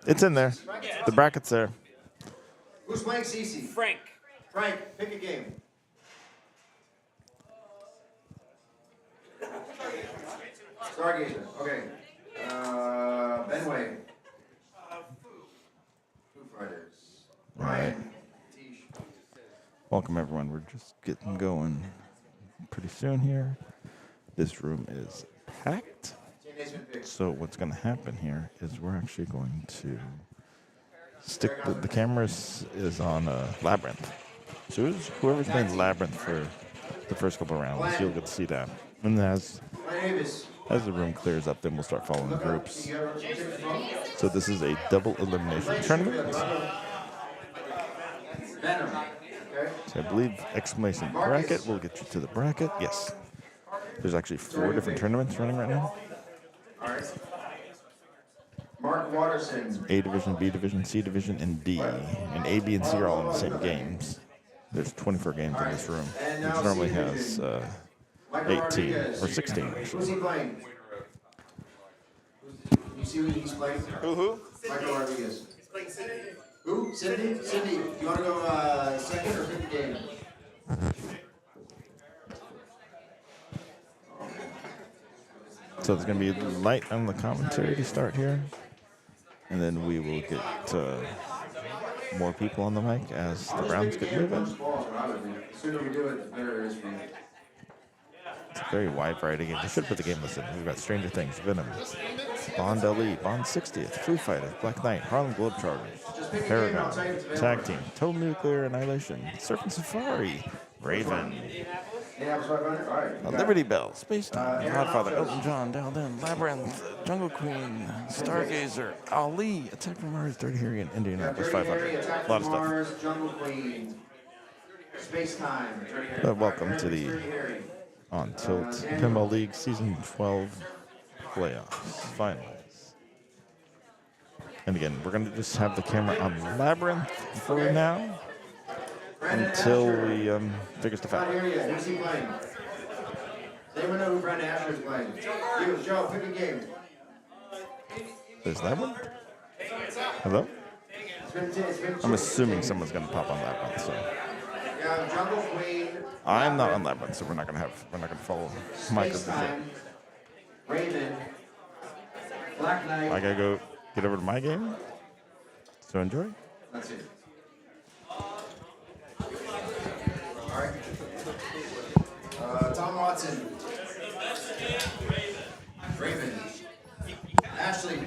It's in there. The bracket's there. Who's playing CC? Frank. Frank, pick a game. Stargazer. Okay. Benway. Foo Fighters. All right. Welcome, everyone. We're just getting going pretty soon here. This room is packed. So what's going to happen here is we're actually going to stick the cameras is on Labyrinth. So whoever's playing Labyrinth for the first couple of rounds, you'll get to see that. And as the room clears up, then we'll start following the groups. So this is a double elimination tournament. So I believe exclamation bracket will get you to the bracket. Yes. There's actually 4 different tournaments running right now. Mark Watterson. A division, B division, C division, and D. And A, B, and C are all in the same games. There's 24 games in this room, which normally has 18 or 16 Who's actually. he playing? You see who he's playing? Who? Michael Rodriguez. Who? Cindy? Cindy, you want to go second or pick the game? So there's going to be light on the commentary to start here. And then we will get more people on the mic as the rounds get moving. The sooner we do it, the better it is for you. It's a very wide variety game. We should put the game list in. We've got Stranger Things, Venom, Bond LE, Bond 60th, Foo Fighters, Black Knight, Harlem Globetrotters, Paragon, Tag Team, Total Nuclear Annihilation, Surfing Safari, Raven, Liberty Bell, Space Time, Godfather, Elton John, Down Then, Labyrinth, Jungle Queen, Stargazer, Ali, Attack from Mars, Dirty Harry, and Indianapolis 500. A lot of stuff. Jungle Queen, Space Time. Welcome to the On Tilt Pinball League Season 12 Playoffs Finals. And again, we're going to just have the camera on Labyrinth for now until we figure stuff out. Who's he playing? Does anyone know who Brandon Asher is playing? Joe, pick a game. Is that one? Hello? I'm assuming someone's going to pop on Labyrinth, so. Jungle Queen. I'm not on Labyrinth, so we're not going to follow my group. Raven. Black Knight. I got to go get over to my game. So enjoy. That's it. All right. Tom Watson. Raven. Ashley.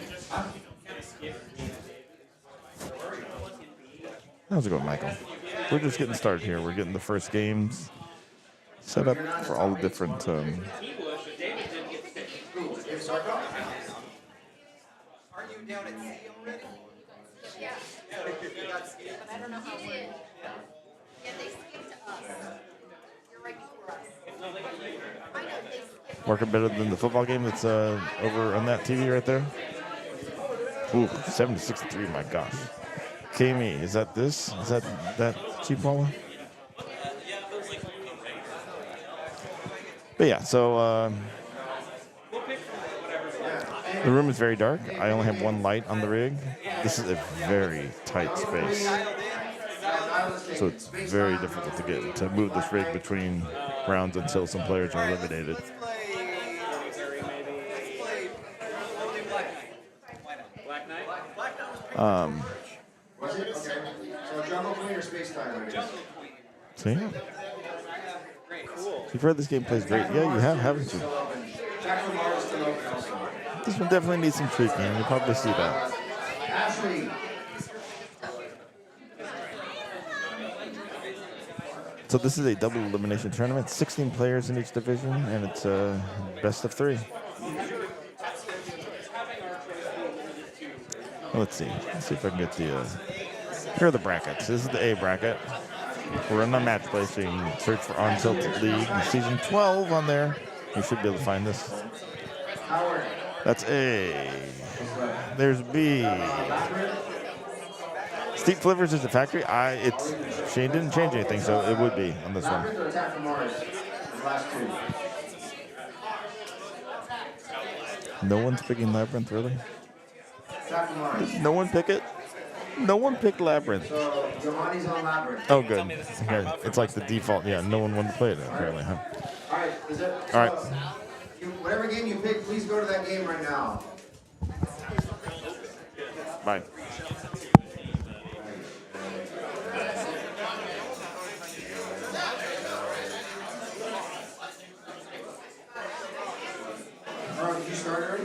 How's it going, Michael? We're just getting started here. We're getting the first games set up for all the different. Are you down at sea already? Yeah. But I don't know how it. Yeah, they skipped to us. You're right before us. I know they skipped. Working better than the football game that's over on that TV right there. Ooh, 7-63, my gosh. Kami, is that this? Is that cheap Paula? But yeah, so the room is very dark. I only have one light on the rig. This is a very tight space. So it's very difficult to move this rig between rounds until some players are eliminated. Was it? Okay. So Jungle Queen or Space Time, I guess. So yeah. You've heard this game plays great. Yeah, you have, haven't you? Attack from Mars still open also. This one definitely needs some tweaking, and you'll probably see that. Ashley. So this is a double elimination tournament, 16 players in each division, and it's a best of 3. Let's see if I can get the, here are the brackets. This is the A bracket. We're in the match play, so you can search for On Tilt League and Season 12 on there. You should be able to find this. That's A. There's B. Steep Flippers is the factory. Shane didn't change anything, so it would be on this one. No one's picking Labyrinth, really? Dr. Mars. No one pick it? No one picked Labyrinth. So, Giovanni's on Labyrinth. Oh, good. Okay. It's like the default. Yeah, no one wanted to play it, apparently, huh? All right. All right. Whatever game you pick, please go to that game right now. Bye. Carl, did you start already?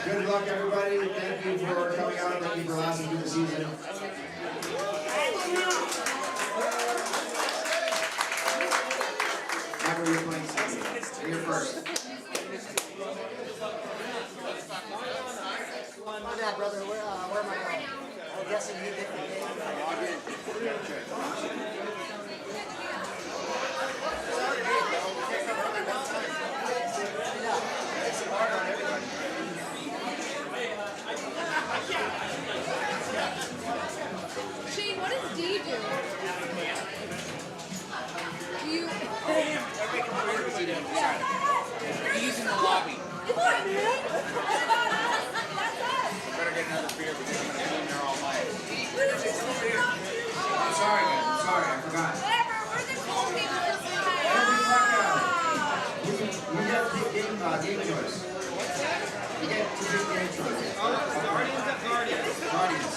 Good luck, everybody. Thank you for coming out. Thank you for lasting through the season. Michael, you're playing second. You're first. My bad, brother. Where am I going? I'm guessing you picked the game. Shane, what does D do? Do you? He's in the lobby. Come on, man. Better get another beer because I'm gonna be in there all night. I'm sorry, man. I'm sorry. I forgot. Whatever, we're the cool people this time. You get to pick game choice. You get to pick game choice. Guardians of Guardians. Guardians.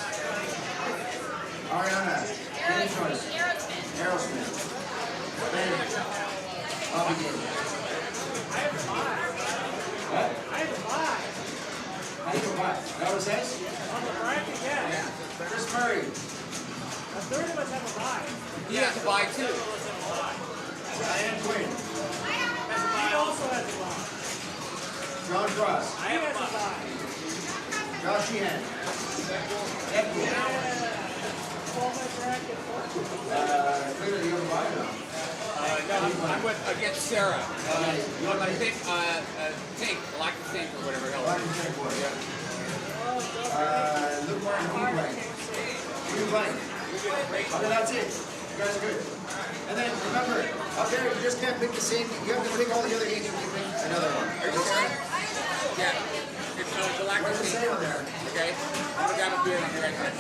Ariana, game choice. Aerosmith. Aerosmith. Ben. I'll begin. What? I have a buy. How do you go by? Is that what it says? On the bracket, yeah. Chris Murray. A third of us have a buy. He has to buy too. Diane Quinn. He also has a buy. John Cross. He has a buy. Josh Sheehan. Deadpool. Call my bracket. Clearly you have a buy now. No, I'm with against Sarah. I'm gonna pick take lactosane or whatever hell. Black and Tank Boy. Luke Martin, who are you playing? Who are you playing? Okay, that's it. You guys are good. And then remember, up there you just can't pick the same. You have to pick all the other games. You can pick another one. Are you sure? Yeah. It's the What does it say lactosane. on there? Okay. I'm gonna grab a beer on the right side.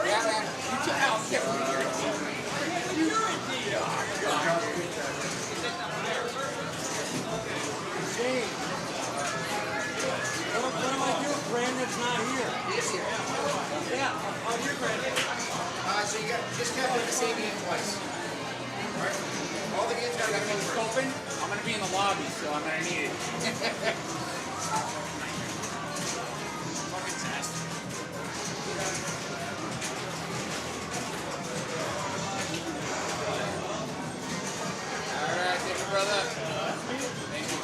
Yeah, man. You took out different here. Shane. What am I doing? Brandon's not here. He's here. Yeah. Oh, you're Brandon. So you just can't pick the same game twice. Alright? All the games gotta Got go things first. open. I'm gonna be in the lobby, so I'm gonna need it. All right, thank you, brother. Thank you.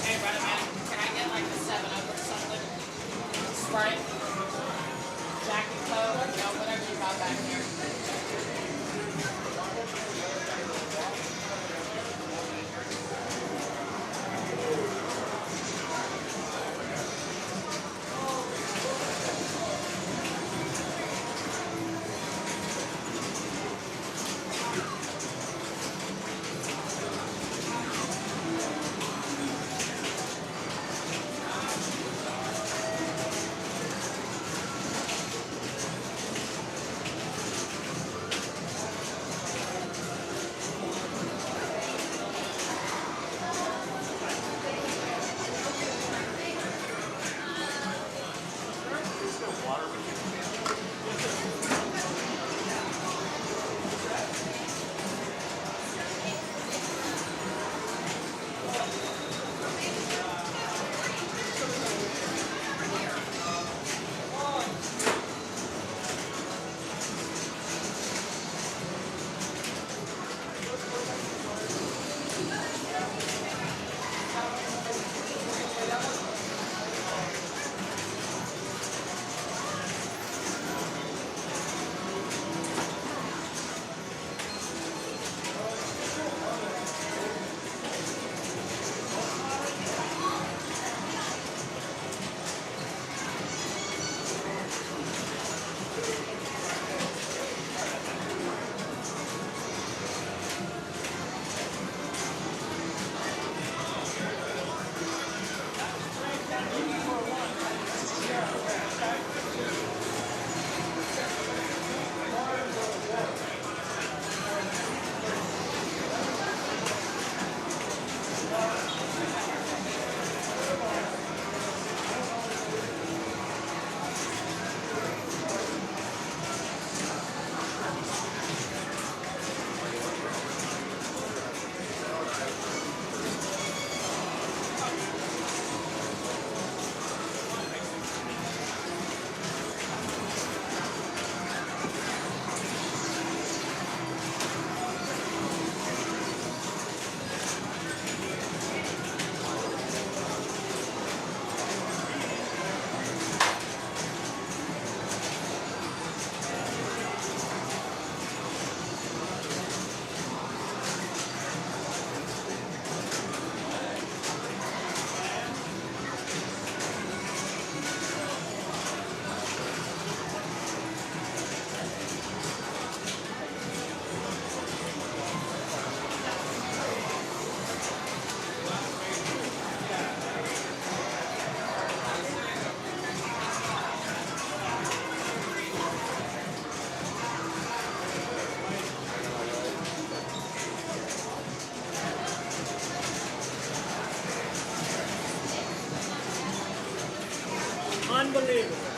Hey, brother, man, can I get like a 7-Up or something? Sprite? whatever you got back there. Unbelievable.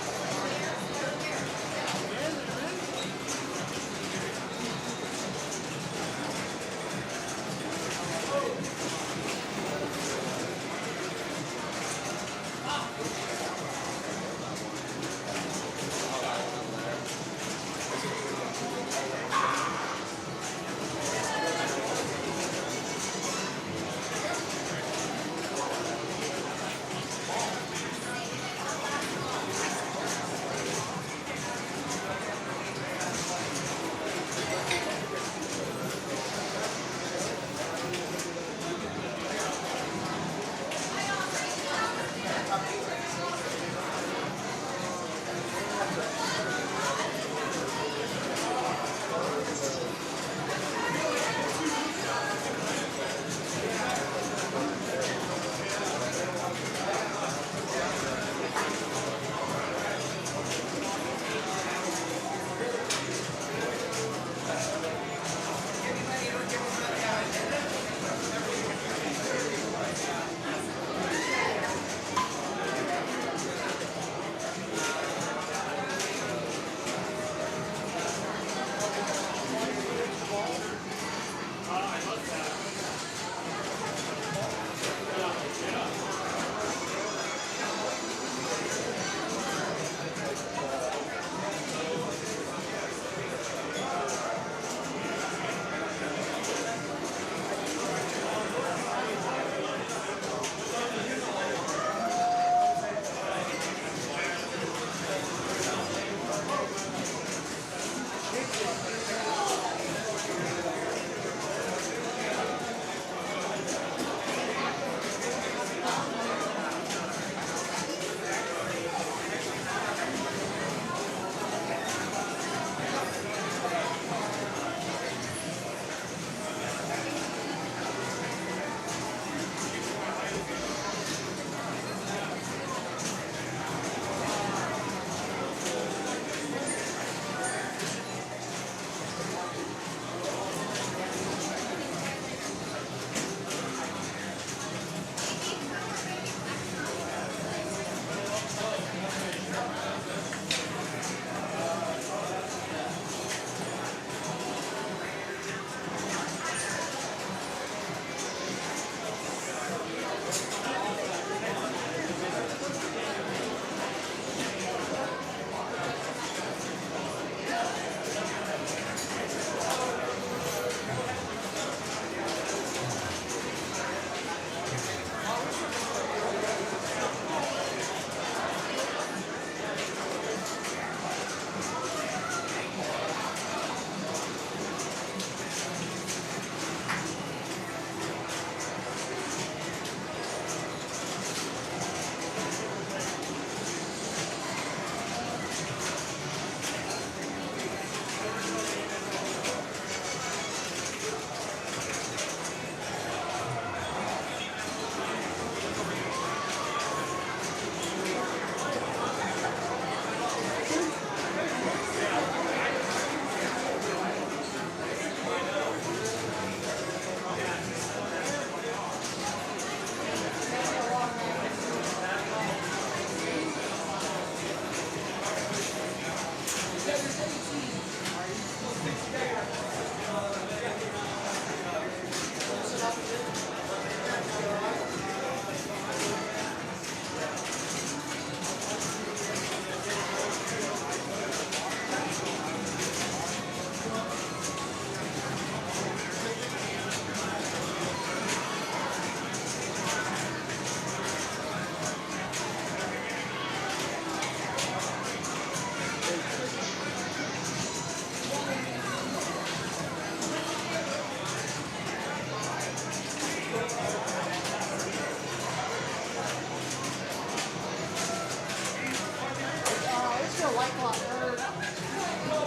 White Claw.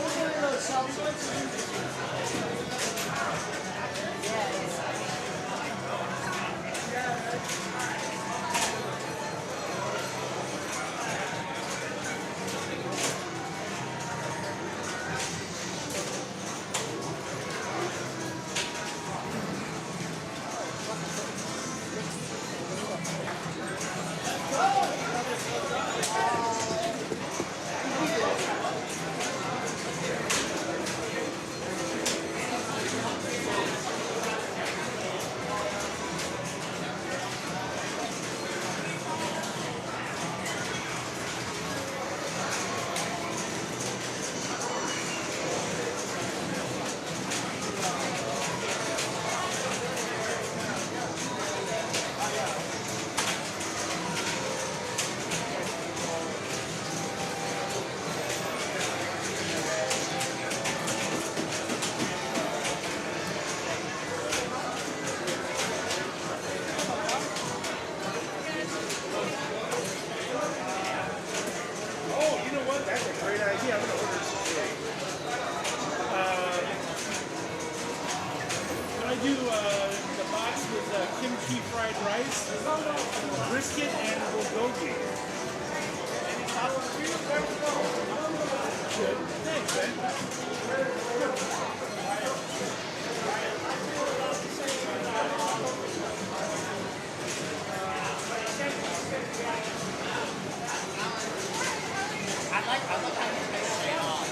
Which one of those seltzers? kimchi fried rice, brisket, and Gogi. Good. Thanks, man. I like how you take it off.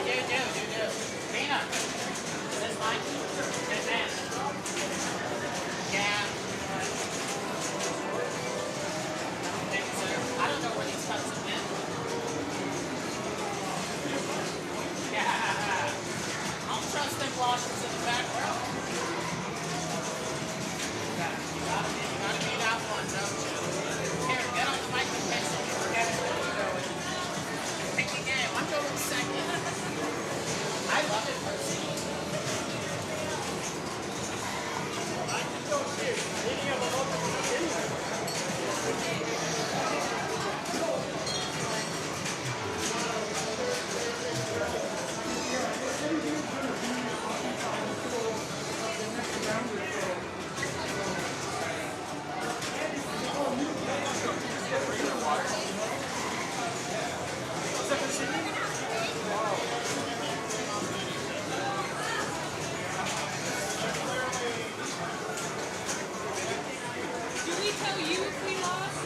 You do. Nina, this mine? This end. Yeah. I don't know where these cuts have been. Yeah. I'll trust them Washington in the background. You gotta be that one, don't you? Here, get on the mic and pencil. Forget it. Pick the game. I'm going second. I love it personally. I can go too. Maybe I'm a little Did we tell you if we lost?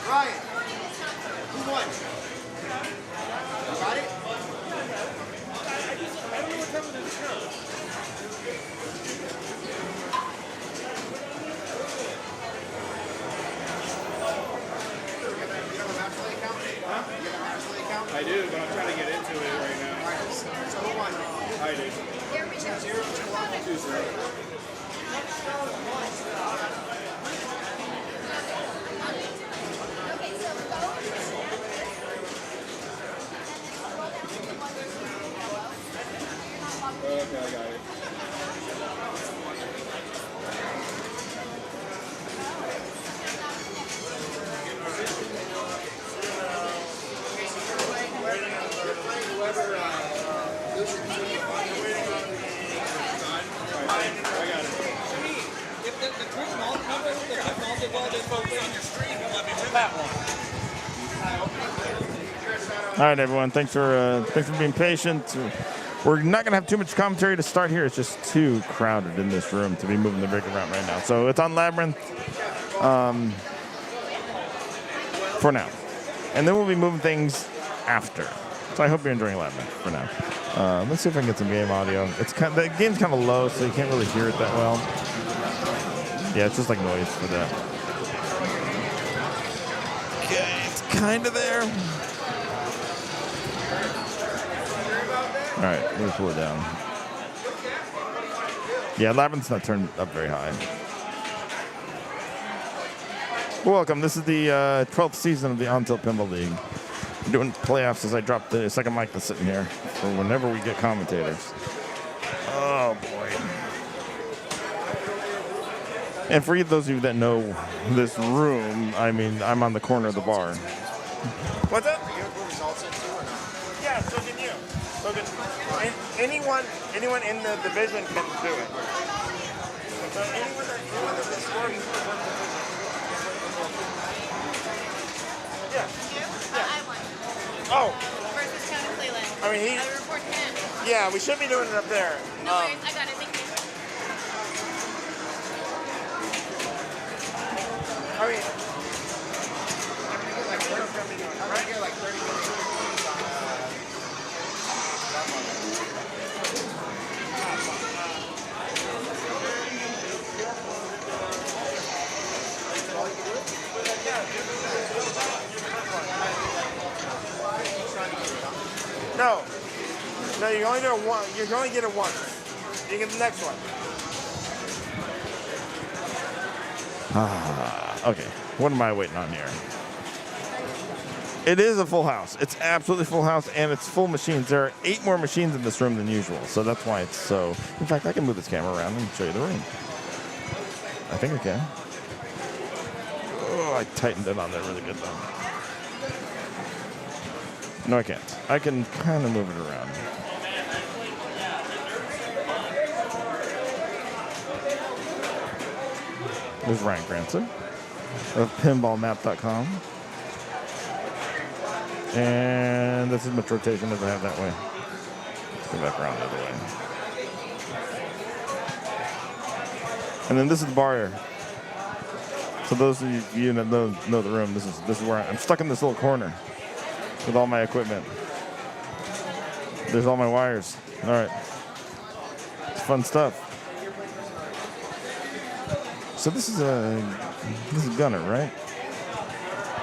Ryan, who won? Got it? I don't know what's happening to the show. You have a Match account? Huh? You have a Match account? I do, but I'm trying to get into it right now. All right, so who won? I do. There we go. 2-0. Okay, so go. Okay, I got it. Whoever loses between I got it. If the group all cover, if I found the ball, they focus on your screen, let me win that one. All right, everyone. Thanks for being patient. We're not going to have too much commentary to start here. It's just too crowded in this room to be moving the rig around right now. So it's on Labyrinth for now. And then we'll be moving things after. So I hope you're enjoying Labyrinth for now. Let's see if I can get some game audio. The game's kind of low, so you can't really hear it that well. Yeah, it's just like noise for that. Okay, it's kind of there. All right, let me pull it down. Yeah, Labyrinth's not turned up very high. Welcome. This is the 12th season of the On Tilt Pinball League. We're doing playoffs as I drop the second mic that's sitting here for whenever we get commentators. Oh, boy. And for those of you that know this room, I mean, I'm on the corner of the bar. What's that? Are you gonna put results in too or not? Yeah, so can you. So can anyone in the division can do it. So anyone that's been scoring. Yeah. I won. Oh, Versus County Cleveland. I mean, I report to him. yeah, we should be doing it up there. No worries, I got it. Thank you. I mean, I'm gonna get like 30 minutes. no, you can only do it one. You can only get it once. You get the next one. Okay, what am I waiting on here? It is a full house. It's absolutely full house, and it's full machines. There are 8 more machines in this room than usual, so that's why it's so. In fact, I can move this camera around and show you the room. I think I can. Oh, I tightened it on there really good though. No, I can't. I can kind of move it around. There's Ryan Granson of pinballmap.com. And this is much rotation as I have that way. Let's go back around the other way. And then this is the bar here. So those of you that know the room, this is where I'm stuck in this little corner with all my equipment. There's all my wires. All right. It's fun stuff. So this is Gunner, right?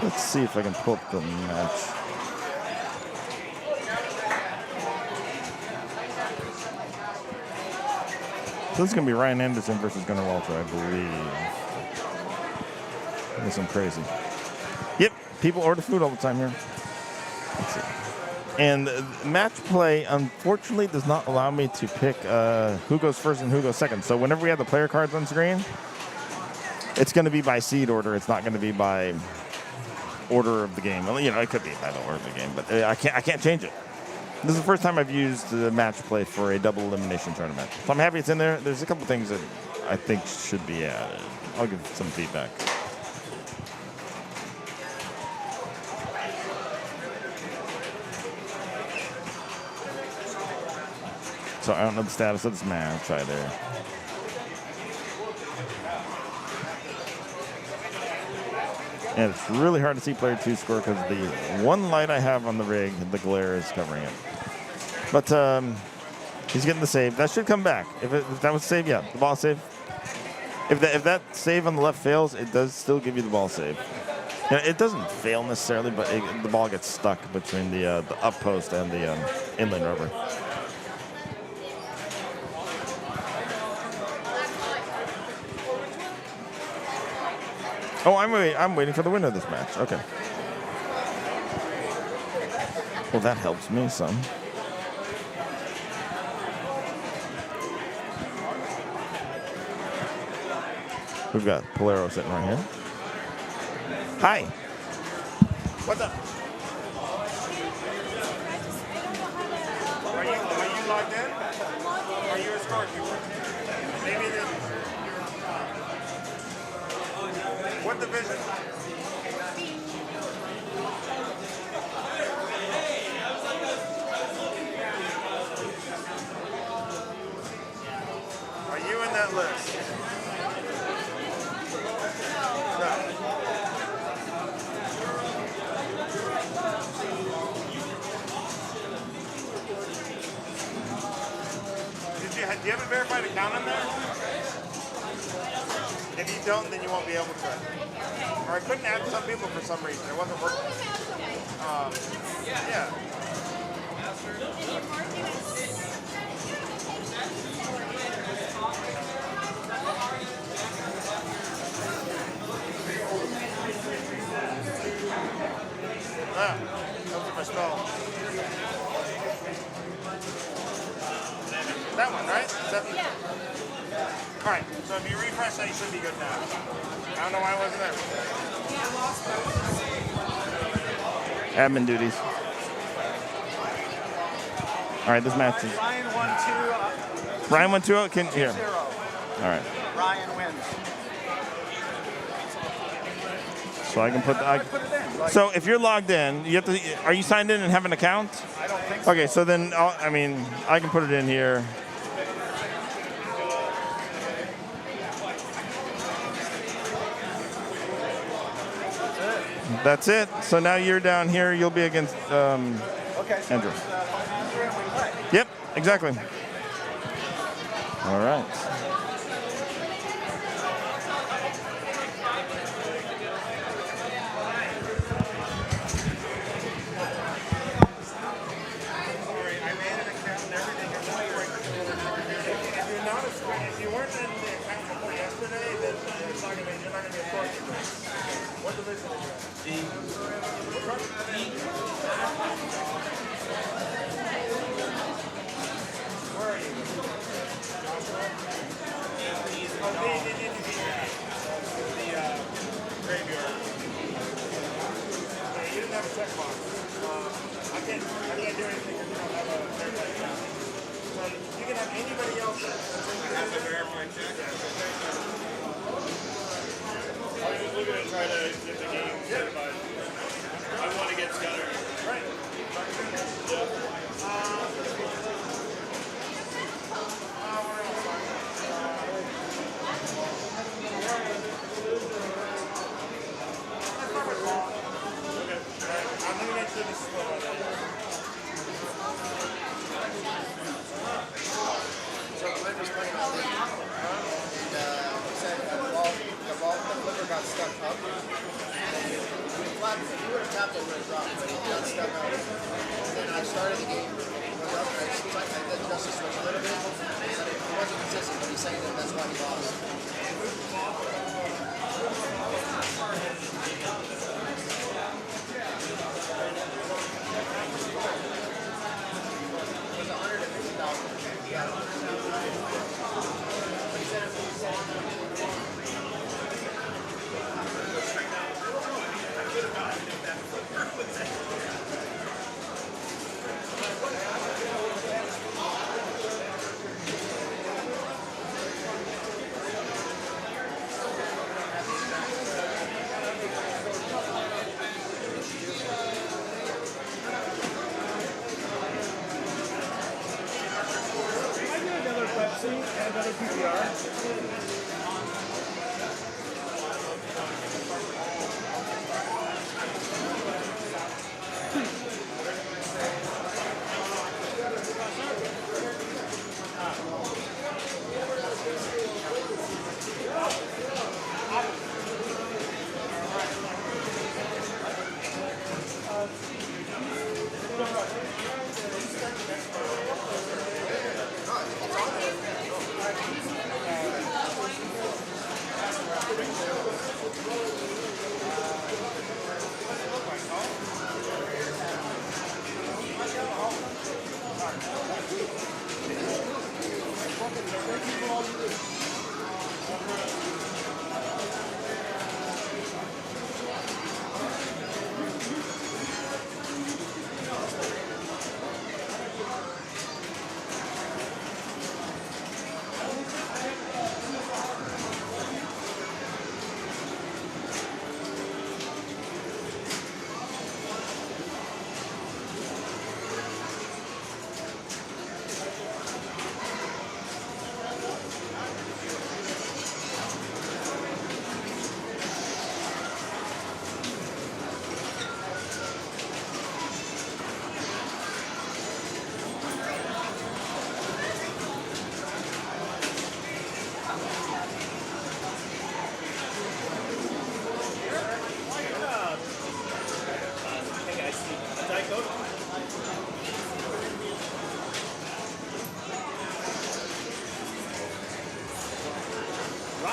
Let's see if I can pull up the match. So this is going to be Ryan Anderson versus Gunnar Walter, I believe. Unless I'm crazy. Yep, people order food all the time here. Let's see. And match play, unfortunately, does not allow me to pick who goes first and who goes second. So whenever we have the player cards on screen, it's going to be by seed order. It's not going to be by order of the game. Well, you know, it could be by the order of the game, but I can't change it. This is the first time I've used the match play for a double elimination tournament. So I'm happy it's in there. There's a couple things that I think should be added. I'll give some feedback. So I don't know the status of this match either. And it's really hard to see player 2 score because the one light I have on the rig, the glare is covering it. But he's getting the save. That should come back. If that was save, yeah, the ball save. If that save on the left fails, it does still give you the ball save. You know, it doesn't fail necessarily, but the ball gets stuck between the up post and the inline rubber. Oh, I'm waiting for the winner of this match. Okay. Well, that helps me some. We've got Polero sitting right here. Hi. What's up? Are you logged in? Are you a scorekeeper? Maybe what division? that list? No. Do you have a verified account on there? If you don't, then you won't be able to. Or I couldn't add some people for some reason. It wasn't working. Yeah. Ah, those are my spell. That one, right? Yeah. Alright, so if you refresh that, you should be good now. I don't know why I wasn't there. Admin duties. All right, this match is. Ryan 1-2. Ryan 1-2. Can here. 0. All right. Ryan wins. So I can put the. Put it in. Like, So if you're logged in, you have to. Are you signed in and have an account? I don't think so. Okay, so then I mean I can put it in here. That's it. So now you're down here. You'll be against Okay, so Andrew. it's, Andrew and we play. Yep, exactly. All right. Sorry, I made an account and everything. If you weren't in the account before yesterday, then you're not going to be a source. What division are you in? Where are you? Oh, the graveyard. Yeah, you didn't have a checkbox. I can't do anything if you don't have a verified account. So you can have anybody else. Have a verified check? I was just looking to try to get the game certified. I want to get Scudder. Right. I'm going to make sure this is what I do. So Glenn was playing out there, and he said the flipper got stuck up. If you would have tapped it, it would have dropped, but it got stuck up. And then I started the game, was up, and I did just a switch a little bit, but it wasn't consistent, but he's saying that that's why he lost. It was 150,000. Yeah, 150,000. But he said Another Pepsi and another PBR.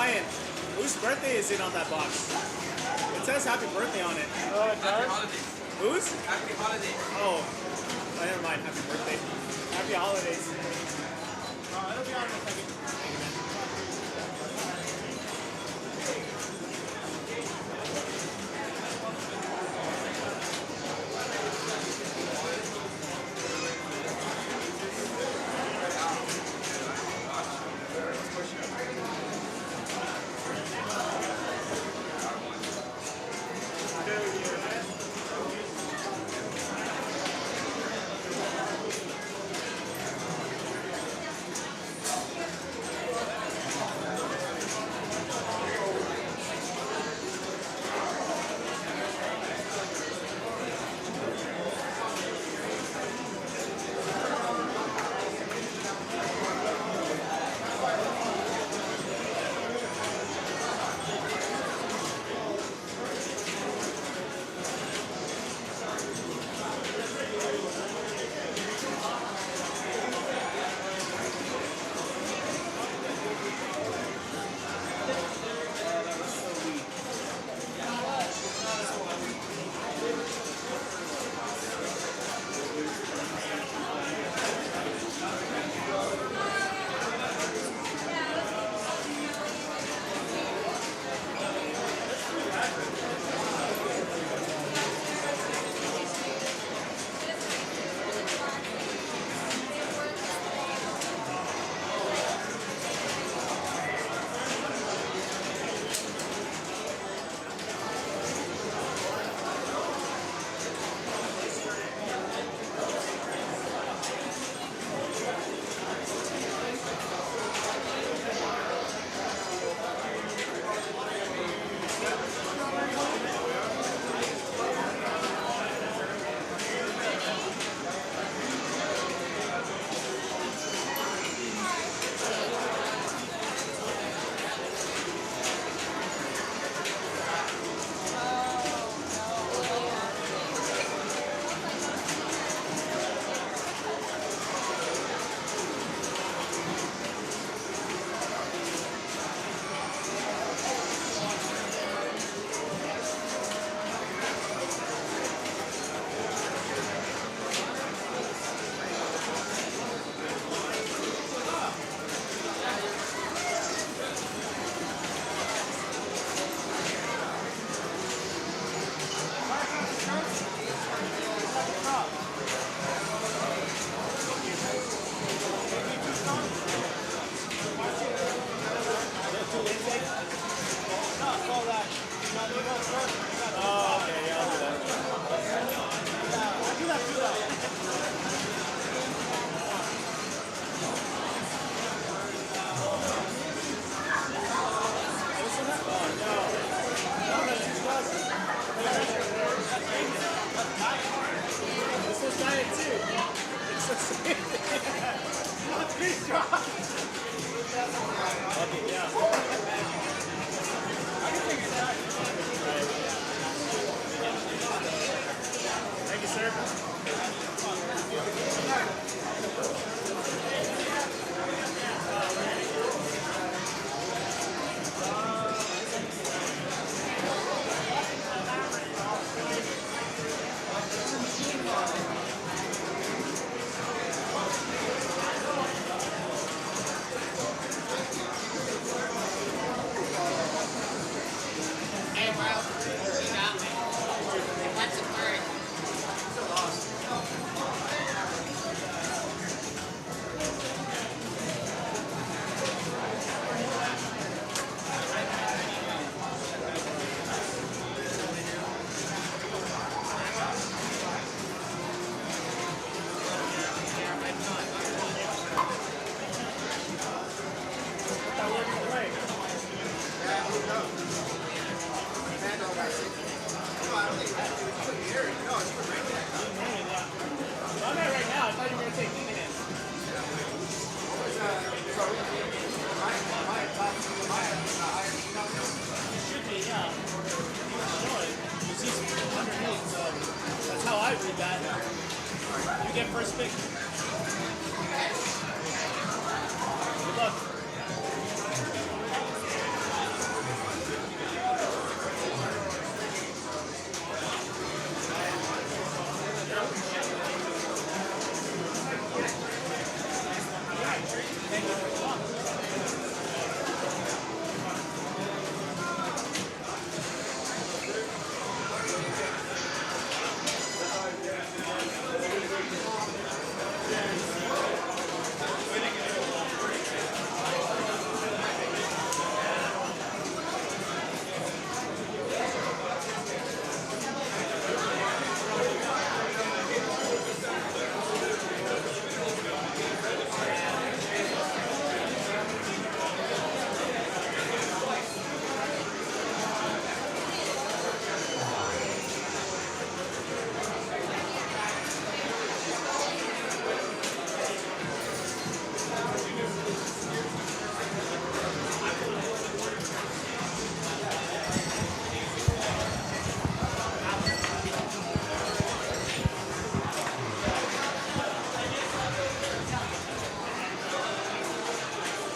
Ryan, whose birthday is it on that box? It says happy birthday on it. Happy holidays. Whose? Happy holidays. Oh, never mind. Happy birthday. Happy holidays. It'll be on in a second.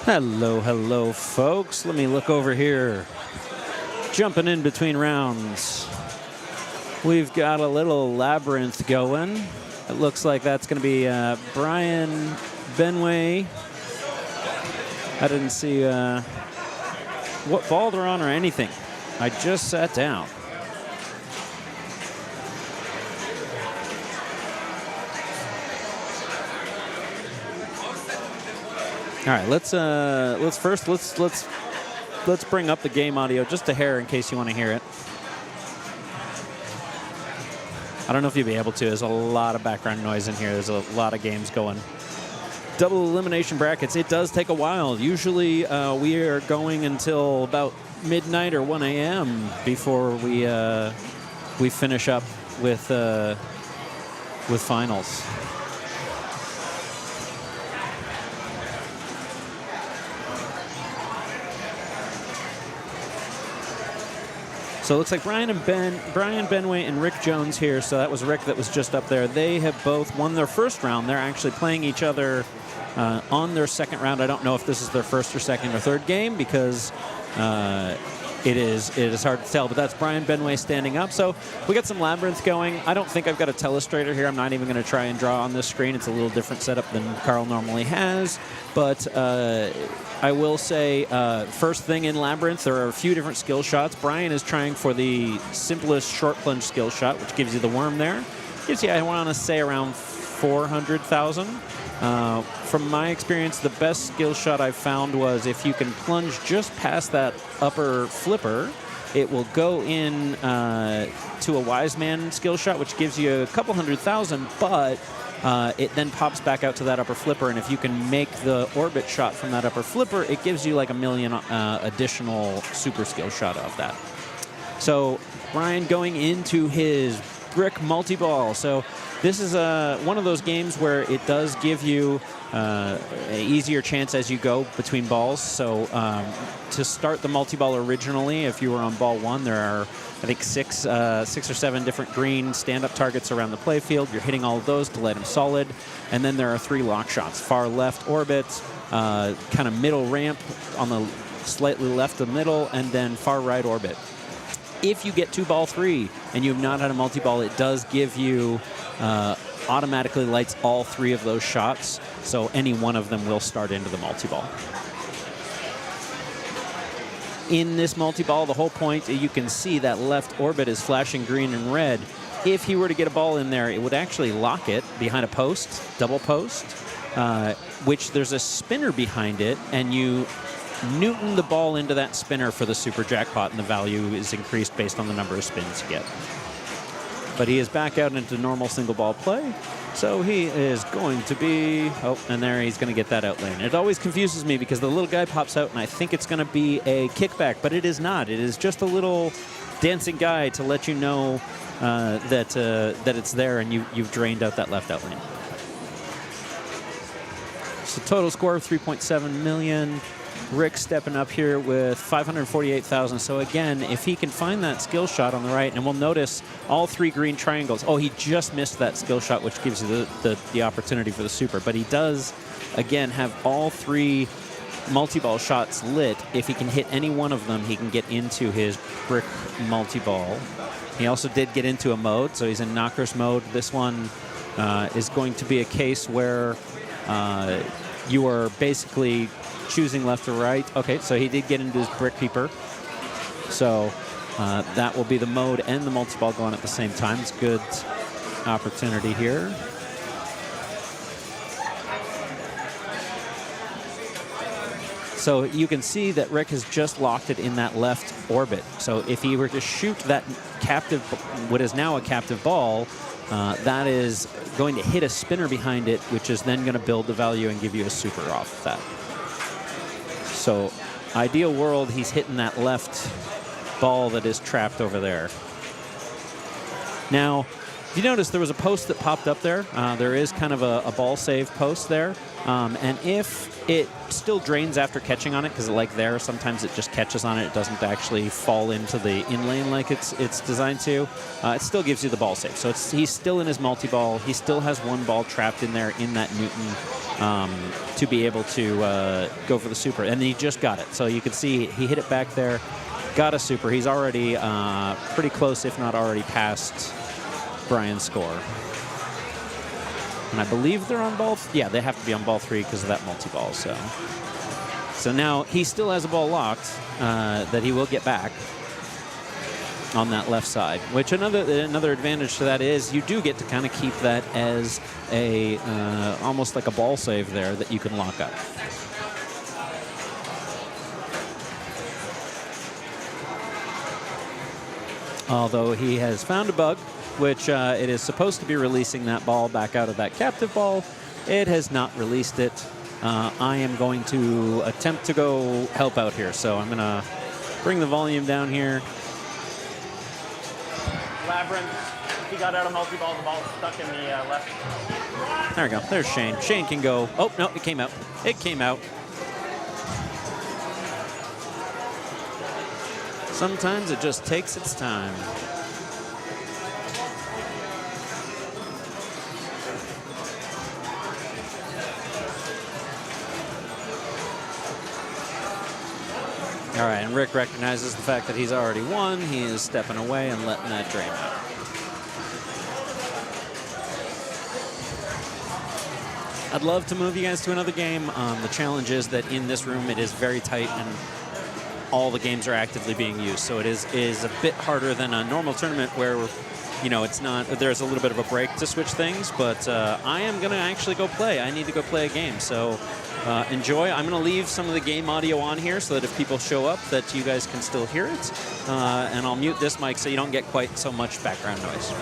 Hello, hello, folks. Let me look over here. Jumping in between rounds. We've got a little labyrinth going. It looks like that's going to be Brian Benway. I didn't see what ball they're on or anything. I just sat down. All right, let's bring up the game audio just a hair in case you want to hear it. I don't know if you'll be able to. There's a lot of background noise in here. There's a lot of games going. Double elimination brackets. It does take a while. Usually we are going until about midnight or 1 a.m. before we finish up with finals. So it looks like Brian Benway and Rick Jones here. So that was Rick that was just up there. They have both won their first round. They're actually playing each other on their second round. I don't know if this is their first or second or third game because it is hard to tell. But that's Brian Benway standing up. So we got some labyrinth going. I don't think I've got a telestrator here. I'm not even going to try and draw on this screen. It's a little different setup than Carl normally has. But I will say, first thing in Labyrinth, there are a few different skill shots. Brian is trying for the simplest short plunge skill shot, which gives you the worm there. Gives you, I want to say, around 400,000. From my experience, the best skill shot I found was if you can plunge just past that upper flipper, it will go in to a Wise Man skill shot, which gives you a couple 100,000, but it then pops back out to that upper flipper, and if you can make the orbit shot from that upper flipper, it gives you like 1 million additional super skill shot of that. So Brian going into his brick multi-ball. So this is one of those games where it does give you an easier chance as you go between balls. So to start the multi-ball originally, if you were on ball one, there are, I think, six or seven different green stand-up targets around the playfield. You're hitting all of those to let them solid. And then there are 3 lock shots. Far left orbit, kind of middle ramp on the slightly left of middle, and then far right orbit. If you get to ball 3 and you've not had a multi-ball, it does give you automatically lights all 3 of those shots, so any one of them will start into the multi-ball. In this multi-ball, the whole point, you can see that left orbit is flashing green and red. If he were to get a ball in there, it would actually lock it behind a post, double post, which there's a spinner behind it, and you Newton the ball into that spinner for the super jackpot, and the value is increased based on the number of spins you get. But he is back out into normal single ball play, so he is going to be, oh, and there he's going to get that out lane. It always confuses me because the little guy pops out and I think it's going to be a kickback, but it is not. It is just a little dancing guy to let you know that it's there and you've drained out that left out lane. So total score of 3.7 million. Rick stepping up here with 548,000. So again, if he can find that skill shot on the right, and we'll notice all 3 green triangles. Oh, he just missed that skill shot, which gives you the opportunity for the super. But he does, again, have all 3 multi-ball shots lit. If he can hit any one of them, he can get into his brick multi-ball. He also did get into a mode, so he's in knockers mode. This one is going to be a case where you are basically choosing left or right. Okay, so he did get into his brick peeper. So that will be the mode and the multi-ball going at the same time. It's a good opportunity here. So you can see that Rick has just locked it in that left orbit. So if he were to shoot that captive, what is now a captive ball, that is going to hit a spinner behind it, which is then going to build the value and give you a super off of that. So ideal world, he's hitting that left ball that is trapped over there. Now, If you notice, there was a post that popped up there. There is kind of a ball save post there. And if it still drains after catching on it, because like there, sometimes it just catches on it. It doesn't actually fall into the in lane like it's designed to. It still gives you the ball save. So he's still in his multi-ball. He still has one ball trapped in there in that Newton to be able to go for the super. And he just got it. So you can see he hit it back there, got a super. He's already pretty close, if not already past Brian's score. And I believe they're on ball. Yeah, they have to be on ball 3 because of that multi-ball. So now he still has a ball locked that he will get back on that left side. Which another advantage to that is you do get to kind of keep that as a almost like a ball save there that you can lock up. Although he has found a bug, which it is supposed to be releasing that ball back out of that captive ball. It has not released it. I am going to attempt to go help out here. So I'm going to bring the volume down here. Labyrinth, he got out of multi-ball, the ball stuck in the left. There we go. There's Shane. Shane can go. Oh, no, it came out. It came out. Sometimes it just takes its time. All right, and Rick recognizes the fact that he's already won. He is stepping away and letting that drain out. I'd love to move you guys to another game. The challenge is that in this room it is very tight and all the games are actively being used. So it is a bit harder than a normal tournament where, you know, it's not, there's a little bit of a break to switch things, but I am going to actually go play. I need to go play a game. So enjoy. I'm going to leave some of the game audio on here so that if people show up that you guys can still hear it. And I'll mute this mic so you don't get quite so much background noise.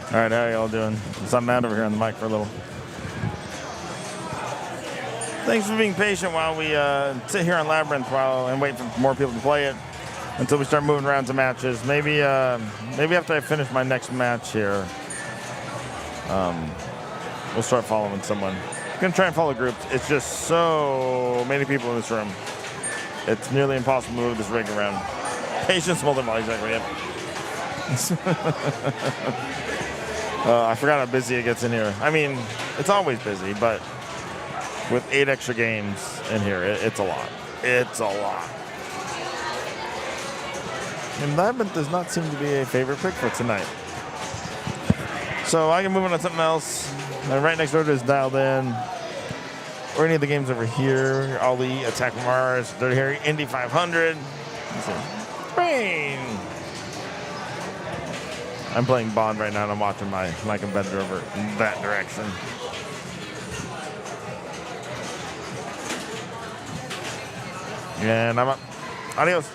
All right, how y'all doing? So I'm out over here on the mic for a little. Thanks for being patient while we sit here on Labyrinth and wait for more people to play it until we start moving around to matches. Maybe after I finish my next match here, we'll start following someone. I'm gonna try and follow groups. It's just so many people in this room. It's nearly impossible to move this rig around. Patience multiplies, exactly. Yep. I forgot how busy it gets in here. I mean, it's always busy, but with 8 extra games in here, it's a lot. It's a lot. And Labyrinth does not seem to be a favorite pick for tonight. So I can move on to something else. Right next door to is Dialed In. Or any of the games over here. Ali, Attack Mars, Dirty Harry, Indy 500. Rain. I'm playing Bond right now, and I'm watching my competitor over in that direction. And I'm up. Adios.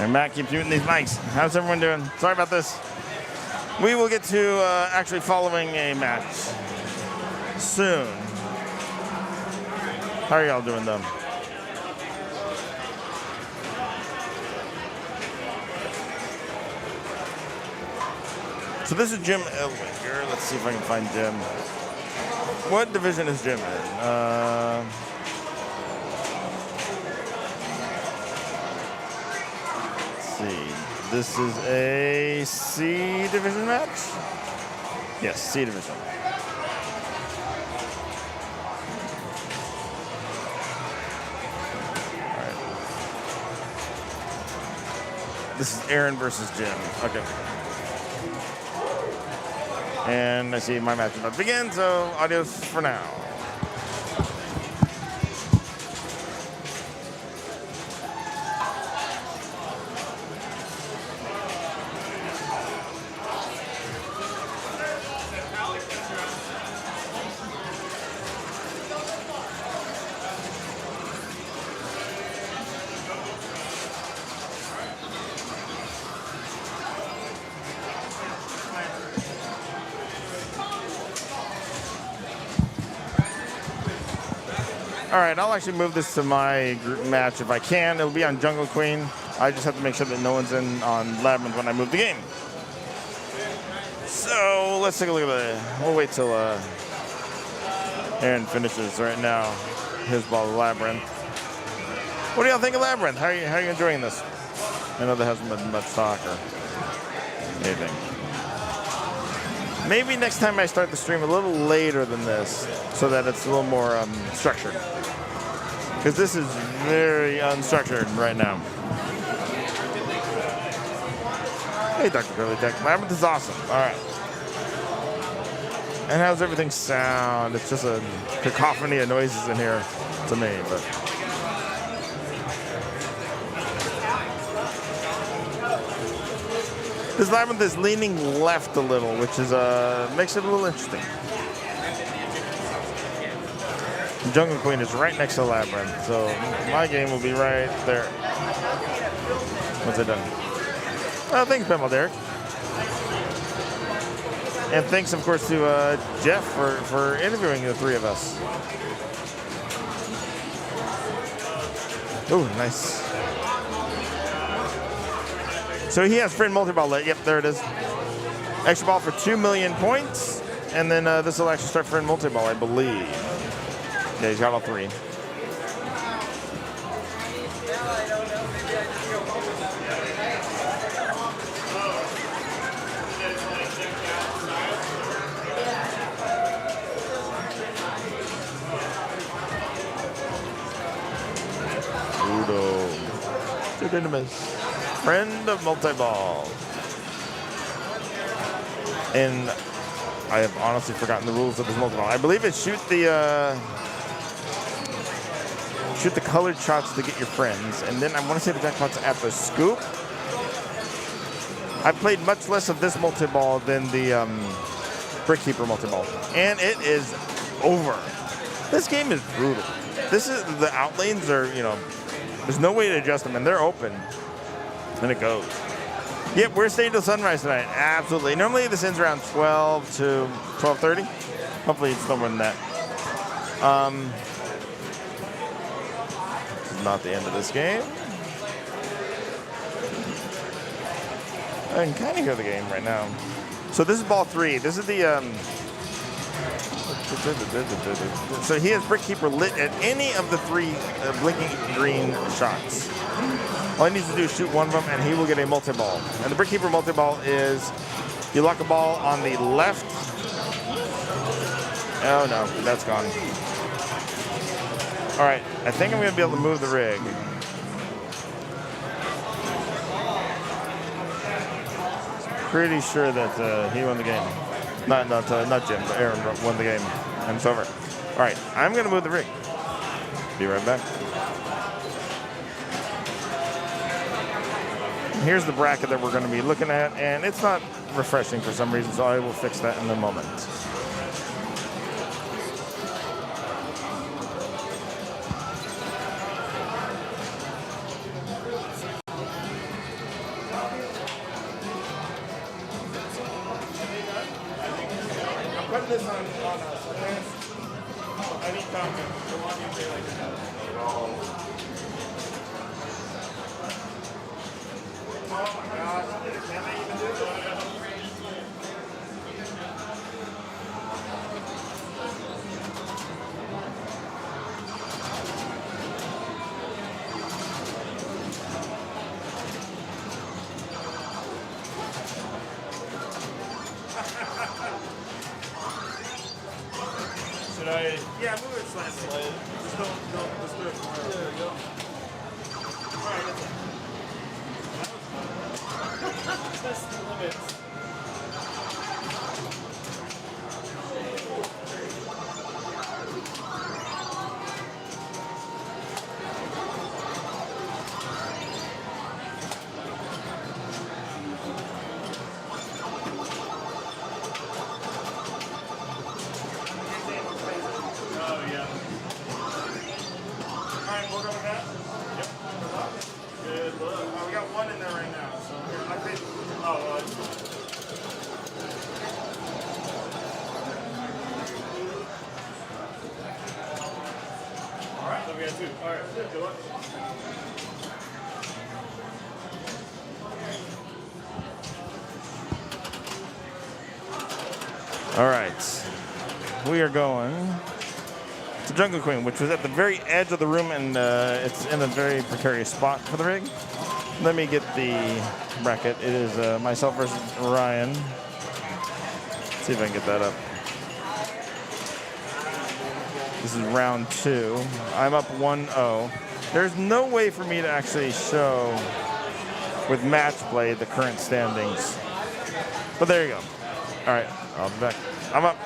And Matt keeps muting these mics. How's everyone doing? Sorry about this. We will get to actually following a match soon. How are y'all doing, though? So this is Jim Elwinger. Let's see if I can find Jim. What division is Jim in? This is a C division match? Yes, C division. All right. This is Aaron versus Jim. Okay. And I see my match is about to begin, so adios for now. All right, I'll actually move this to my group match if I can. It'll be on Jungle Queen. I just have to make sure that no one's in on Labyrinth when I move the game. So let's take a look at the. We'll wait till Aaron finishes right now his ball of Labyrinth. What do y'all think of Labyrinth? How are you enjoying this? I know there hasn't been much talk or anything. Maybe next time I start the stream a little later than this so that it's a little more structured. Because this is very unstructured right now. Hey, Dr. Curly Tech. Labyrinth is awesome. All right. And how's everything sound? It's just a cacophony of noises in here to me, but. This Labyrinth is leaning left a little, which is makes it a little interesting. Jungle Queen is right next to Labyrinth, so my game will be right there. What's it done? Oh, thanks, Pinball Derek. And thanks, of course, to Jeff for interviewing the three of us. Oh, nice. So he has friend multi-ball lit. Yep, there it is. Extra ball for 2 million points. And then this will actually start friend multi-ball, I believe. Yeah, he's got all 3. Udo. Friend of multi-ball. And I have honestly forgotten the rules of this multi-ball. I believe it's shoot the colored shots to get your friends. And then I want to say the jackpot's at the scoop. I've played much less of this multi-ball than the Brickkeeper multi-ball. And it is over. This game is brutal. This is, the outlanes are, you know, there's no way to adjust them, and they're open. And it goes. Yep, we're staying till sunrise tonight. Absolutely. Normally this ends around 12 to 12:30. Hopefully it's no more than that. This is not the end of this game. I can kind of hear the game right now. So this is ball 3. This is the so he has Brickkeeper lit at any of the 3 blinking green shots. All he needs to do is shoot one of them, and he will get a multi-ball. And the Brickkeeper multi-ball is you lock a ball on the left. Oh no, that's gone. All right, I think I'm going to be able to move the rig. Pretty sure that he won the game. Not Jim, but Aaron won the game, and it's over. All right, I'm going to move the rig. Be right back. Here's the bracket that we're going to be looking at, and it's not refreshing for some reason, so I will fix that in a moment. I'm putting this on us, okay? I need comment. I want you to say like that. Oh my gosh, can I even do this? Should I? Yeah, move it slightly. Just don't disturb it. There we go. All right, that's it. Test the limits. Oh, yeah. All right, we'll go with that. Yep. Good look. Oh, we got one in there right now. So here, I think. All right, so we got 2. All right, good luck. All right, we are going to Jungle Queen, which was at the very edge of the room, and it's in a very precarious spot for the rig. Let me get the bracket. It is myself versus Ryan. Let's see if I can get that up. This is round 2. I'm up 1-0. There's no way for me to actually show with match play the current standings. But there you go. All right, I'll be back. I'm up.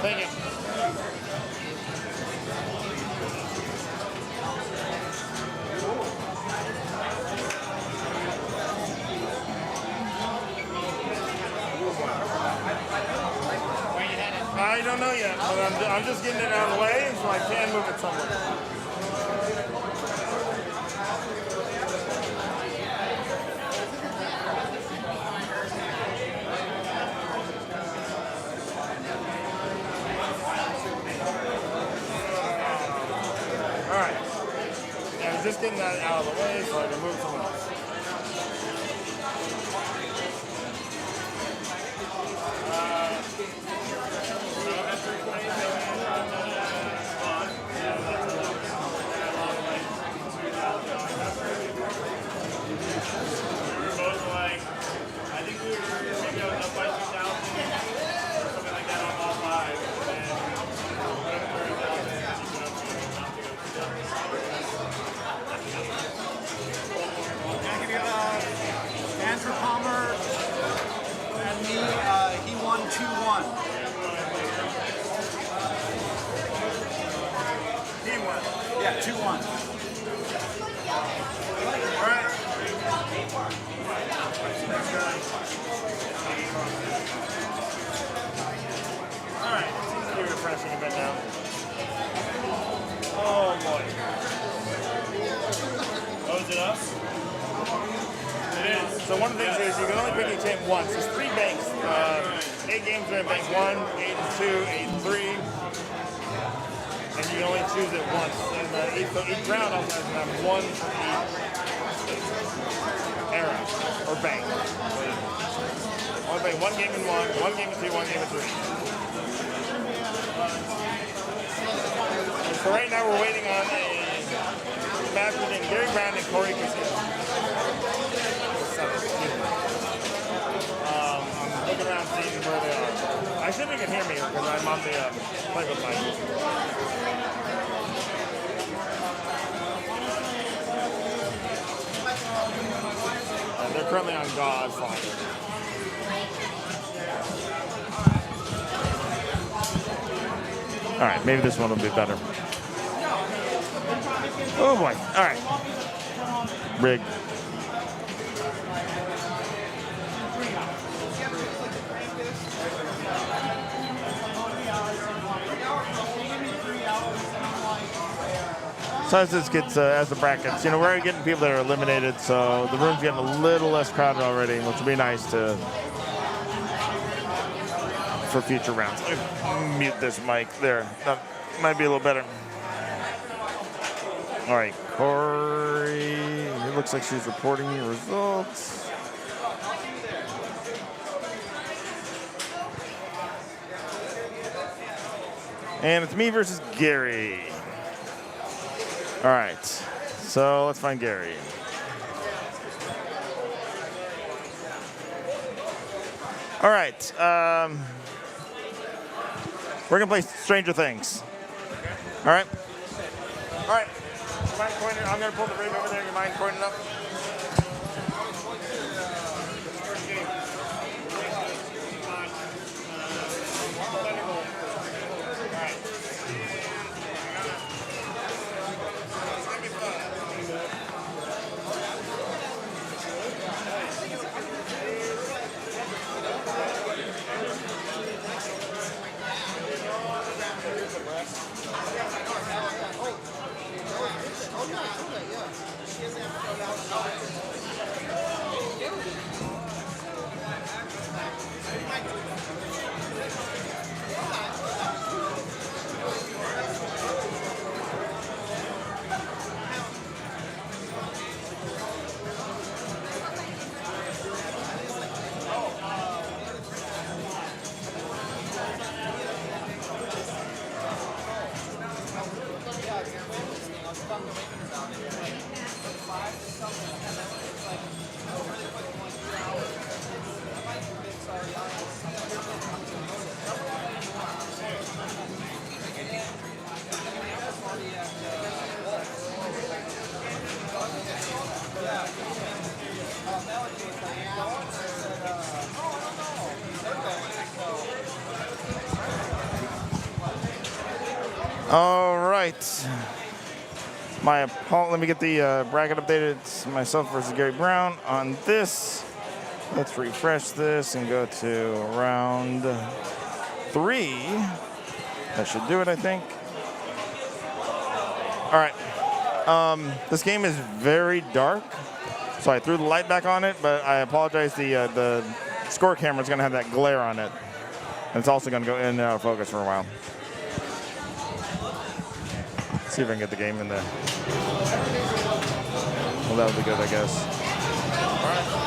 Thank you. I don't know yet, but I'm just getting it out of the way so I can move it somewhere. All right. Yeah, I was just getting that out of the way so I can move someone else. Andrew Palmer and me, he won 2-1. He won. Yeah, 2-1. All right. Thanks, guys. All right. Seems to be refreshing a bit now. Oh, boy. Oh, is it us? It is. So one of the things is you can only pick your team once. There's 3 banks. 8 games are in bank 1, 8 and 2, 8 and 3. And you can only choose it once. And each round also has to have 1 from each era or bank. Only play 1 game in 1, 1 game in 2, 1 game in 3. So right now we're waiting on a match between Gary Brown and Corey Casino. can hear me because I'm on the playfield mic. They're currently on Godfather. All right, maybe this one will be better. Oh boy! All right, rig. So as this gets, as the brackets, we're already getting people that are eliminated, so the room's getting a little less crowded already, which will be nice for future rounds. Mute this mic there. That might be a little better. All right, Corey. It looks like she's reporting your results. And it's me versus Gary. All right, so let's find Gary. All right, we're gonna play Stranger Things. All right. All right. You mind pointing? I'm gonna pull the rig over there. You mind pointing up? All right. Let me get the bracket updated. It's myself versus Gary Brown on this. Let's refresh this and go to round 3. That should do it, I think. All right. This game is very dark, so I threw the light back on it, but I apologize. The score camera is going to have that glare on it, and it's also going to go in and out of focus for a while. See if I can get the game in there. Well, that would be good, I guess. All right.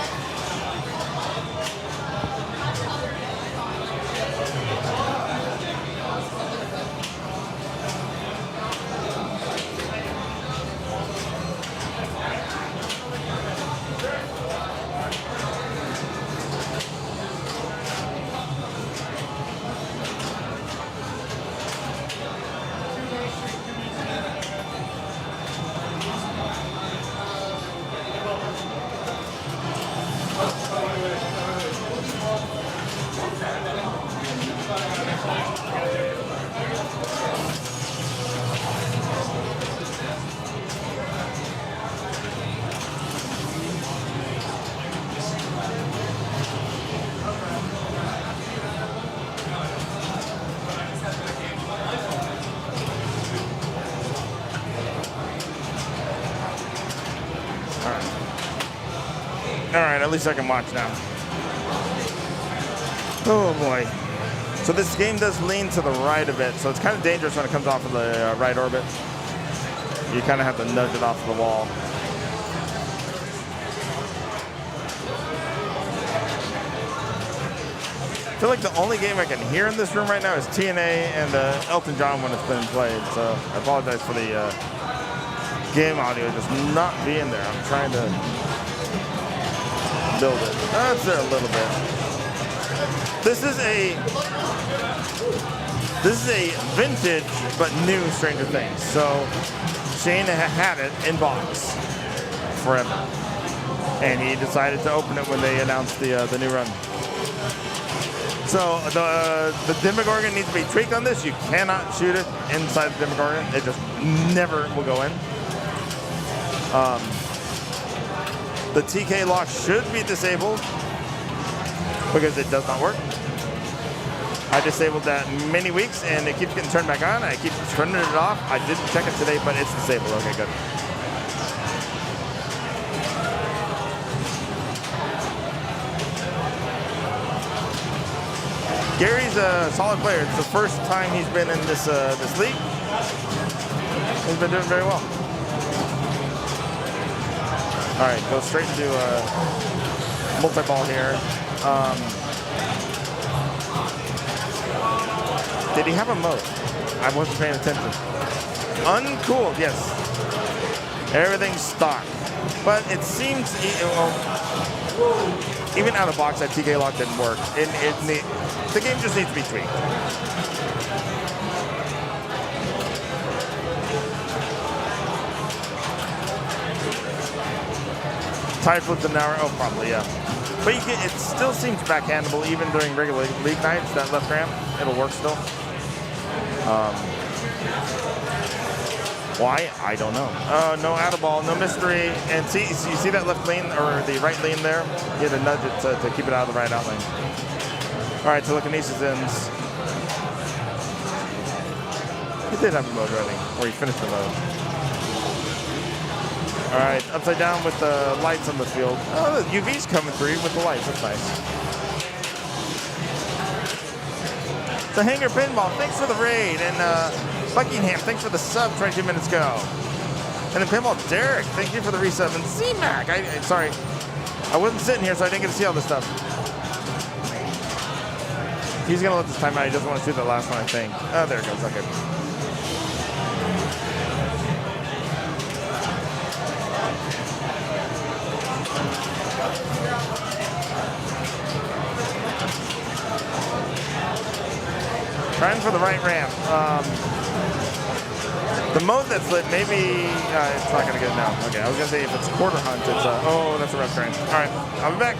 All right, at least I can watch now. Oh boy. So this game does lean to the right a bit, so it's kind of dangerous when it comes off of the right orbit. You kind of have to nudge it off the wall. I feel like the only game I can hear in this room right now is TNA and Elton John when it's been played, so I apologize for the game audio just not being there. I'm trying to build it. That's there a little bit. This is a vintage but new Stranger Things. So Shane had it in box forever, and he decided to open it when they announced the new run. So the Demogorgon needs to be tweaked on this. You cannot shoot it inside the Demogorgon. It just never will go in. The TK lock should be disabled because it does not work. I disabled that many weeks and it keeps getting turned back on. I keep turning it off. I didn't check it today, but it's disabled. Okay, good. Gary's a solid player. It's the first time he's been in this league. He's been doing very well. All right, go straight into multi-ball here. Did he have a mode? I wasn't paying attention. Uncooled, yes. Everything's stock. But it seems, even out of box, that TK lock didn't work. The game just needs to be tweaked. Tide flips an hour, oh, probably, yeah. But it still seems backhandable even during regular league nights, that left ramp. It'll work still. Why? I don't know. No out of ball, no mystery. And see, you see that left lane or the right lane there? You had to nudge it to keep it out of the right out lane. All right, telekinesis ends. He did have a mode running, or he finished the mode. All right, upside down with the lights on the field. Oh, the UV's coming through with the lights. That's nice. The Hanger Pinball, thanks for the raid. And Buckingham, thanks for the sub 22 minutes ago. And then Pinball Derek, thank you for the resub. And Z-Mac, sorry, I wasn't sitting here, so I didn't get to see all this stuff. He's going to let this time out. He doesn't want to see the last one, I think. Oh, there it goes. Okay. Trying for the right ramp. The mode that's lit, maybe it's not gonna get it now. Okay, I was gonna say if it's quarter hunt, it's oh, that's a rough train. All right, I'll be back.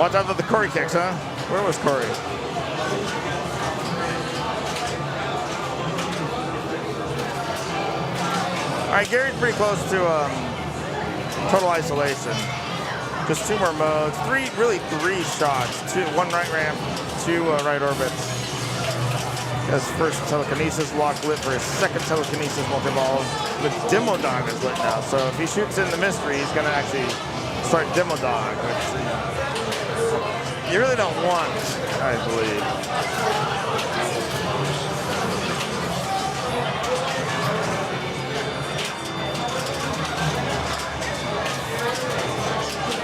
Watch out for the Corey kicks, huh? Where was Corey? All right, Gary's pretty close to total isolation. Just 2 more modes, really three shots. 1 right ramp, 2 right orbits. His first telekinesis lock lit for his second telekinesis multi-ball. The demo dog is lit now, so if he shoots in the mystery, he's gonna actually start demo dog, which you really don't want, I believe.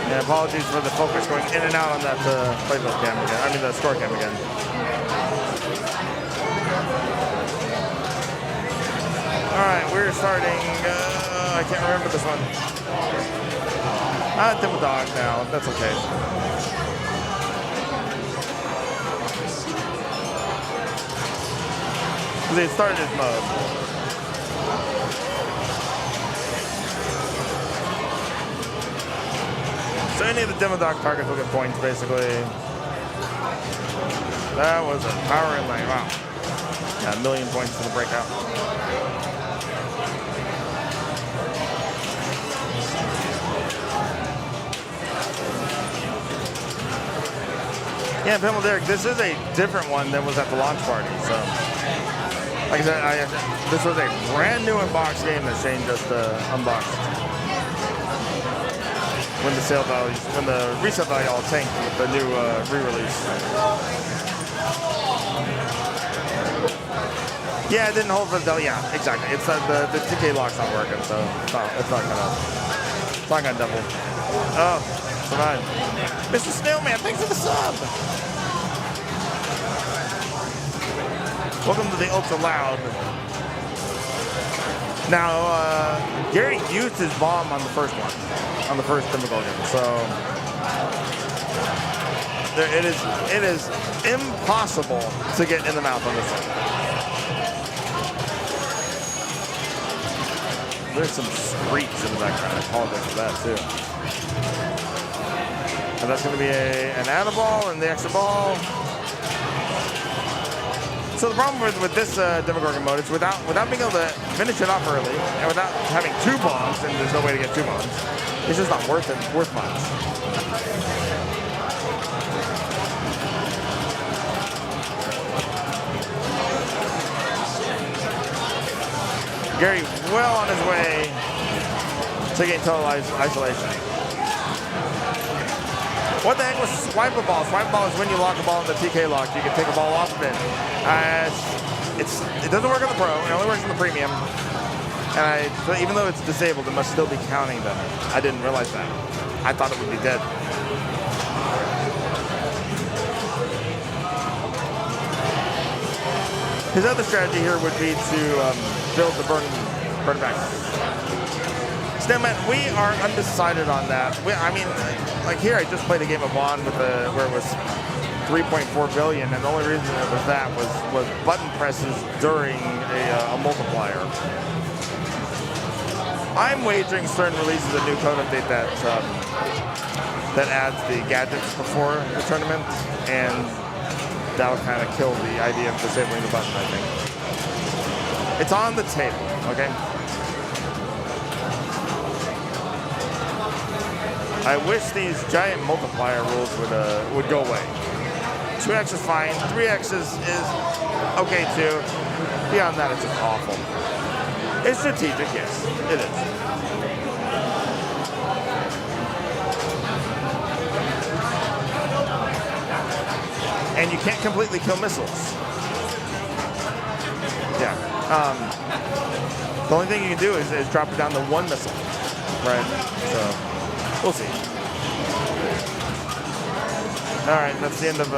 Yeah, apologies for the focus going in and out on that playfield cam again. I mean the score cam again. All right, we're starting. I can't remember this one. Demo dog now. That's okay. They started his mode. So any of the demo dog targets will get points, basically. That was a power in lane. Wow. Yeah, 1 million points for the breakout. Yeah, Pinball Derek, this is a different one than was at the launch party. So, like I said, this was a brand new unboxed game that Shane just unboxed. When the resale value all tanked with the new re-release. Yeah, it didn't hold for the yeah, exactly. It's the TK lock's not working, so it's not gonna double. Oh, survive. Mr. Snailman, thanks for the sub. Welcome to the Ultra Loud. Now, Gary used his bomb on the first one, on the first Pinball game, so it is impossible to get in the mouth on this one. There's some screech in the background. I apologize for that too. And that's going to be an add ball and the extra ball. So the problem with this Demogorgon mode is without being able to finish it off early and without having 2 bombs, and there's no way to get 2 bombs, it's just not worth much. Gary well on his way to getting total isolation. What the heck was swipe a ball? Swipe a ball is when you lock a ball in the TK lock. You can take a ball off of it. It doesn't work on the Pro. It only works on the Premium. And so even though it's disabled, it must still be counting them. I didn't realize that. I thought it would be dead. His other strategy here would be to build the burn back. Snowman, we are undecided on that. I mean, like here, I just played a game of Bond with where it was 3.4 billion, and the only reason it was that was button presses during a multiplier. I'm wagering Stern releases a new code update that adds the gadgets before the tournament, and that'll kind of kill the idea of disabling the button, I think. It's on the table, okay? I wish these giant multiplier rules would go away. 2x is fine, 3x is okay too. Beyond that, it's just awful. It's strategic, yes, it is. And you can't completely kill missiles. Yeah. The only thing you can do is drop it down to 1 missile, right? So. We'll see. All right, that's the end of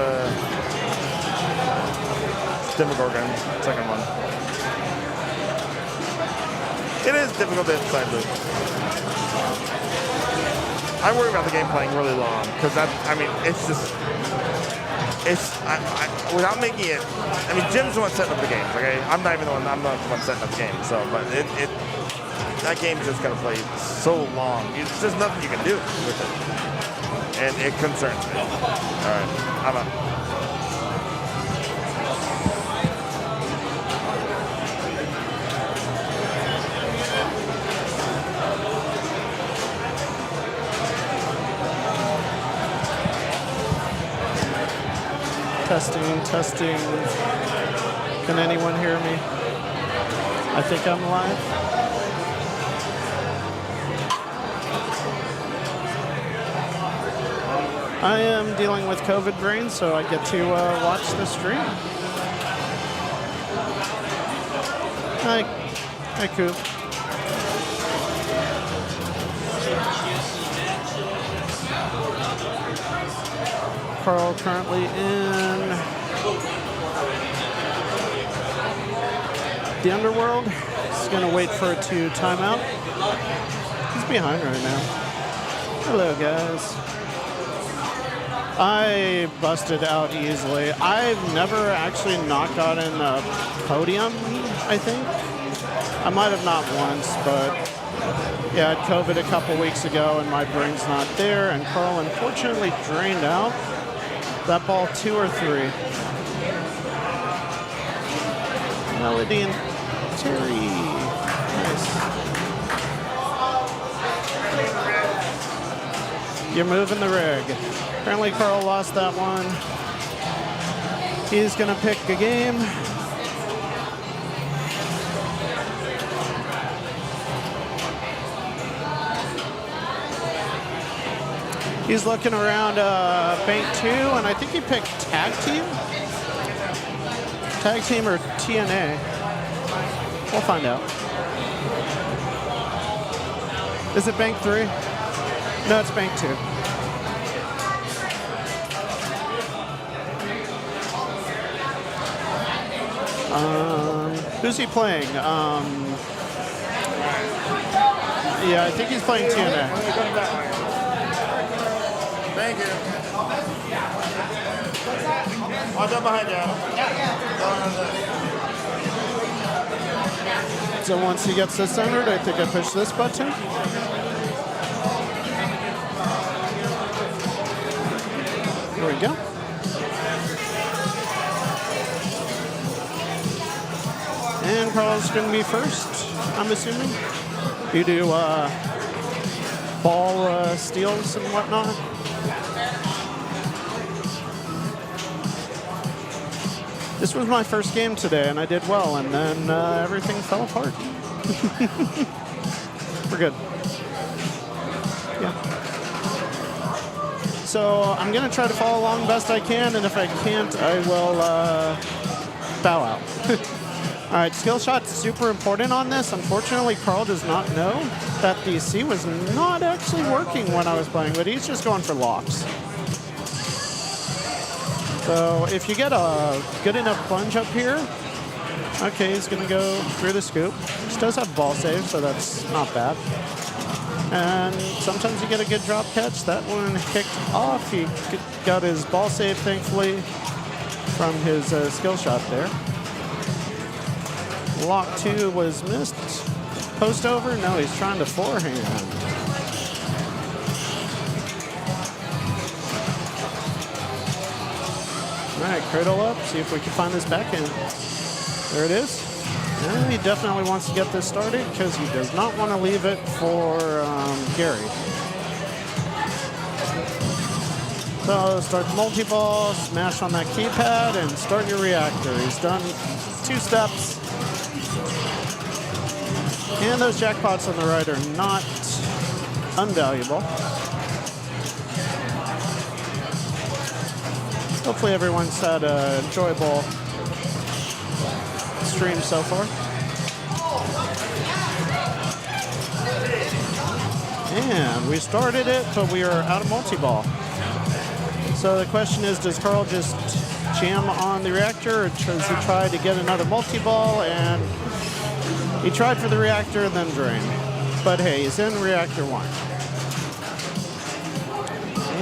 Demogorgon, second one. It is difficult to inside loop. I worry about the game playing really long because without making it. I mean, Jim's the one setting up the games. Okay, I'm not the one setting up the game. So, but that game's just gonna play so long. There's just nothing you can do with it. and it concerns me. All right, I'm out. Testing, testing. Can anyone hear me? I think I'm live. I am dealing with COVID brain, so I get to watch the stream. Hi. Hi, Coop. Carl currently in the underworld. He's going to wait for it to time out. He's behind right now. Hello, guys. I busted out easily. I've never actually not gotten a podium, I think. I might have not once, but yeah, I had COVID a couple weeks ago and my brain's not there, and Carl unfortunately drained out. That ball 2 or 3. Melody and Terry. Nice. You're moving the rig. Apparently Carl lost that one. He's going to pick a game. He's looking around bank 2, and I think he picked tag team. Tag team or TNA. We'll find out. Is it bank 3? No, it's bank 2. Who's he playing? Yeah, I think he's playing TNA. Thank you. I'll jump behind you. So once he gets this centered, I think I push this button. There we go. And Carl's going to be first, I'm assuming. You do ball steals and whatnot. This was my first game today, and I did well, and then everything fell apart. We're good. Yeah. So I'm going to try to follow along best I can, and if I can't, I will bow out. All right, skill shot's super important on this. Unfortunately, Carl does not know that the C was not actually working when I was playing, but he's just going for locks. So if you get a good enough plunge up here, okay, he's going to go through the scoop. This does have ball save, so that's not bad. And sometimes you get a good drop catch. That one kicked off. He got his ball save, thankfully, from his skill shot there. Lock 2 was missed. Post over? No, he's trying to forehand. All right, cradle up. See if we can find this backhand. There it is. And he definitely wants to get this started because he does not want to leave it for Gary. So start the multi-ball, smash on that keypad, and start your reactor. He's done 2 steps. And those jackpots on the right are not unvaluable. Hopefully everyone's had an enjoyable stream so far. And we started it, but we are out of multi-ball. So the question is, does Carl just jam on the reactor, or does he try to get another multi-ball? And he tried for the reactor and then drained. But hey, he's in reactor 1.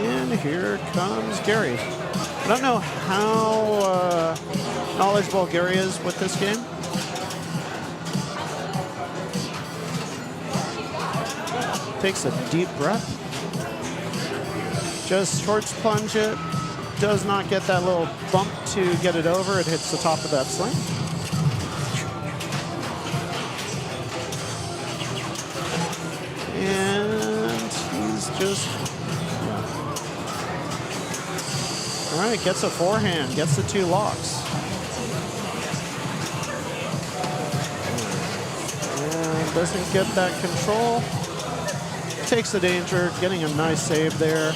And here comes Gary. I don't know how knowledgeable Gary is with this game. Takes a deep breath. Just shorts plunge it. Does not get that little bump to get it over. It hits the top of that sling. And he's just, all right, gets a forehand, gets the 2 locks. And doesn't get that control. Takes the danger, getting a nice save there.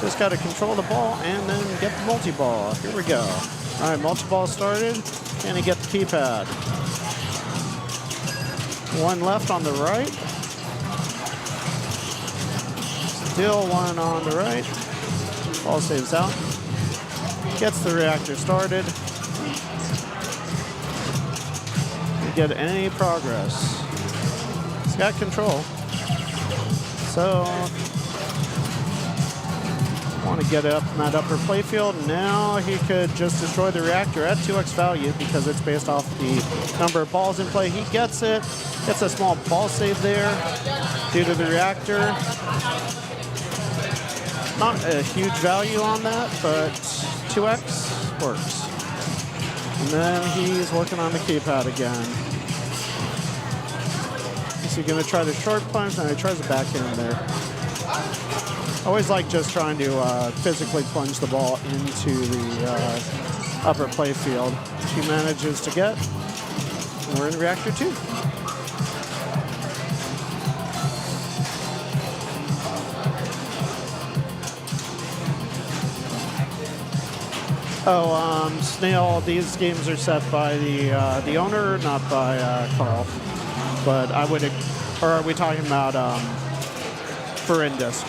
Just got to control the ball and then get the multi-ball. Here we go. All right, multi-ball started. Can he get the keypad? 1 left on the right. Still 1 on the right. Ball saves out. Gets the reactor started. Didn't get any progress. He's got control. So, want to get up in that upper playfield. Now he could just destroy the reactor at 2x value because it's based off the number of balls in play. He gets it. Gets a small ball save there due to the reactor. Not a huge value on that, but 2x works. And then he's working on the keypad again. Is he going to try the short plunge? No, he tries the backhand there. I always like just trying to physically plunge the ball into the upper play field. He manages to get. And we're in reactor 2. Oh, Snail, these games are set by the owner, not by Carl. But I would, or are we talking about for Indisc?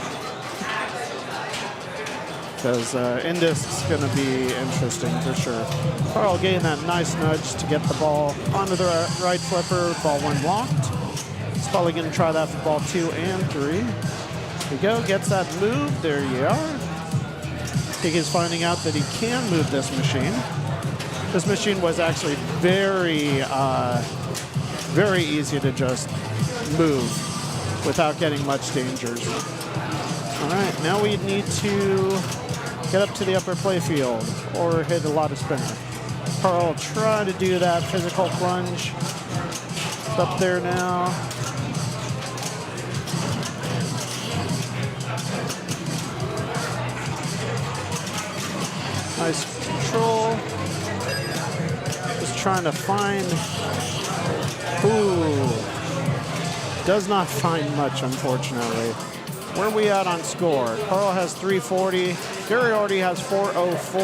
Because Indisc's going to be interesting for sure. Carl getting that nice nudge to get the ball onto the right flipper. Ball 1 blocked. He's probably going to try that for ball 2 and 3. Here we go. Gets that move. There you are. I think he's finding out that he can move this machine. This machine was actually very, very easy to just move without getting much dangers. All right, now we need to get up to the upper play field or hit a lot of spinner. Carl try to do that physical plunge. It's up there now. Nice control. Just trying to find. Ooh. Does not find much, unfortunately. Where are we at on score? Carl has 340. Gary already has 404.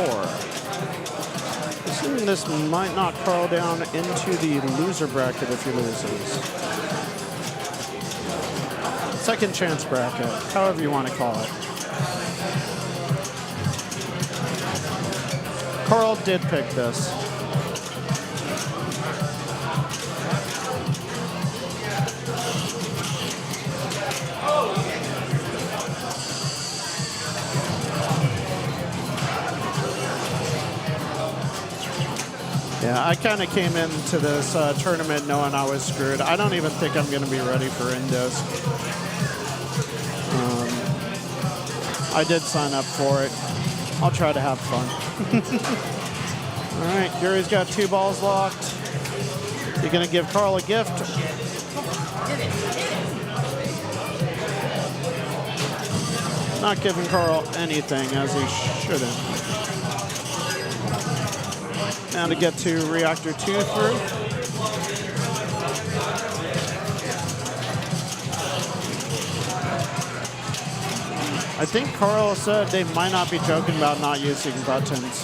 Assuming this might knock Carl down into the loser bracket if he loses. Second chance bracket, however you want to call it. Carl did pick this. Yeah, I kind of came into this tournament knowing I was screwed. I don't even think I'm going to be ready for Indisc. I did sign up for it. I'll try to have fun. All right, Gary's got 2 balls locked. You're going to give Carl a gift. Not giving Carl anything, as he shouldn't. Now to get to reactor 2 through. I think Carl said they might not be joking about not using buttons,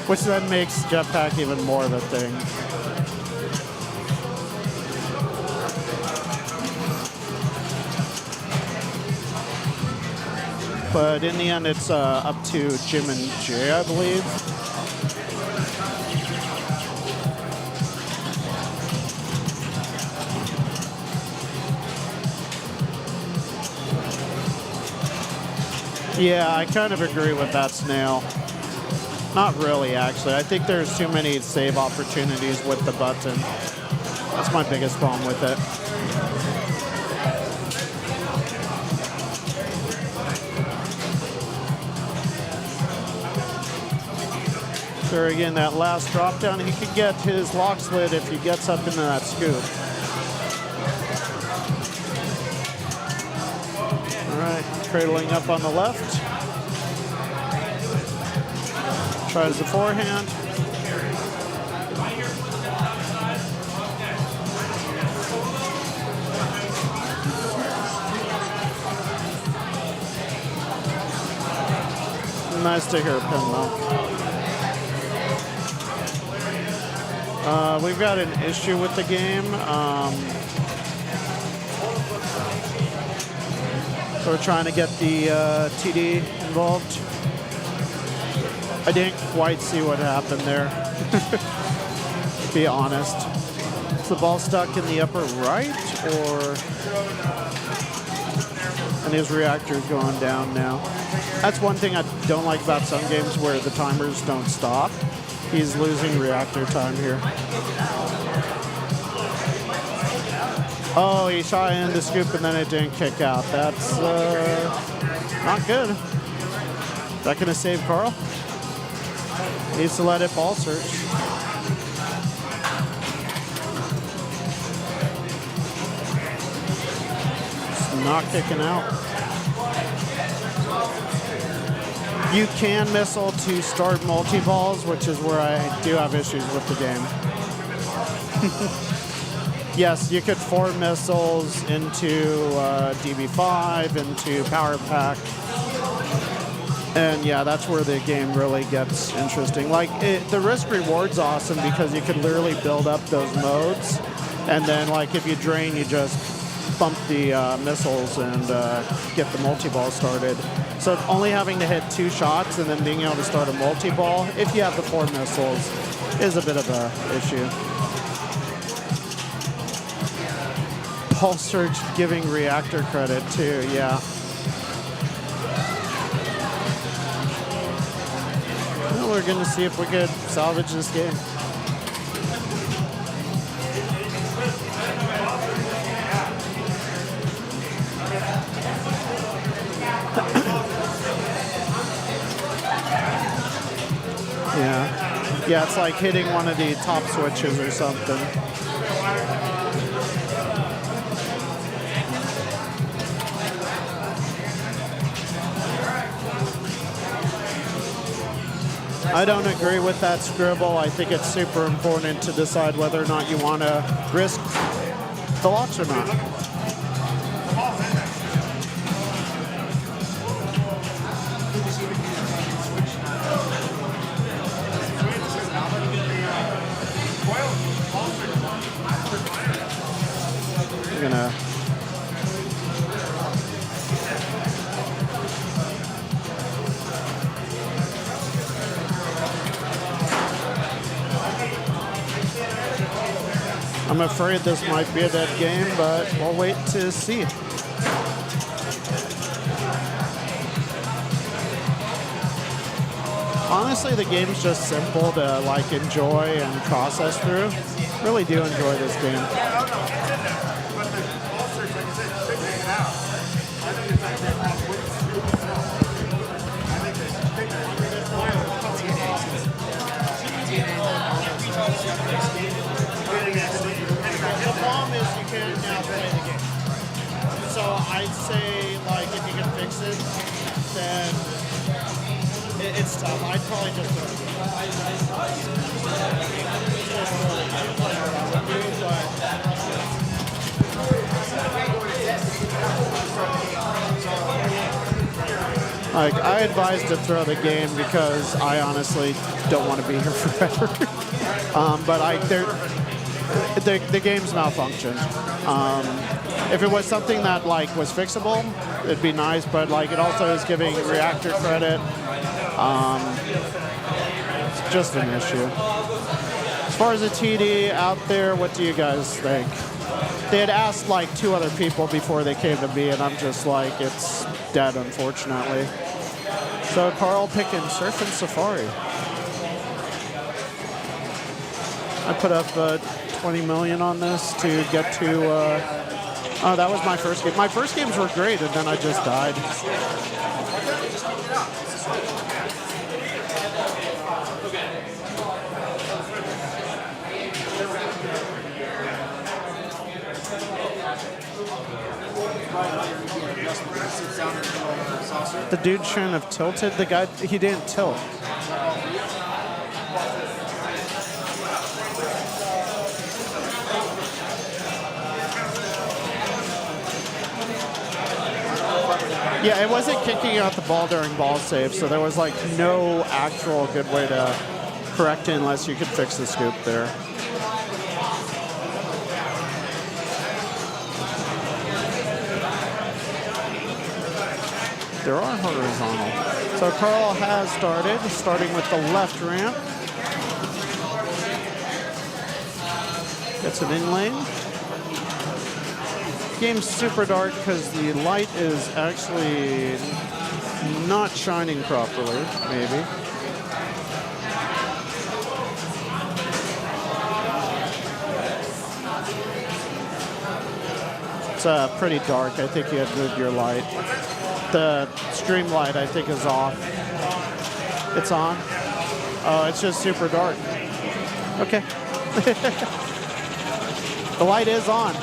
which then makes Jetpack even more of a thing. But in the end, it's up to Jim and Jay, I believe. Yeah, I kind of agree with that, Snail. Not really, actually. I think there's too many save opportunities with the button. That's my biggest problem with it. There again, that last drop down, he could get his lock slid if he gets up into that scoop. All right, cradling up on the left. Tries the forehand. Nice to hear Pinball. We've got an issue with the game. So we're trying to get the TD involved. I didn't quite see what happened there, to be honest. Is the ball stuck in the upper right, or... And his reactor's going down now. That's one thing I don't like about some games where the timers don't stop. He's losing reactor time here. Oh, he shot in the scoop and then it didn't kick out. That's not good. Is that going to save Carl? Needs to let it ball search. It's not kicking out. You can missile to start multi-balls, which is where I do have issues with the game. Yes, you could 4 missiles into DB5, into Power Pack. And yeah, that's where the game really gets interesting. Like, the risk reward's awesome because you can literally build up those modes. And then, like, if you drain, you just bump the missiles and get the multi-ball started. So only having to hit 2 shots and then being able to start a multi-ball, if you have the 4 missiles, is a bit of a issue. Ball search giving reactor credit too, yeah. Well, we're going to see if we could salvage this game. Yeah, it's like hitting one of the top switches or something. I don't agree with that scribble. I think it's super important to decide whether or not you want to risk the locks or not. I'm afraid this might be a dead game, but we'll wait to see. Honestly, the game's just simple to like enjoy and process through. Really do enjoy this game. The problem is you can't now play the game. So I'd say, like, if you can fix it, then it's tough. I'd probably just throw it. Like, I advise to throw the game because I honestly don't want to be here forever. But the game's malfunctioned. If it was something that like was fixable, it'd be nice. But like it also is giving reactor credit. It's just an issue. As far as the TD out there, what do you guys think? They had asked like 2 other people before they came to me, and I'm just like, it's dead, unfortunately. So Carl picking Surf and Safari. I put up 20 million on this to get to, oh, that was my first game. My first games were great, and then I just died. The dude shouldn't have tilted. The guy, he didn't tilt. Yeah, it wasn't kicking out the ball during ball save, so there was like no actual good way to correct it unless you could fix the scoop there. There are horizontal. So Carl has starting with the left ramp. Gets it in lane. Game's super dark because the light is actually not shining properly, maybe. It's pretty dark. I think you have to move your light. The stream light, I think, is off. It's on. Oh, it's just super dark. Okay. The light is on.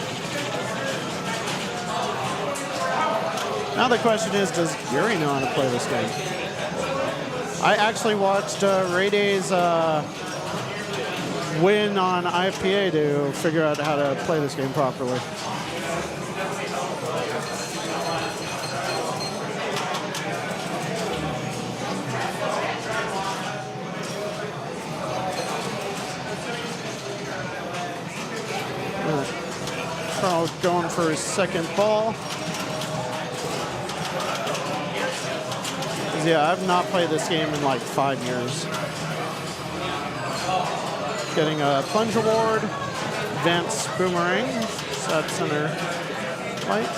Now the question is, does Gary know how to play this game? I actually watched Ray Day's win on IFPA to figure out how to play this game properly. Carl going for his second ball. Yeah, I've not played this game in like 5 years. Getting a plunge award, advanced boomerang, set center light.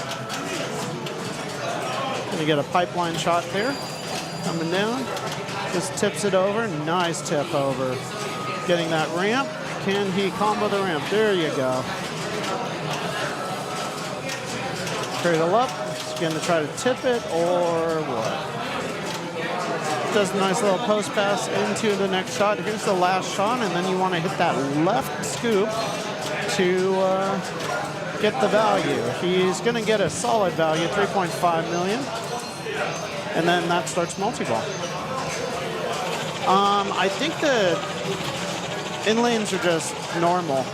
Gonna get a pipeline shot there, coming down. Just tips it over, nice tip over. Getting that ramp, can he combo the ramp? There you go. Cradle up, he's gonna try to tip it or what? Does a nice little post pass into the next shot. Here's the last shot, and then you want to hit that left scoop to get the value. He's going to get a solid value, 3.5 million, and then that starts multi-ball. I think the in-lanes are just normal,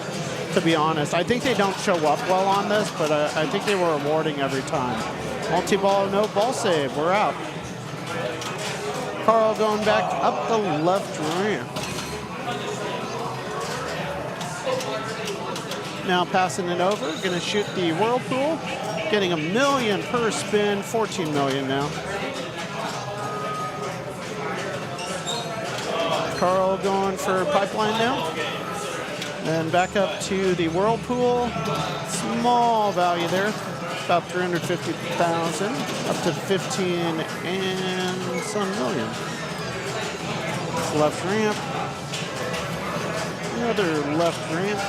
to be honest. I think they don't show up well on this, but I think they were rewarding every time. Multi-ball, no ball save, we're out. Carl going back up the left ramp. Now passing it over, gonna shoot the whirlpool. Getting $1 million per spin, 14 million now. Carl going for pipeline now. And back up to the whirlpool. Small value there. About 350,000, up to 15 and some million. Left ramp. Another left ramp.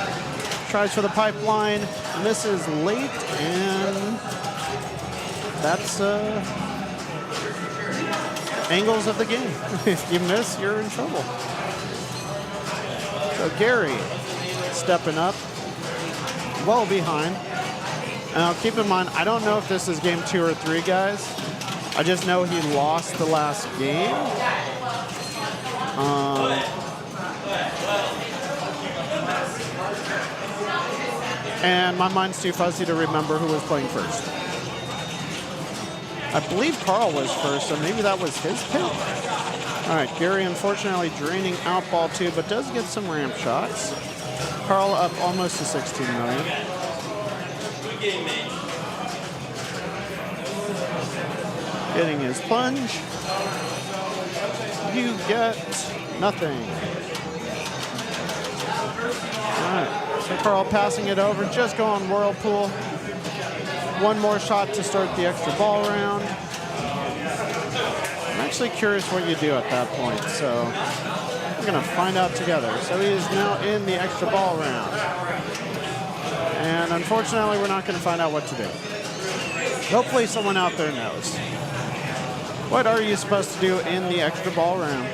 Tries for the pipeline, misses late, and that's angles of the game. If you miss, you're in trouble. So Gary stepping up, well behind. Now, keep in mind, I don't know if this is game 2 or 3, guys. I just know he lost the last game. And my mind's too fuzzy to remember who was playing first. I believe Carl was first, so maybe that was his pick. All right, Gary unfortunately draining out ball 2, but does get some ramp shots. Carl up almost to 16 million. Getting his plunge. You get nothing. All right, so Carl passing it over, just going whirlpool. One more shot to start the extra ball round. I'm actually curious what you do at that point, so we're gonna find out together. So he is now in the extra ball round. And unfortunately, we're not gonna find out what to do. Hopefully someone out there knows. What are you supposed to do in the extra ball round?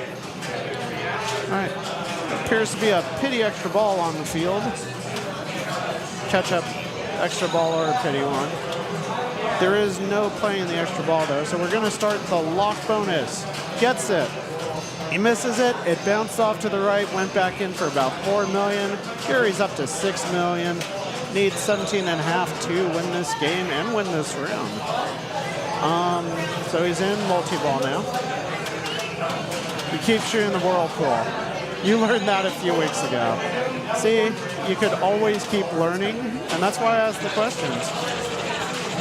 All right, appears to be a pity extra ball on the field. Catch up extra ball or a pity one. There is no play in the extra ball though, so we're gonna start the lock bonus. Gets it. He misses it. It bounced off to the right, went back in for about 4 million. Gary's up to 6 million. Needs 17.5 to win this game and win this round. So he's in multi-ball now. You keep shooting the whirlpool. You learned that a few weeks ago. See, you could always keep learning, and that's why I asked the questions.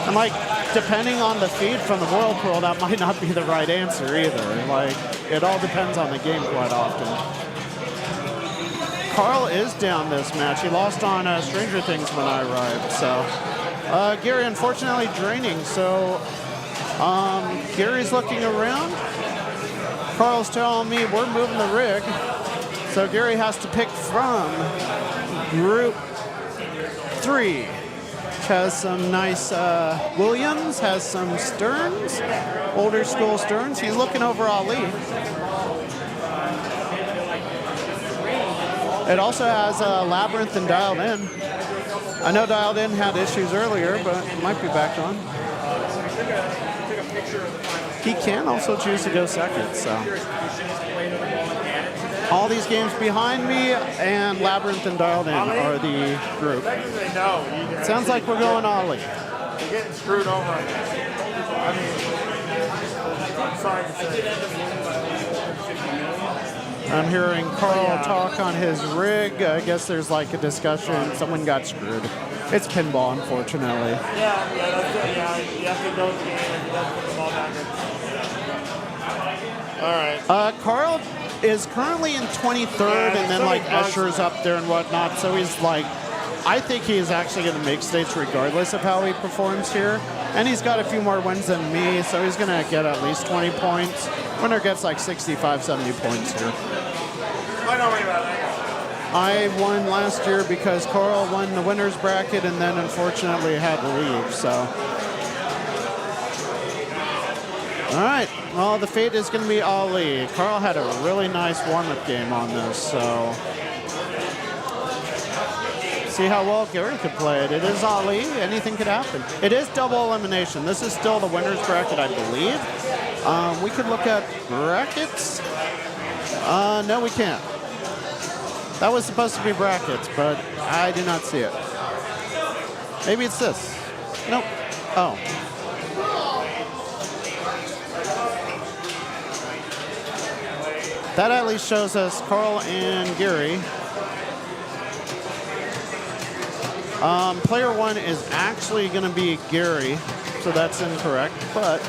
And like, depending on the feed from the whirlpool, that might not be the right answer either. Like, it all depends on the game quite often. Carl is down this match. He lost on Stranger Things when I arrived, so. Gary, unfortunately, draining, so Gary's looking around. Carl's telling me we're moving the rig, so Gary has to pick from Group 3. Has some nice Williams, has some Stearns, older school Stearns. He's looking over Ali. It also has Labyrinth and Dialed In. I know Dialed In had issues earlier, but it might be back on. He can also choose to go second, so. All these games behind me and Labyrinth and Dialed In are the group. Sounds like we're going Ollie. You're getting screwed over on this. I mean, I'm sorry to say. I'm hearing Carl talk on his rig. I guess there's like a discussion. Someone got screwed. It's pinball, unfortunately. Yeah, that's it. Yeah, you have to go to the game and you have to put the ball back in. All right. Carl is currently in 23rd, and then like Escher's up there and whatnot. So he's like, I think he's actually going to make states regardless of how he performs here. And he's got a few more wins than me, so he's going to get at least 20 points. Winner gets like 65, 70 points here. Don't worry about that. I won last year because Carl won the winner's bracket and then unfortunately had to leave, so. All right, well, the fate is going to be Ali. Carl had a really nice warm-up game on this, so. See how well Gary could play it. It is Ali, anything could happen. It is double elimination. This is still the winner's bracket, I believe. We could look at brackets. No, we can't. That was supposed to be brackets, but I do not see it. Maybe it's this. Nope. Oh. That at least shows us Carl and Gary. Player 1 is actually going to be Gary, so that's incorrect, but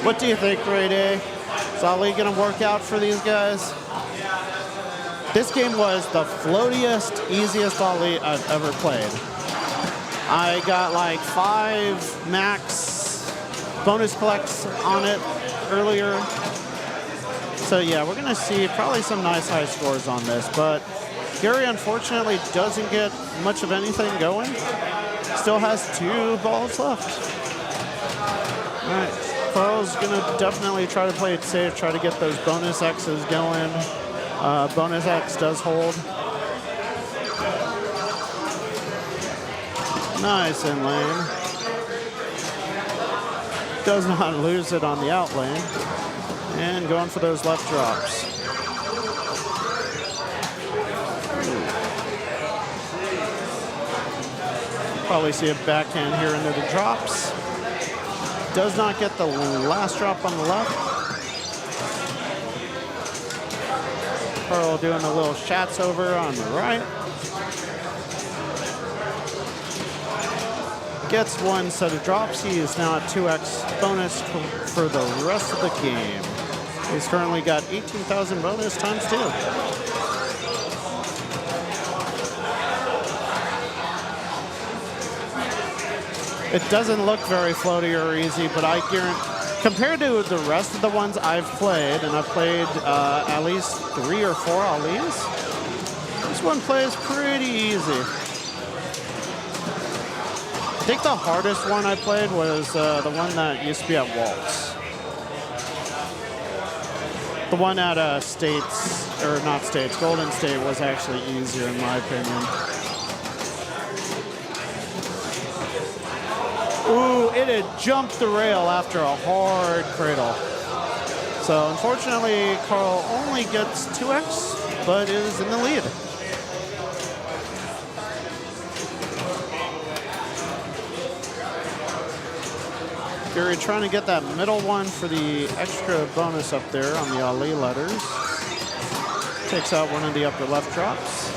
what do you think, Grade A? Is Ali going to work out for these guys? This game was the floatiest, easiest Ali I've ever played. I got like 5 max bonus collects on it earlier. So yeah, we're going to see probably some nice high scores on this, but Gary unfortunately doesn't get much of anything going. Still has 2 balls left. All right. Carl's going to definitely try to play it safe, try to get those bonus X's going. Bonus X does hold. Nice in lane. Does not lose it on the out lane. And going for those left drops. Probably see a backhand here into the drops. Does not get the last drop on the left. Carl doing a little shots over on the right. Gets 1 set of drops. He is now at 2x bonus for the rest of the game. He's currently got 18,000 bonus times 2. It doesn't look very floaty or easy, but I guarantee, compared to the rest of the ones I've played, and I've played at least 3 or 4 Alis, this one plays pretty easy. I think the hardest one I played was the one that used to be at Waltz. The one at States, or not States, Golden State was actually easier in my opinion. Ooh, it had jumped the rail after a hard cradle. So unfortunately, Carl only gets 2x, but is in the lead. Gary trying to get that middle one for the extra bonus up there on the Ali letters. Takes out one of the upper left drops.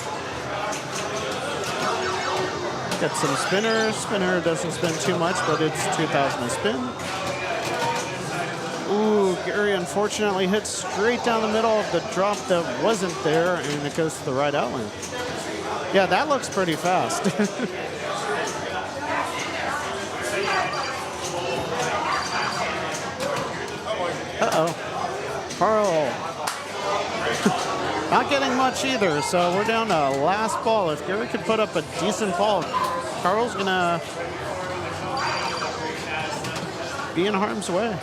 Gets some spinner. Spinner doesn't spin too much, but it's 2,000 a spin. Ooh, Gary unfortunately hits straight down the middle of the drop that wasn't there, and it goes to the right outline. Yeah, that looks pretty fast. Uh-oh. Carl. Not getting much either, so we're down to last ball. If Gary could put up a decent ball, Carl's gonna be in harm's way.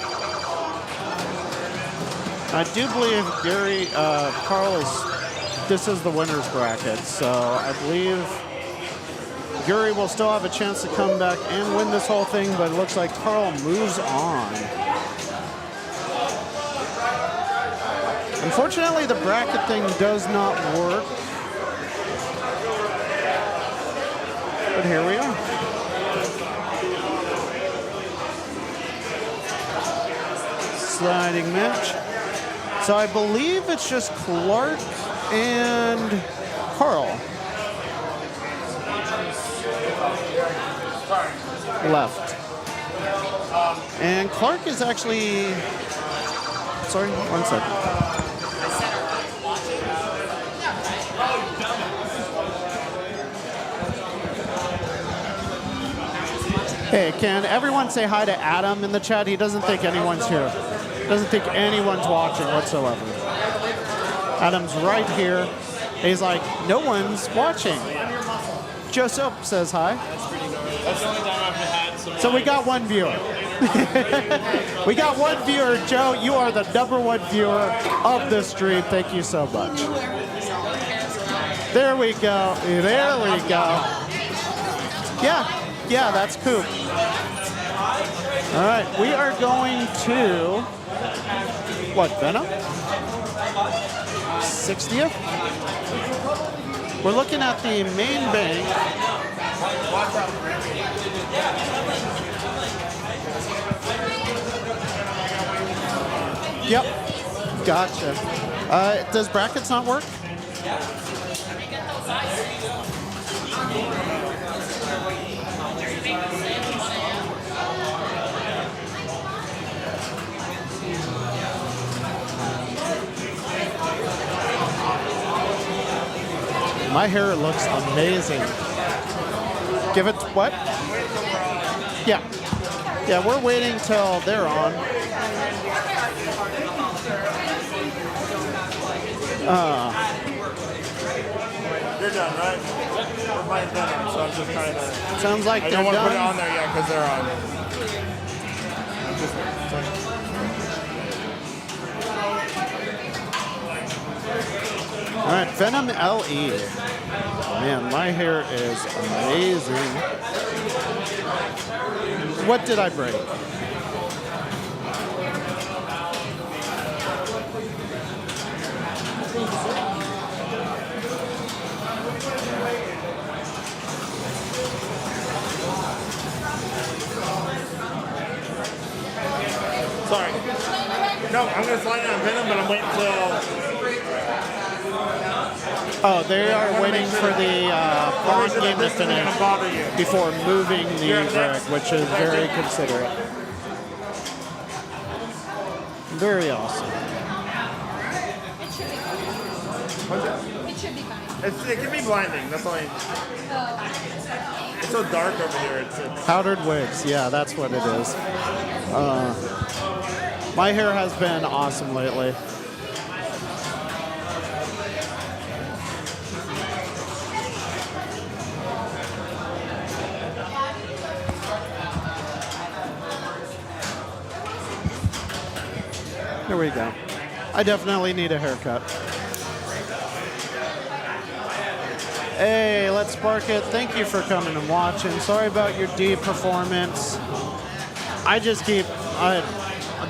I do believe Gary, Carl this is the winner's bracket, so I believe Gary will still have a chance to come back and win this whole thing, but it looks like Carl moves on. Unfortunately, the bracket thing does not work. But here we are. Sliding match. So I believe it's just Clark and Carl left. And Clark is actually, sorry, 1 second. Hey, can everyone say hi to Adam in the chat? He doesn't think anyone's here. Doesn't think anyone's watching whatsoever. Adam's right here. He's like, no one's watching. Joseph says hi. That's the only time I've had some. So we got one viewer. We got one viewer. Joe, you are the #1 viewer of this stream. Thank you so much. There we go. There we go. Yeah, that's Coop. All right, we are going to, what, Venom? 60th? We're looking at the main bank. Yep, gotcha. Does brackets not work? My hair looks amazing. Give it what? Yeah. Yeah, we're waiting till they're on. You're done, right? We're playing Venom, so I'm just trying to... Sounds like I they're don't want to done. put it on there yet because they're on. All right, Venom LE. Man, my hair is amazing. What did I break? Sorry. No, I'm going to slide it on Venom, but I'm waiting until... Oh, they are waiting for the pawn game to finish before moving the brick, which is very considerate. Very awesome. It should be fine. It can be blinding. That's all. It's so dark over here. It's Powdered wigs, yeah, that's what it is. My hair has been awesome lately. Here we go. I definitely need a haircut. Hey, let's spark it. Thank you for coming and watching. Sorry about your D performance. I just keep,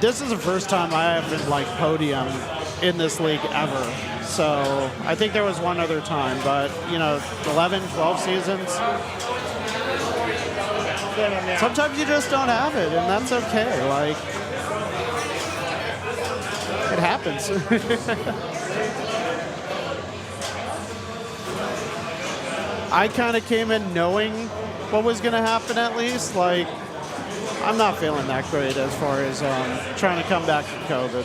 this is the first time I haven't like podium in this league ever. So I think there was one other time, but you know, 11, 12 seasons. Sometimes you just don't have it, and that's okay. Like, it happens. I kind of came in knowing what was going to happen at least. Like, I'm not feeling that great as far as trying to come back from COVID.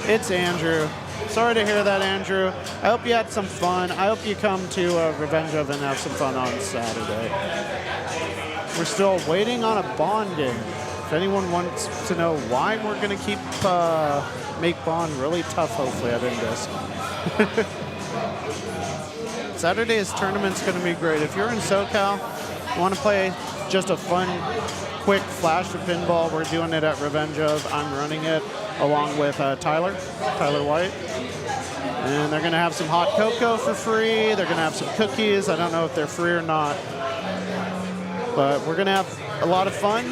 It's Andrew. Sorry to hear that, Andrew. I hope you had some fun. I hope you come to Revenge of and have some fun on Saturday. We're still waiting on a bond game. If anyone wants to know why we're going to keep make bond really tough, hopefully I didn't guess. Saturday's tournament's going to be great. If you're in SoCal, you want to play just a fun, quick flash of pinball, we're doing it at Revenge of. I'm running it along with Tyler White. And they're going to have some hot cocoa for free. They're going to have some cookies. I don't know if they're free or not. But we're going to have a lot of fun.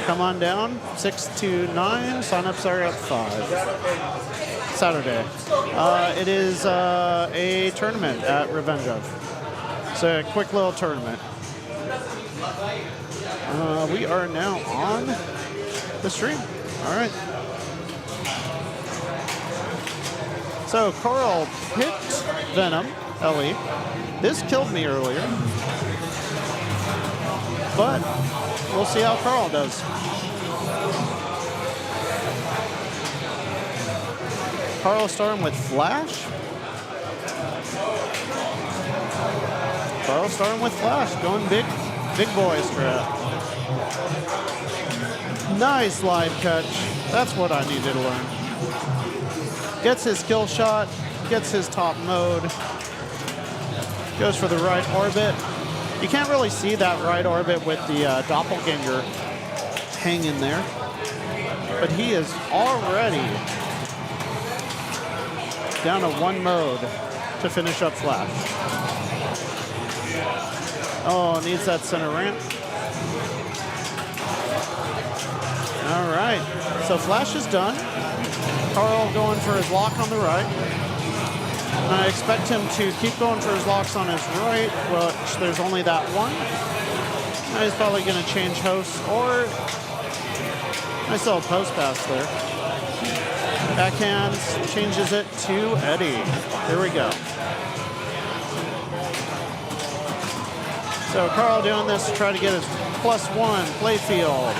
Come on down, 6 to 9. Sign-ups are at 5. Saturday. It is a tournament at Revenge of. It's a quick little tournament. We are now on the stream. All right. So Carl picked Venom, LE. This killed me earlier. But we'll see how Carl does. Carl starting with Flash. Carl starting with Flash, going big boy strat. Nice live catch. That's what I needed to learn. Gets his kill shot, gets his top mode, goes for the right orbit. You can't really see that right orbit with the doppelganger hanging there, but he is already down to one mode to finish up Flash. Oh, needs that center ramp. All right, so Flash is done. Carl going for his lock on the right. And I expect him to keep going for his locks on his right, which there's only that one. Now he's probably going to change hosts, or nice little post pass there. Backhands, changes it to Eddie. Here we go. So Carl doing this to try to get his +1 playfield.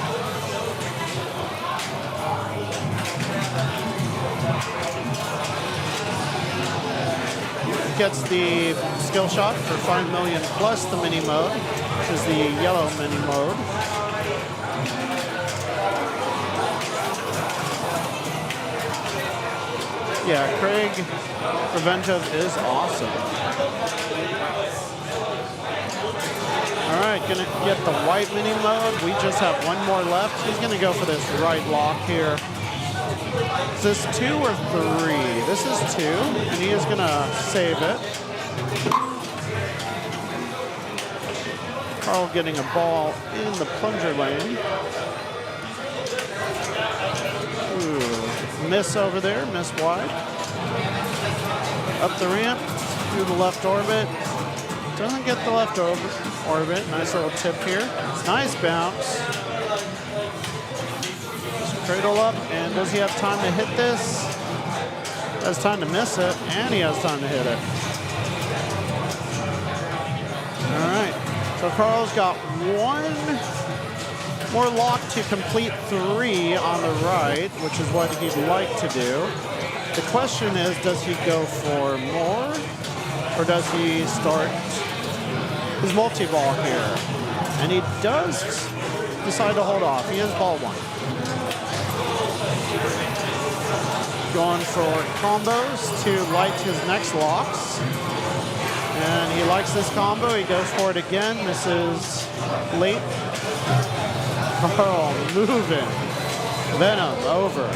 Gets the skill shot for 5 million plus the mini mode, which is the yellow mini mode. Yeah, Craig Revenge of is awesome. All right, gonna get the white mini mode. We just have one more left. He's gonna go for this right lock here. Is this 2 or 3? This is 2, and he is gonna save it. Carl getting a ball in the plunger lane. Ooh, miss over there, miss wide. Up the ramp, through the left orbit. Doesn't get the left orbit. Nice little tip here. Nice bounce. Cradle up, and does he have time to hit this? Has time to miss it, and he has time to hit it. All right, so Carl's got one more lock to complete 3 on the right, which is what he'd like to do. The question is, does he go for more, or does he start his multi-ball here? And he does decide to hold off. He has ball 1. Going for combos to light his next locks. And he likes this combo. He goes for it again. Misses late. Carl moving. Venom over.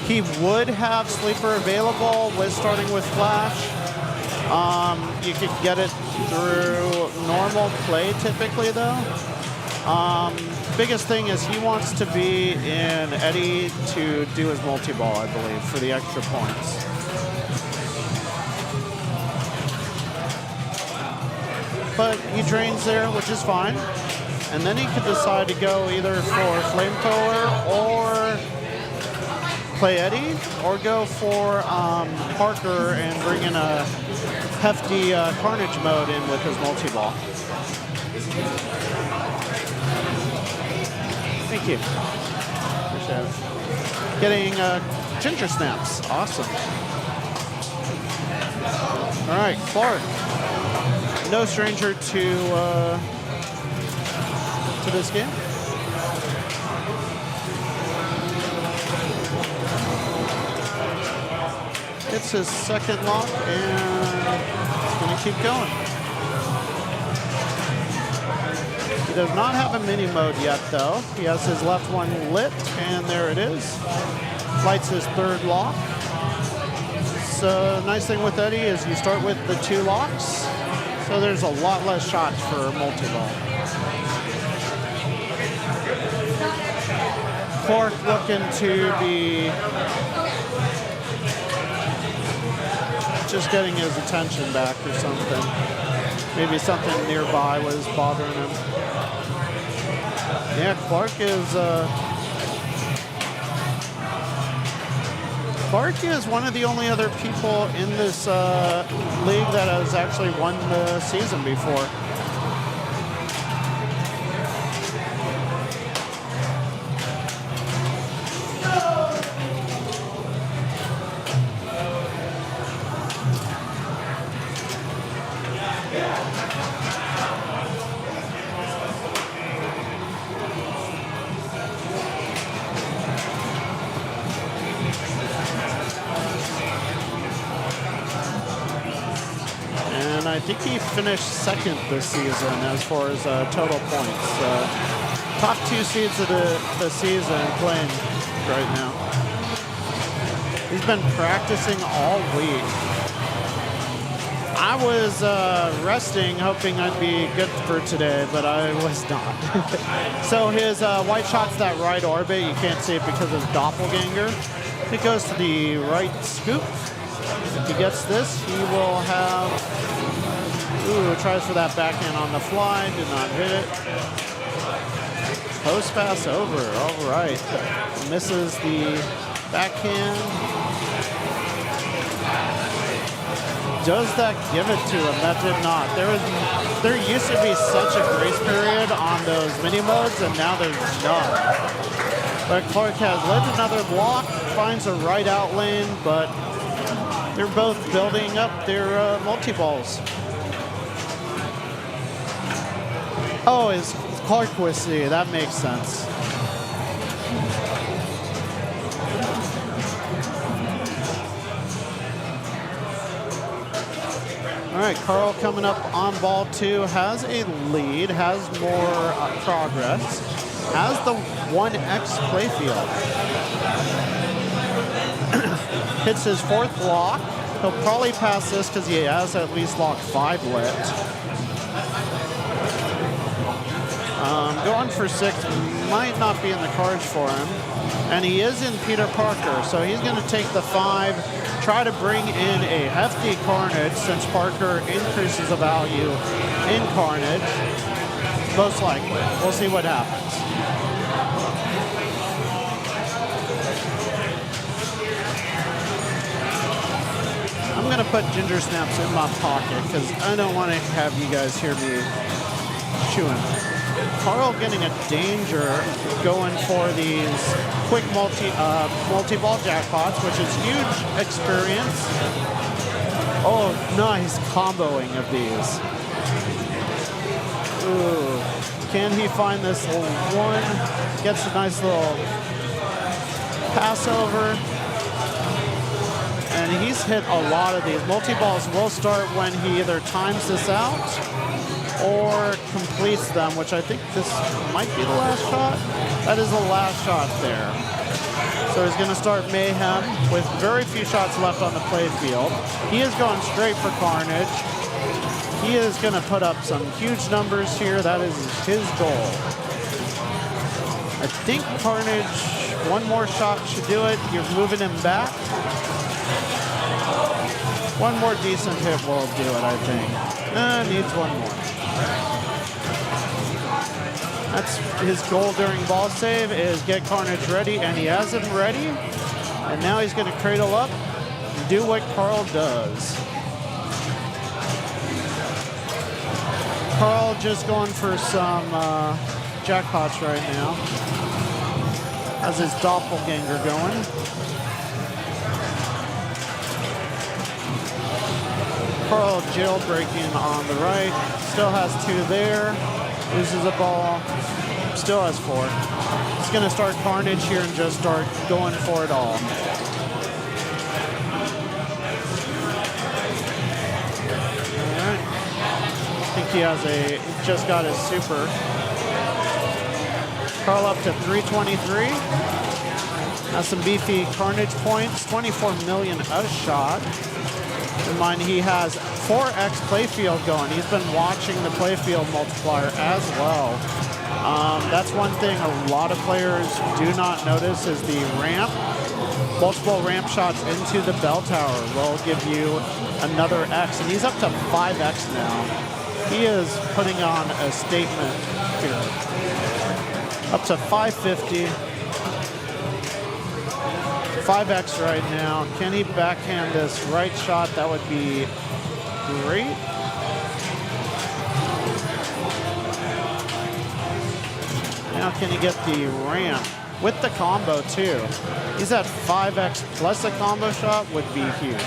He would have Sleeper available with starting with Flash. You could get it through normal play typically though. Biggest thing is he wants to be in Eddie to do his multi-ball, I believe, for the extra points. But he drains there, which is fine. And then he could decide to go either for Flamethrower or play Eddie, or go for Parker and bring in a hefty Carnage mode in with his multi-ball. Thank you. Appreciate it. Getting ginger snaps. Awesome. All right, Clark. No stranger to this game. It's his second lock, and it's going to keep going. He does not have a mini mode yet, though. He has his left one lit, and there it is. Lights his third lock. So nice thing with Eddie is you start with the 2 locks, so there's a lot less shots for multi-ball. Clark looking to be just getting his attention back or something. Maybe something nearby was bothering him. Yeah, Clark is one of the only other people in this league that has actually won the season before. I think he finished second this season as far as total points. Top 2 seeds of the season playing right now. He's been practicing all week. I was resting, hoping I'd be good for today, but I was not. So his white shot's that right orbit. You can't see it because of doppelganger. It goes to the right scoop. If he gets this, he will have... Ooh, tries for that backhand on the fly, did not hit it. Post pass over, all right. Misses the backhand. Does that give it to him? That did not. There used to be such a grace period on those mini modes, and now there's none. But Clark has led another block, finds a right out lane, but they're both building up their multi-balls. Oh, it's Clark Wissy. That makes sense. All right, Carl coming up on ball 2, has a lead, has more progress, has the 1X playfield. Hits his 4th block. He'll probably pass this because he has at least lock 5 lit. Going for 6 might not be in the cards for him. And he is in Peter Parker, so he's going to take the 5, try to bring in a hefty Carnage since Parker increases the value in Carnage. Most likely. We'll see what happens. I'm going to put ginger snaps in my pocket because I don't want to have you guys hear me chewing. Carl getting a danger going for these quick multi-ball jackpots, which is huge experience. Oh, nice comboing of these. Ooh. Can he find this little one? Gets a nice little pass over. and he's hit a lot of these. Multi-balls will start when he either times this out or completes them, which I think this might be the last shot. That is the last shot there. So he's going to start Mayhem with very few shots left on the play field. He is going straight for Carnage. He is going to put up some huge numbers here. That is his goal. I think Carnage, one more shot should do it. You're moving him back. One more decent hit will do it, I think. Needs one more. That's his goal during ball save, is get Carnage ready, and he has him ready. And now he's going to cradle up and do what Carl does. Carl just going for some jackpots right now. Has his doppelganger going. Carl jailbreaking on the right. Still has 2 there. Loses a ball. Still has 4. He's going to start Carnage here and just start going for it all. Alright. I think he just got his super. Carl up to 323. Has some beefy Carnage points. 24 million a shot. Keep in mind, he has 4x playfield going. He's been watching the playfield multiplier as well. That's one thing a lot of players do not notice is the ramp. Multiple ramp shots into the bell tower will give you another X, and he's up to 5x now. He is putting on a statement here. Up to 550. 5x right now. Can he backhand this right shot? That would be great. Now can he get the ramp with the combo too? He's at 5x plus a combo shot would be huge.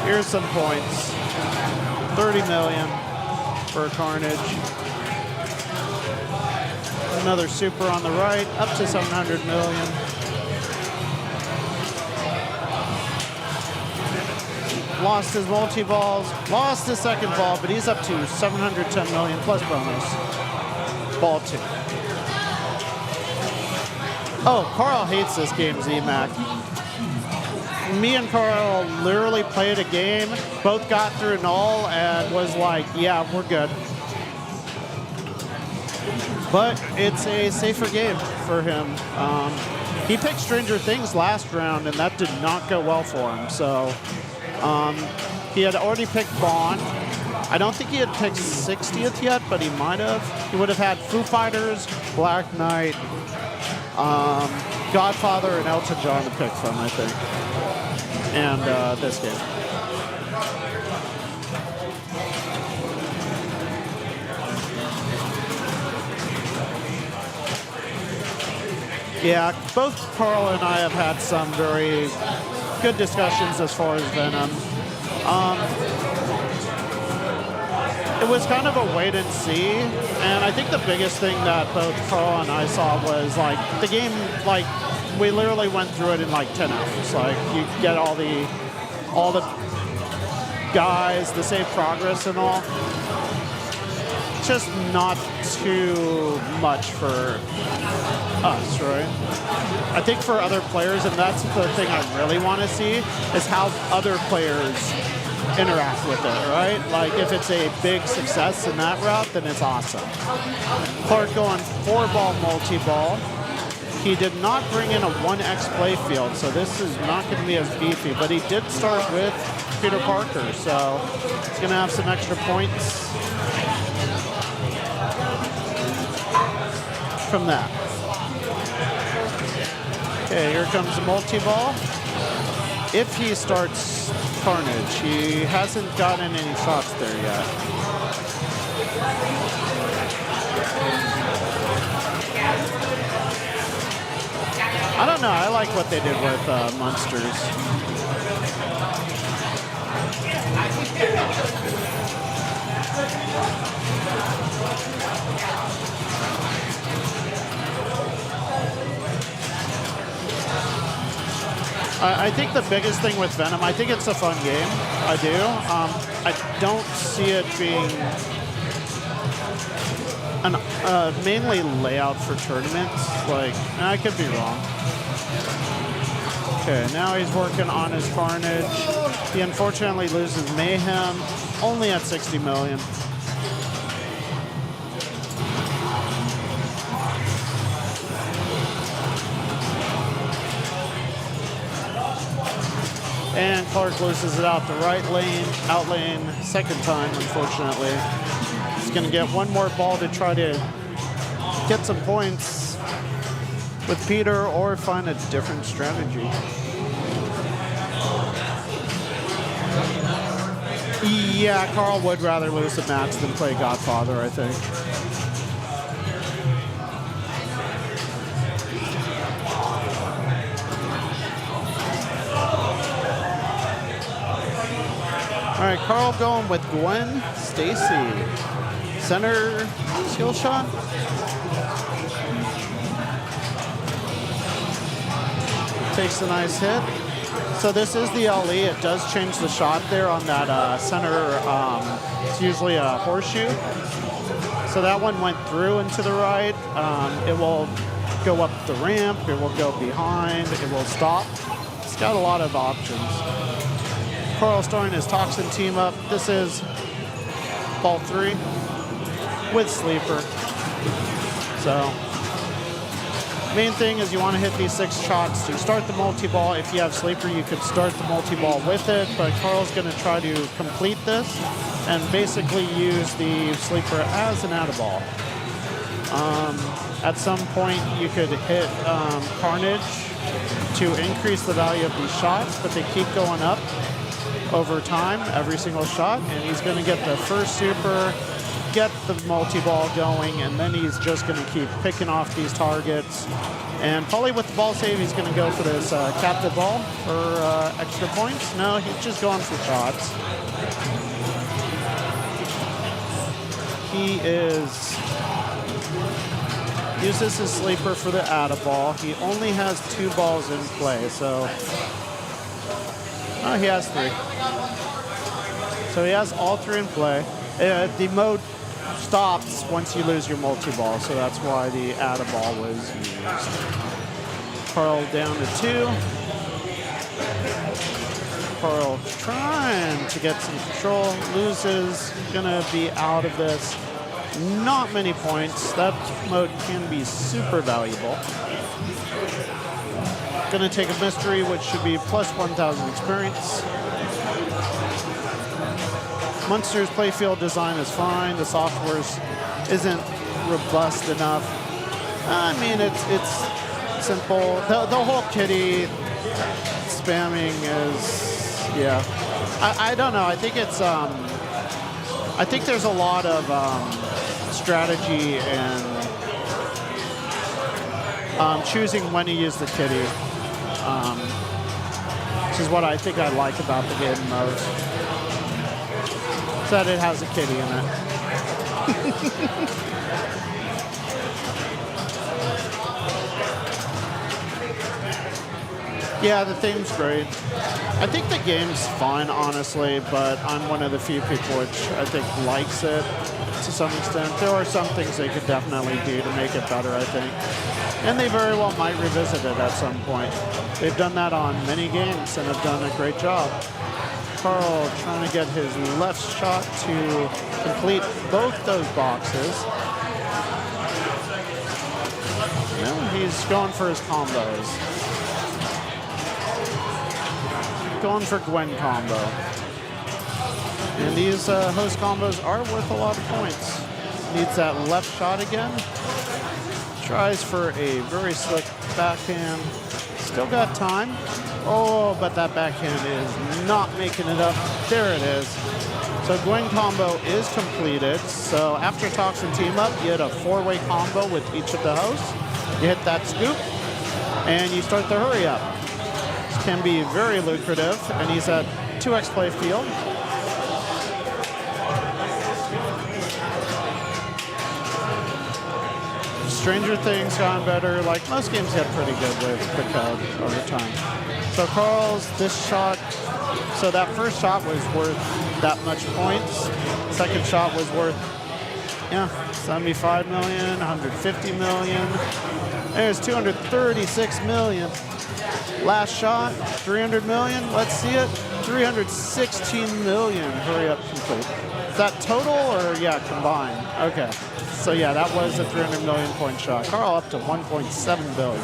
Here's some points. 30 million for Carnage. Another super on the right, up to 700 million. Lost his multi-balls, lost his second ball, but he's up to 710 million plus bonus. Ball 2. Oh, Carl hates this game, Z-Mac. Me and Carl literally played a game, both got through null, and was like, yeah, we're good. But it's a safer game for him. He picked Stranger Things last round, and that did not go well for him. So he had already picked Bond. I don't think he had picked 60th yet, but he might have. He would have had Foo Fighters, Black Knight, Godfather, and Elton John to pick from, I think. And this game. Yeah, both Carl and I have had some very good discussions as far as Venom. It was kind of a wait and see, and I think the biggest thing that both Carl and I saw was like the game, like we literally went through it in like 10 hours. Like you get all the guys, the save progress and all. Just not too much for us, right? I think for other players, and that's the thing I really want to see, is how other players interact with it, right? Like if it's a big success in that route, then it's awesome. Clark going 4-ball multi-ball. He did not bring in a 1x play field, so this is not going to be as beefy, but he did start with Peter Parker, so he's going to have some extra points from that. Okay, here comes the multi-ball. If he starts Carnage, he hasn't gotten any shots there yet. I don't know, I like what they did with Monsters. I think the biggest thing with Venom, I think it's a fun game. I do. I don't see it being mainly layout for tournaments. Like, I could be wrong. Okay, now he's working on his Carnage. He unfortunately loses Mayhem, only at 60 million. And Clark loses it out the right lane, out lane, second time, unfortunately. He's going to get one more ball to try to get some points with Peter or find a different strategy. Yeah, Carl would rather lose the match than play Godfather, I think. All right, Carl going with Gwen Stacy. Center skill shot. Takes a nice hit. So this is the LE. It does change the shot there on that center. It's usually a horseshoe. So that one went through into the right. It will go up the ramp. It will go behind. It will stop. It's got a lot of options. Carl starting his Toxin team up. This is ball 3 with Sleeper. So main thing is you want to hit these 6 shots to start the multi-ball. If you have Sleeper, you could start the multi-ball with it, but Carl's going to try to complete this and basically use the Sleeper as an out-of-ball. At some point, you could hit Carnage to increase the value of these shots, but they keep going up over time, every single shot, and he's going to get the first super, get the multi-ball going, and then he's just going to keep picking off these targets. And probably with the ball save, he's going to go for this captive ball for extra points. No, he's just going for shots. He uses his Sleeper for the out-of-ball. He only has 2 balls in play, so he has 3. So he has all 3 in play. The mode stops once you lose your multi-ball, so that's why the out-of-ball was used. Carl down to 2. Carl trying to get some control, loses, gonna be out of this. Not many points. That mode can be super valuable. Gonna take a mystery, which should be plus 1,000 experience. Munster's playfield design is fine. The software isn't robust enough. I mean, it's simple. The whole kitty spamming is, yeah. I don't know. I think it's I think there's a lot of strategy and choosing when to use the kitty. Which is what I think I like about the game most. That it has a kitty in it. Yeah, the theme's great. I think the game's fine, honestly, but I'm one of the few people which I think likes it to some extent. There are some things they could definitely do to make it better, I think. And they very well might revisit it at some point. They've done that on many games and have done a great job. Carl trying to get his left shot to complete both those boxes. And he's going for his combos. Going for Gwen combo. And these host combos are worth a lot of points. Needs that left shot again. Tries for a very slick backhand. Still got time. Oh, but that backhand is not making it up. There it is. So Gwen combo is completed. So after Toxin team up, you hit a 4-way combo with each of the hosts. You hit that scoop, and you start the hurry up. This can be very lucrative, and he's at 2x play field. Stranger Things gone better. Like most games get pretty good with quick out over time. So Carl's this shot, so that first shot was worth that much points. Second shot was worth, 75 million, 150 million. There's 236 million. Last shot, 300 million. Let's see it. 316 million. Hurry up, complete. Is that total or combined? Okay. So that was a 300 million point shot. Carl up to 1.7 billion.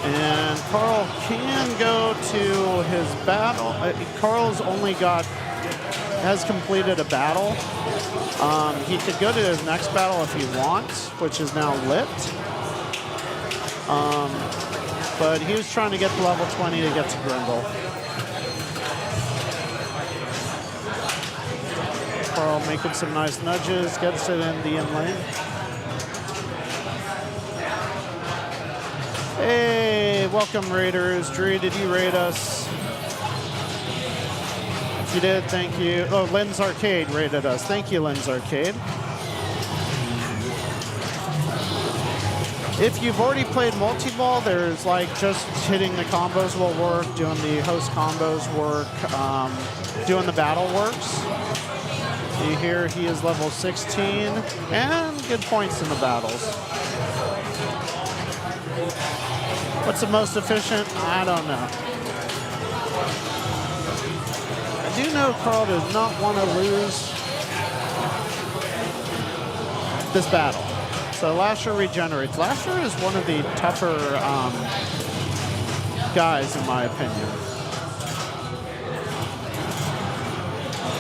And Carl can go to his battle. Carl's only has completed a battle. He could go to his next battle if he wants, which is now lit. But he was trying to get to level 20 to get to Grindel. Carl making some nice nudges, gets it in the in lane. Hey, welcome Raiders. Dree, did you raid us? If you did, thank you. Oh, Lens Arcade raided us. Thank you, Lens Arcade. If you've already played multi-ball, there's like just hitting the combos will work, doing the host combos work, doing the battle works. You hear he is level 16 and good points in the battles. What's the most efficient? I don't know. I do know Carl does not want to lose this battle. So Lasher regenerates. Lasher is one of the tougher guys, in my opinion.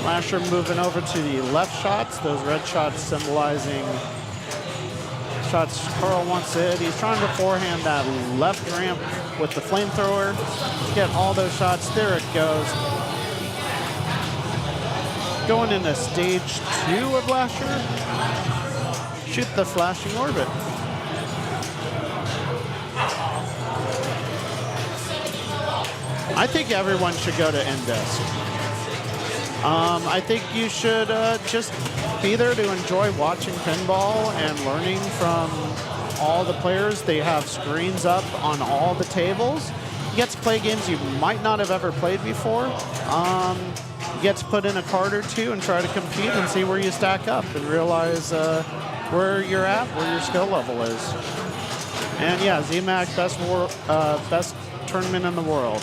Lasher moving over to the left shots. Those red shots symbolizing shots Carl wants it. He's trying to forehand that left ramp with the flamethrower. Get all those shots. There it goes. Going into stage 2 of Lasher. Shoot the flashing orbit. I think everyone should go to Indesk. I think you should just be there to enjoy watching pinball and learning from all the players. They have screens up on all the tables. You get to play games you might not have ever played before. You get to put in a card or two and try to compete and see where you stack up and realize where you're at, where your skill level is. And yeah, ZMAC, best tournament in the world.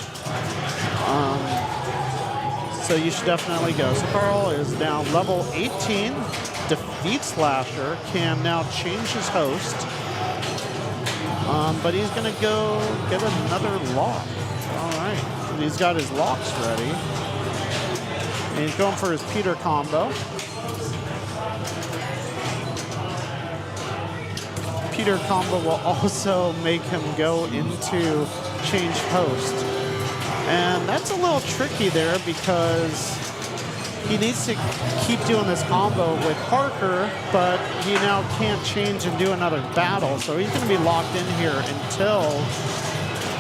So you should definitely go. So Carl is now level 18, defeats Lasher, can now change his host. But he's gonna go get another lock. All right, and he's got his locks ready. And he's going for his Peter combo. Peter combo will also make him go into change host. And that's a little tricky there because he needs to keep doing this combo with Parker, but he now can't change and do another battle. So he's going to be locked in here until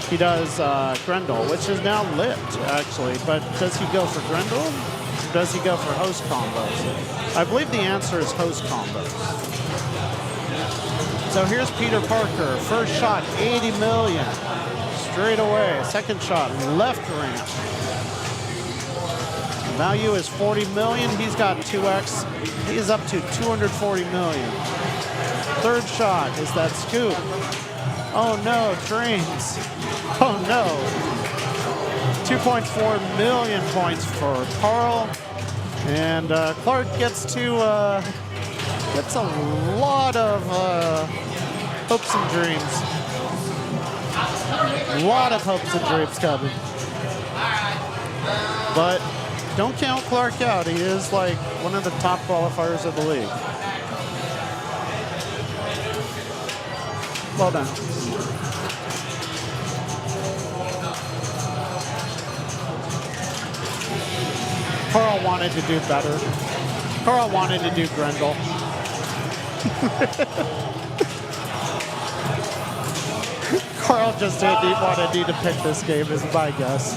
he does Grendel, which is now lit, actually. But does he go for Grendel? Or does he go for host combos? I believe the answer is host combos. So here's Peter Parker. First shot, 80 million. Straight away. Second shot, left ramp. Value is 40 million. He's got 2x. He's up to 240 million. Third shot is that scoop. Oh no, drains. Oh no. 2.4 million points for Carl. And Clark gets to gets a lot of hopes and dreams. A lot of hopes and dreams coming. But don't count Clark out. He is like one of the top qualifiers of the league. Well done. Carl wanted to do better. Carl wanted to do Grendel. Carl just didn't want to pick this game, is my guess.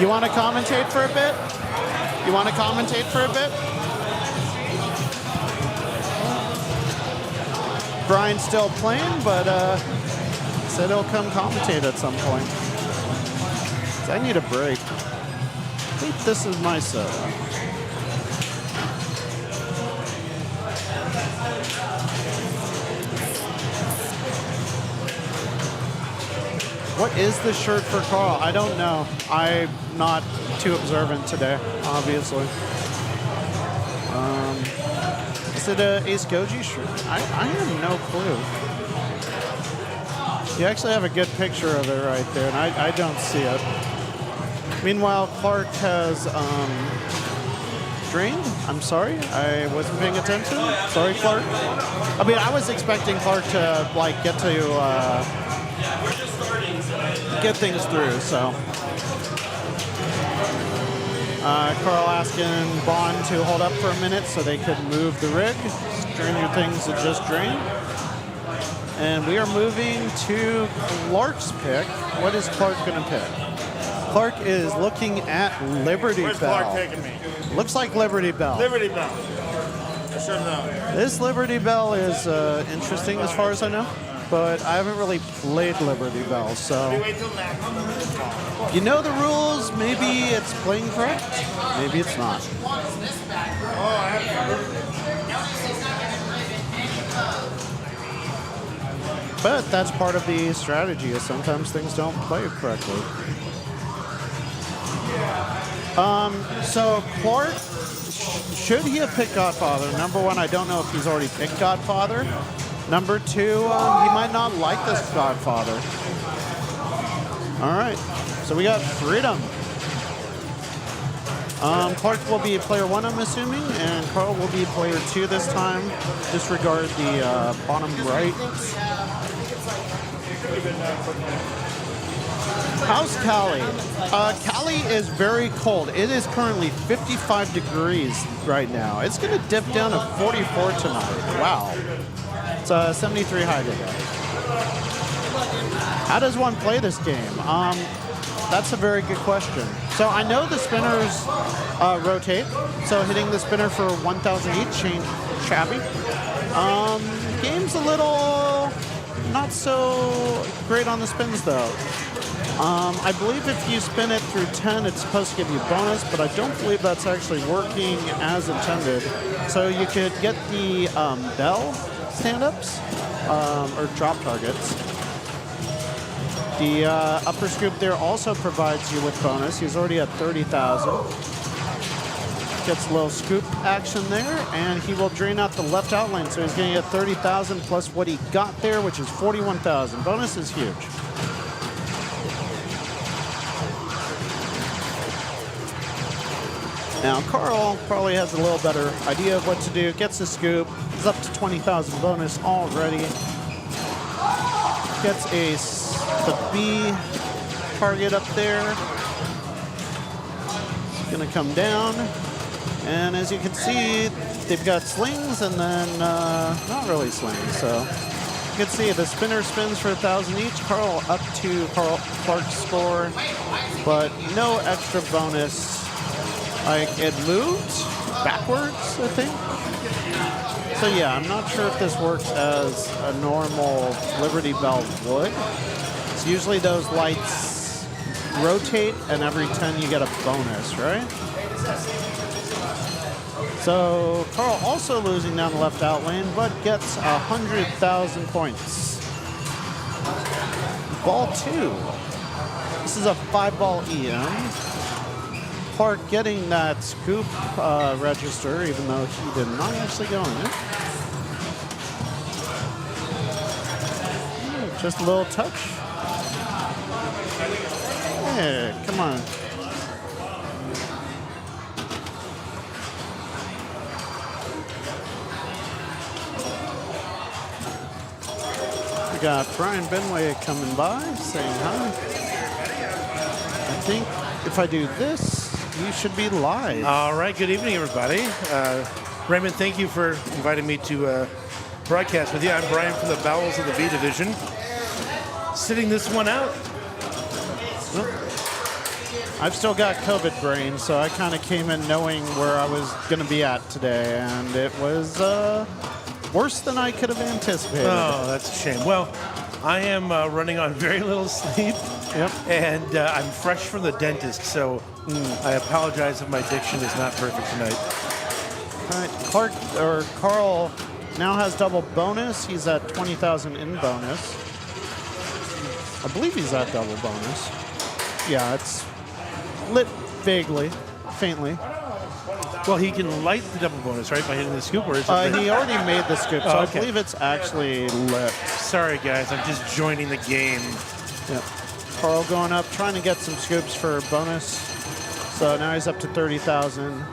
You want to commentate for a bit? You want to commentate for a bit? Brian's still playing, but said he'll come commentate at some point. So I need a break. I think this is my soda. What is the shirt for Carl? I don't know. I'm not too observant today, obviously. Is it a Ace Gogi shirt? I have no clue. You actually have a good picture of it right there, and I don't see it. Meanwhile, Clark has drained. I'm sorry, I wasn't paying attention. Sorry, Clark. I mean, I was expecting Clark to like get things through. So, Carl asking Bond to hold up for a minute so they could move the rig. Stranger Things that just drained. And we are moving to Clark's pick. What is Clark going to pick? Clark is looking at Liberty Where's Bell. Clark taking me? Looks like Liberty Bell. Liberty Bell. I should know. This Liberty Bell is interesting as far as I know, but I haven't really played Liberty Bell, so. You know the rules, maybe it's playing correct, maybe it's not. But that's part of the strategy, is sometimes things don't play correctly. So Clark, should he have picked Godfather? Number one, I don't know if he's already picked Godfather. Number two, he might not like this Godfather. All right, so we got Freedom. Clark will be player one, I'm assuming, and Carl will be player two this time. Disregard the bottom right. How's Cali? Cali is very cold. It is currently 55 degrees right now. It's going to dip down to 44 tonight. Wow. It's 73 high today. How does one play this game? That's a very good question. So I know the spinners rotate. So hitting the spinner for 1,000 each ain't shabby. Game's a little not so great on the spins though. I believe if you spin it through 10, it's supposed to give you a bonus, but I don't believe that's actually working as intended. So you could get the bell stand-ups or drop targets. The upper scoop there also provides you with bonus. He's already at 30,000. Gets a little scoop action there, and he will drain out the left out lane. So he's going to get 30,000 plus what he got there, which is 41,000. Bonus is huge. Now Carl probably has a little better idea of what to do. Gets the scoop. He's up to 20,000 bonus already. Gets the B target up there. It's gonna come down. And as you can see, they've got slings and then not really slings. So you can see the spinner spins for 1,000 each. Carl up to Clark's score, but no extra bonus. Like, it moved backwards, I think. So yeah, I'm not sure if this works as a normal Liberty Bell would. It's usually those lights rotate, and every 10 you get a bonus, right? So Carl also losing down the left out lane, but gets 100,000 points. Ball two. This is a 5-ball EM. Clark getting that scoop register, even though he did not actually go in it. Just a little touch. Yeah, come on. We got Brian Benway coming by, saying hi. I think if I do this, you should be live. All right, good evening, everybody. Raymond, thank you for inviting me to broadcast with you. I'm Brian from the bowels of the B division, sitting this one out. I've still got COVID brain, so I kind of came in knowing where I was going to be at today, and it was worse than I could have anticipated. Oh, that's a shame. Well, I am running on very little sleep. Yep. And I'm fresh from the dentist, so I apologize if my diction is not perfect tonight. All right, Carl now has double bonus. He's at 20,000 in bonus. I believe he's at double bonus. Yeah, it's lit vaguely, faintly. Well, he can light the double bonus, right, by hitting the scoop, or is it he already made the scoop, so okay. I believe it's actually lit. Sorry, guys, I'm just joining the game. Yep. Carl going up, trying to get some scoops for bonus. So now he's up to 30,000.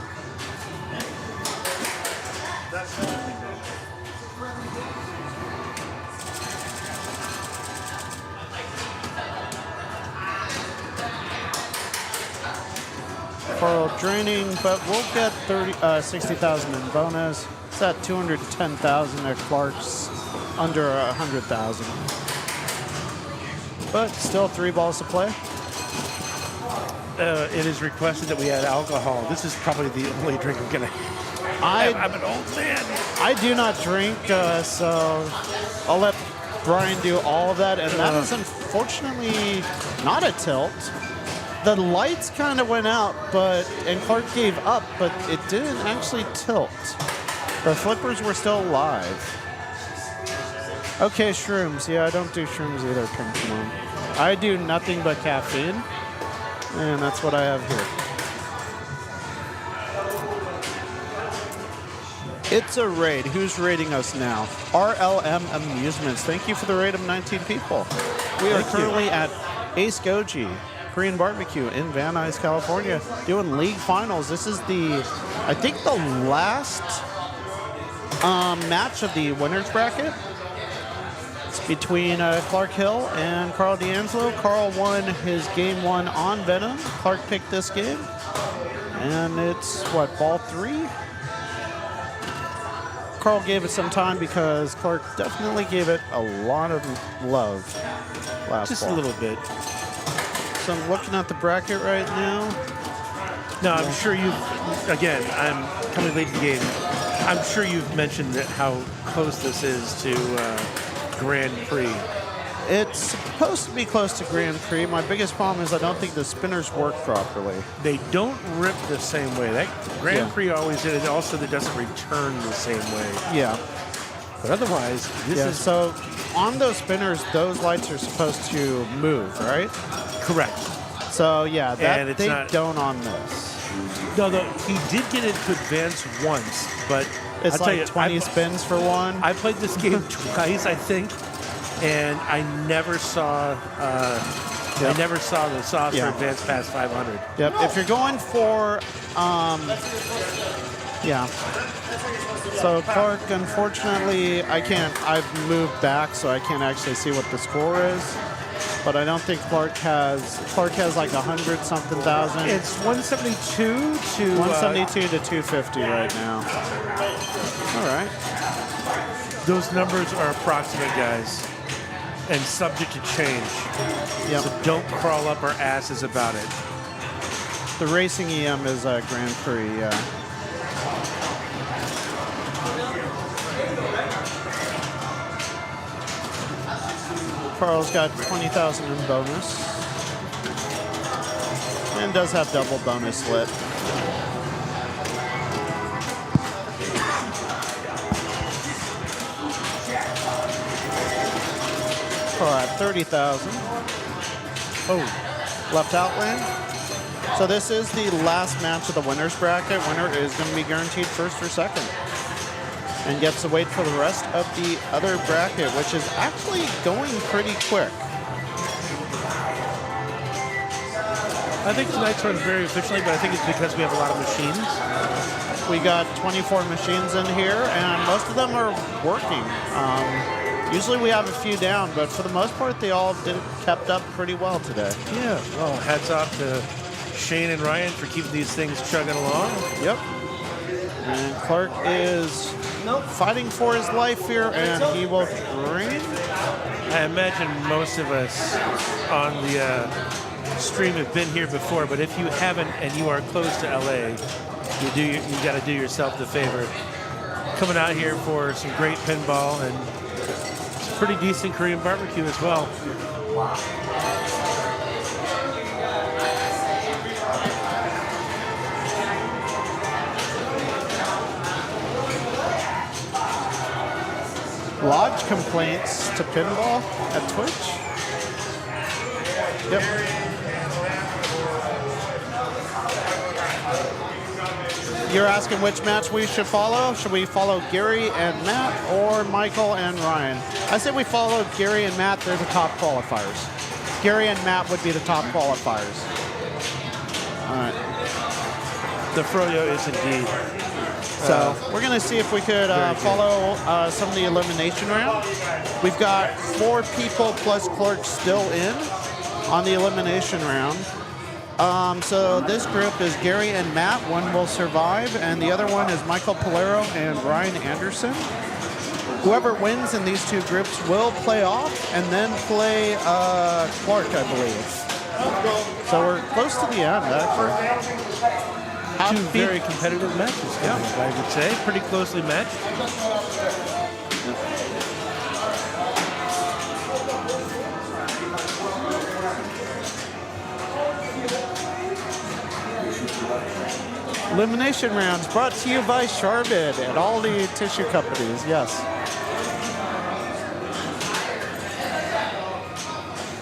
Carl draining, but we'll get 60,000 in bonus. It's at 210,000 at Clark's under 100,000. But still 3 balls to play. It is requested that we add alcohol. This is probably the only drink I'm gonna have. I'm an old man. I do not drink, so I'll let Brian do all of that. And that is unfortunately not a tilt. The lights kind of went out, and Clark gave up, but it didn't actually tilt. The flippers were still alive. Okay, shrooms. Yeah, I don't do shrooms either, Pinball. I do nothing but caffeine, and that's what I have here. It's a raid. Who's raiding us now? RLM Amusements. Thank you for the raid of 19 people. We are currently at AYCE Gogi, Korean barbecue in Van Nuys, California, doing league finals. This is I think the last match of the winners bracket. It's between Clark Hill and Carl D'Angelo. Carl won his game 1 on Venom. Clark picked this game. And it's, ball 3? Carl gave it some time because Clark definitely gave it a lot of love last Just ball. a little bit. So I'm looking at the bracket right now. No, I'm sure again, I'm coming late to the game. I'm sure you've mentioned how close this is to Grand Prix. It's supposed to be close to Grand Prix. My biggest problem is I don't think the spinners work properly. They don't rip the same way. That Grand Prix always did it. Also, it doesn't return the same way. Yeah. But otherwise, this is... So on those spinners, those lights are supposed to move, right? Correct. So yeah, And it's they not... don't on this. No, he did get it to advance once, but it's like 20 spins for one. I played this game twice, I think, and I never saw the saucer advance past 500. Yep. If you're going for, So Clark, unfortunately, I can't. I've moved back, so I can't actually see what the score is. But I don't think Clark has like 100-something thousand. It's 172 to 172 to 250 right now. All right. Those numbers are approximate, guys, and subject to change. Yep. So don't crawl up our asses about it. The racing EM is a Grand Prix. Yeah. Carl's got 20,000 in bonus. And does have double bonus lit. Carl at 30,000. Oh, left out lane. So this is the last match of the winner's bracket. Winner is going to be guaranteed first or second. And gets to wait for the rest of the other bracket, which is actually going pretty quick. I think tonight's runs very efficiently, but I think it's because we have a lot of machines. We got 24 machines in here, and most of them are working. Usually we have a few down, but for the most part, they all kept up pretty well today. Yeah, well, hats off to Shane and Ryan for keeping these things chugging along. Yep. And Clark is fighting for his life here, and he will drain. I imagine most of us on the stream have been here before, but if you haven't and you are close to LA, you got to do yourself the favor. Coming out here for some great pinball and some pretty decent Korean barbecue as well. Lodge complaints to pinball at Twitch. Yep. You're asking which match we should follow? Should we follow Gary and Matt or Michael and Ryan? I say we follow Gary and Matt. They're the top qualifiers. Gary and Matt would be the top qualifiers. All right. The Froyo is indeed. So we're going to see if we could follow some of the elimination round. We've got 4 people plus Clark still in on the elimination round. So this group is Gary and Matt. One will survive, and the other one is Michael Polero and Ryan Anderson. Whoever wins in these 2 groups will play off and then play Clark, I believe. So we're close to the end, actually. 2 very competitive matches, I would say. Pretty closely matched. Elimination rounds brought to you by Charbid and all the tissue companies, yes.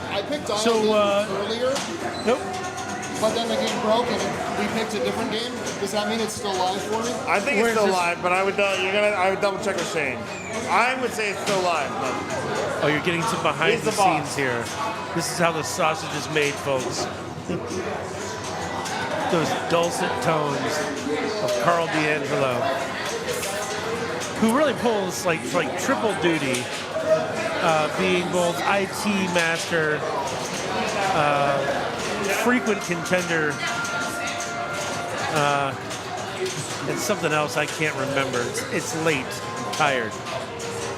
I picked Dial earlier. Nope. But then the game broke and we picked a different game. Does that mean it's still live for me? I think it's still live, but I would double check with Shane. I would say it's still live. But oh, you're getting some behind the scenes here. This is how the sausage is made, folks. Those dulcet tones of Carl D'Angelo, who really pulls like triple duty, being both IT master, frequent contender, and something else I can't remember. It's late, I'm tired.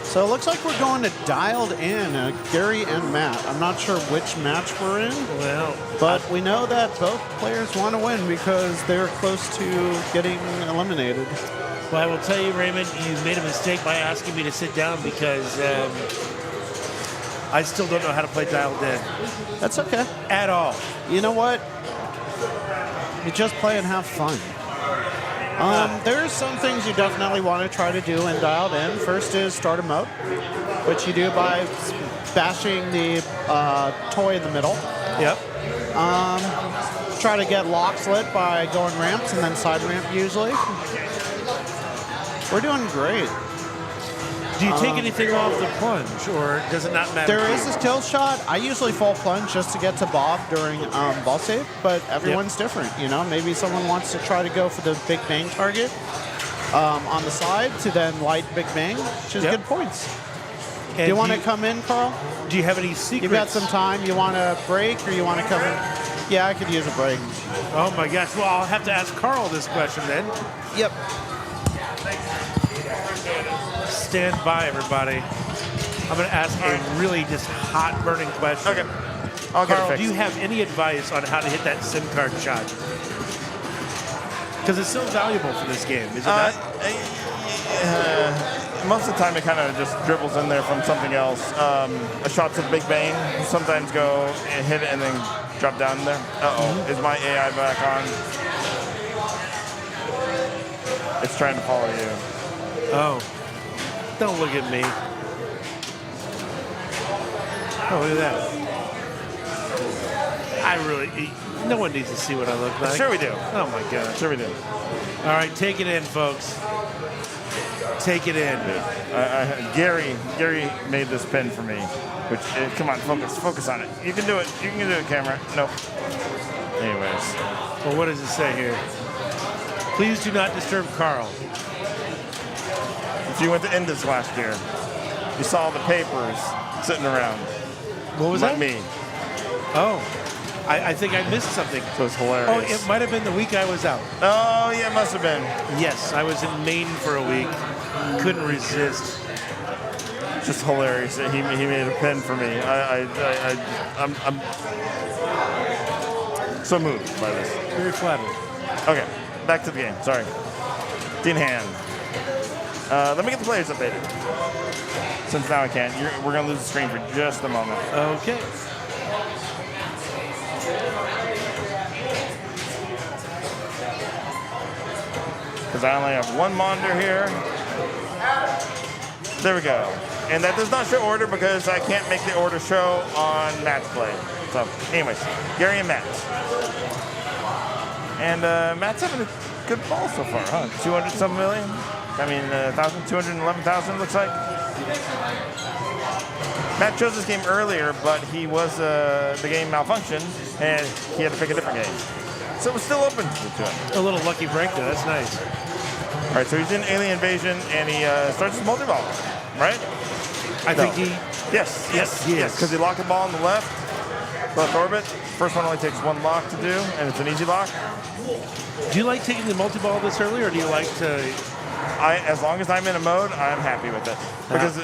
So it looks like we're going to dialed in Gary and Matt. I'm not sure which match we're in. Well, but we know that both players want to win because they're close to getting eliminated. Well, I will tell you, Raymond, you made a mistake by asking me to sit down because I still don't know how to play dialed in. That's okay. At all. You know what? You just play and have fun. There's some things you definitely want to try to do in dialed in. First is start a mode, which you do by bashing the toy in the middle. Yep. Try to get locks lit by going ramps and then side ramp usually. We're doing great. Do you take anything off the plunge, or does it not matter? There is a still shot. I usually full plunge just to get to Bob during ball save, but everyone's different. You know, maybe someone wants to try to go for the big bang target on the side to then light big bang, which is good points. And do you want to come in, Carl? Do you have any secrets? You've got some time. You want to break, or you want to come in? Yeah, I could use a break. Oh my gosh! Well, I'll have to ask Carl this question then. Yep. Stand by, everybody. I'm going to ask a really just hot, burning question. Okay. I'll get it Carl, fixed. do you have any advice on how to hit that SIM card shot? Because it's so valuable for this game, is it not? Most of the time it kind of just dribbles in there from something else. A shot to the big bang, sometimes go and hit it and then drop down there. Uh-oh, is my AI back on? It's trying to follow you. Oh, don't look at me. Oh, look at that. No one needs to see what I look like. Sure we do. Oh my God. Sure we do. All right, take it in, folks. Take it in. Gary made this pin for me. Which, come on, focus on it. You can do it. You can do it, camera. Nope. Anyways. Well, what does it say here? Please do not disturb Carl. If you went to Indus last year, you saw the papers sitting around. What was that? Me. Oh, I think I missed something. So it's hilarious. Oh, it might have been the week I was out. Oh, yeah, it must have been. Yes, I was in Maine for a week. Couldn't resist. Just hilarious. He made a pin for me. so moved by this. Very flattering. Okay, back to the game. Sorry. Dean Hand. Let me get the players updated. Since now I can't. We're going to lose the screen for just a moment. Okay. Because I only have one monitor here. There we go. And that does not show order because I can't make the order show on Matt's play. So, anyways, Gary and Matt. And Matt's having a good ball so far, huh? 200-some million? I mean, 211,000 looks like. Matt chose this game earlier, but the game malfunctioned, and he had to pick a different game. So it was still open to him. A little lucky break there. That's nice. All right, so he's in Alien Invasion, and he starts his multi-ball, right? I think he... Yes, because he locked the ball on the left orbit. First one only takes one lock to do, and it's an easy lock. Do you like taking the multi-ball this early, or do you like to... As long as I'm in a mode, I'm happy with it. Because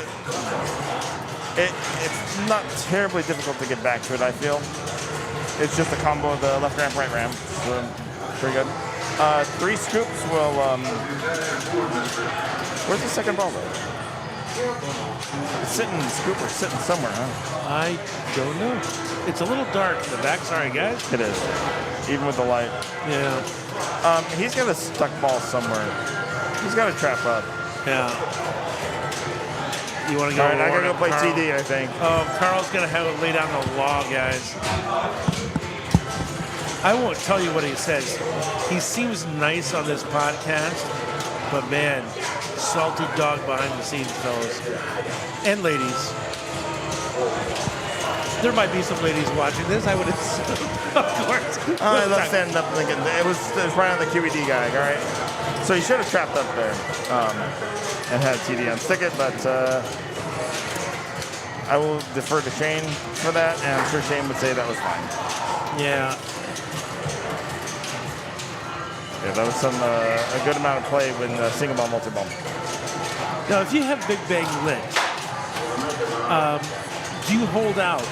it's not terribly difficult to get back to it, I feel. It's just a combo of the left ramp, right ramp. So, pretty good. 3 scoops will... where's the second ball, though? It's sitting somewhere, huh? I don't know. It's a little dark in the back. Sorry, guys. It is. Even with the light. Yeah. He's got a stuck ball somewhere. He's got to trap up. Yeah. You want to go? All right, I got to go play Carl. TD, I think. Oh, Carl's going to have to lay down the law, guys. I won't tell you what he says. He seems nice on this podcast, but man, salty dog behind the scenes, fellas. And ladies. There might be some ladies watching this, I would assume. Of course. I love standing up and thinking. It was right on the QED guy, all right? So he should have trapped up there and had TD unstick it, but I will defer to Shane for that, and I'm sure Shane would say that was fine. Yeah. Yeah, that was a good amount of play when single ball, multi ball. Now, if you have Big Bang lit, do you hold out,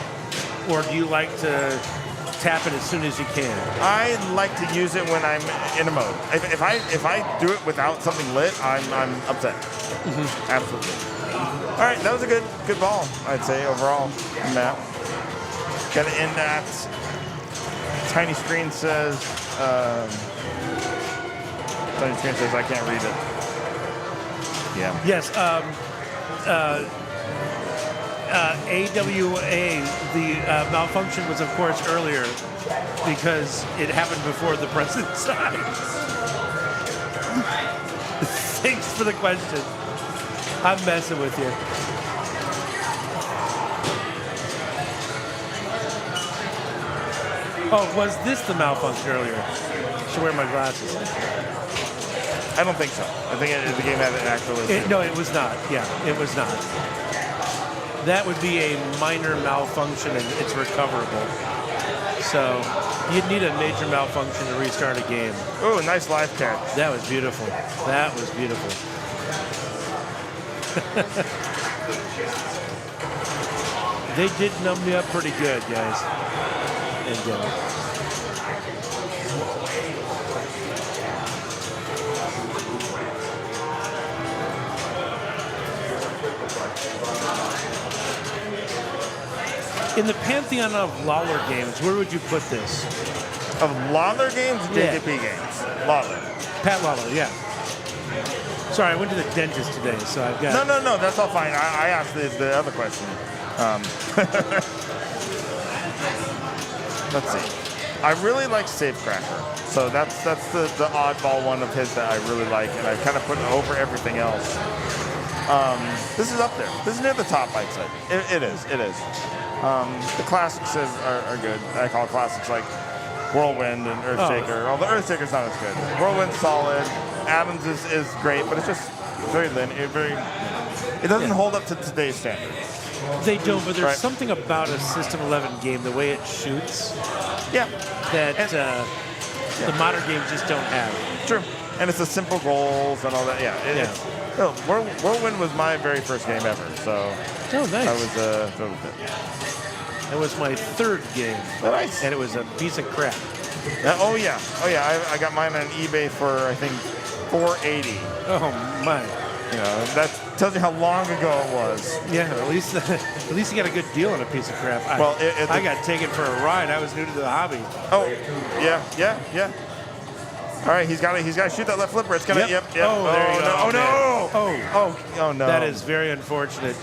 or do you like to tap it as soon as you can? I like to use it when I'm in a mode. If I do it without something lit, I'm upset. Absolutely. All right, that was a good ball, I'd say overall, Matt. Got to end that. Tiny screen says. Tiny screen says I can't read it. Yeah. Yes. AWA, the malfunction was, of course, earlier because it happened before the present time. Thanks for the question. I'm messing with you. Oh, was this the malfunction earlier? I should wear my glasses. I don't think so. I think the game had an actual issue. No, it was not. Yeah, it was not. That would be a minor malfunction and it's recoverable. So you'd need a major malfunction to restart a game. Oh, nice live catch. That was beautiful. That was beautiful. They did numb me up pretty good, guys. And in the pantheon of Lawler games, where would you put this? Of Lawler games or JJP games? Lawler. Pat Lawler, yeah. Sorry, I went to the dentist today, so I've got... No, that's all fine. I asked the other question. Let's see. I really like Safecracker. So that's the oddball one of his that I really like, and I kind of put it over everything else. This is up there. This is near the top, I'd say. It is. The classics are good. I call classics like Whirlwind and Earthshaker. Although Earthshaker's not as good. Whirlwind's solid. Adams is great, but it's just very linear. It doesn't hold up to today's standards. They don't, but there's something about a System 11 game, the way it shoots, that the modern games just don't have. True. And it's the simple goals and all that. Whirlwind was my very first game ever, so nice. I was thrilled with it. It was my third game, nice. And it was a piece of crap. Oh yeah. I got mine on eBay for I think $480. Oh my. You know, that tells you how long ago it was. Yeah, at least you got a good deal on a piece of crap. Well, I got taken for a ride. I was new to the hobby. Oh, yeah. All right, he's got to shoot that left flipper. It's gonna. Yep. Oh, there you go. No. Oh no. That is very unfortunate.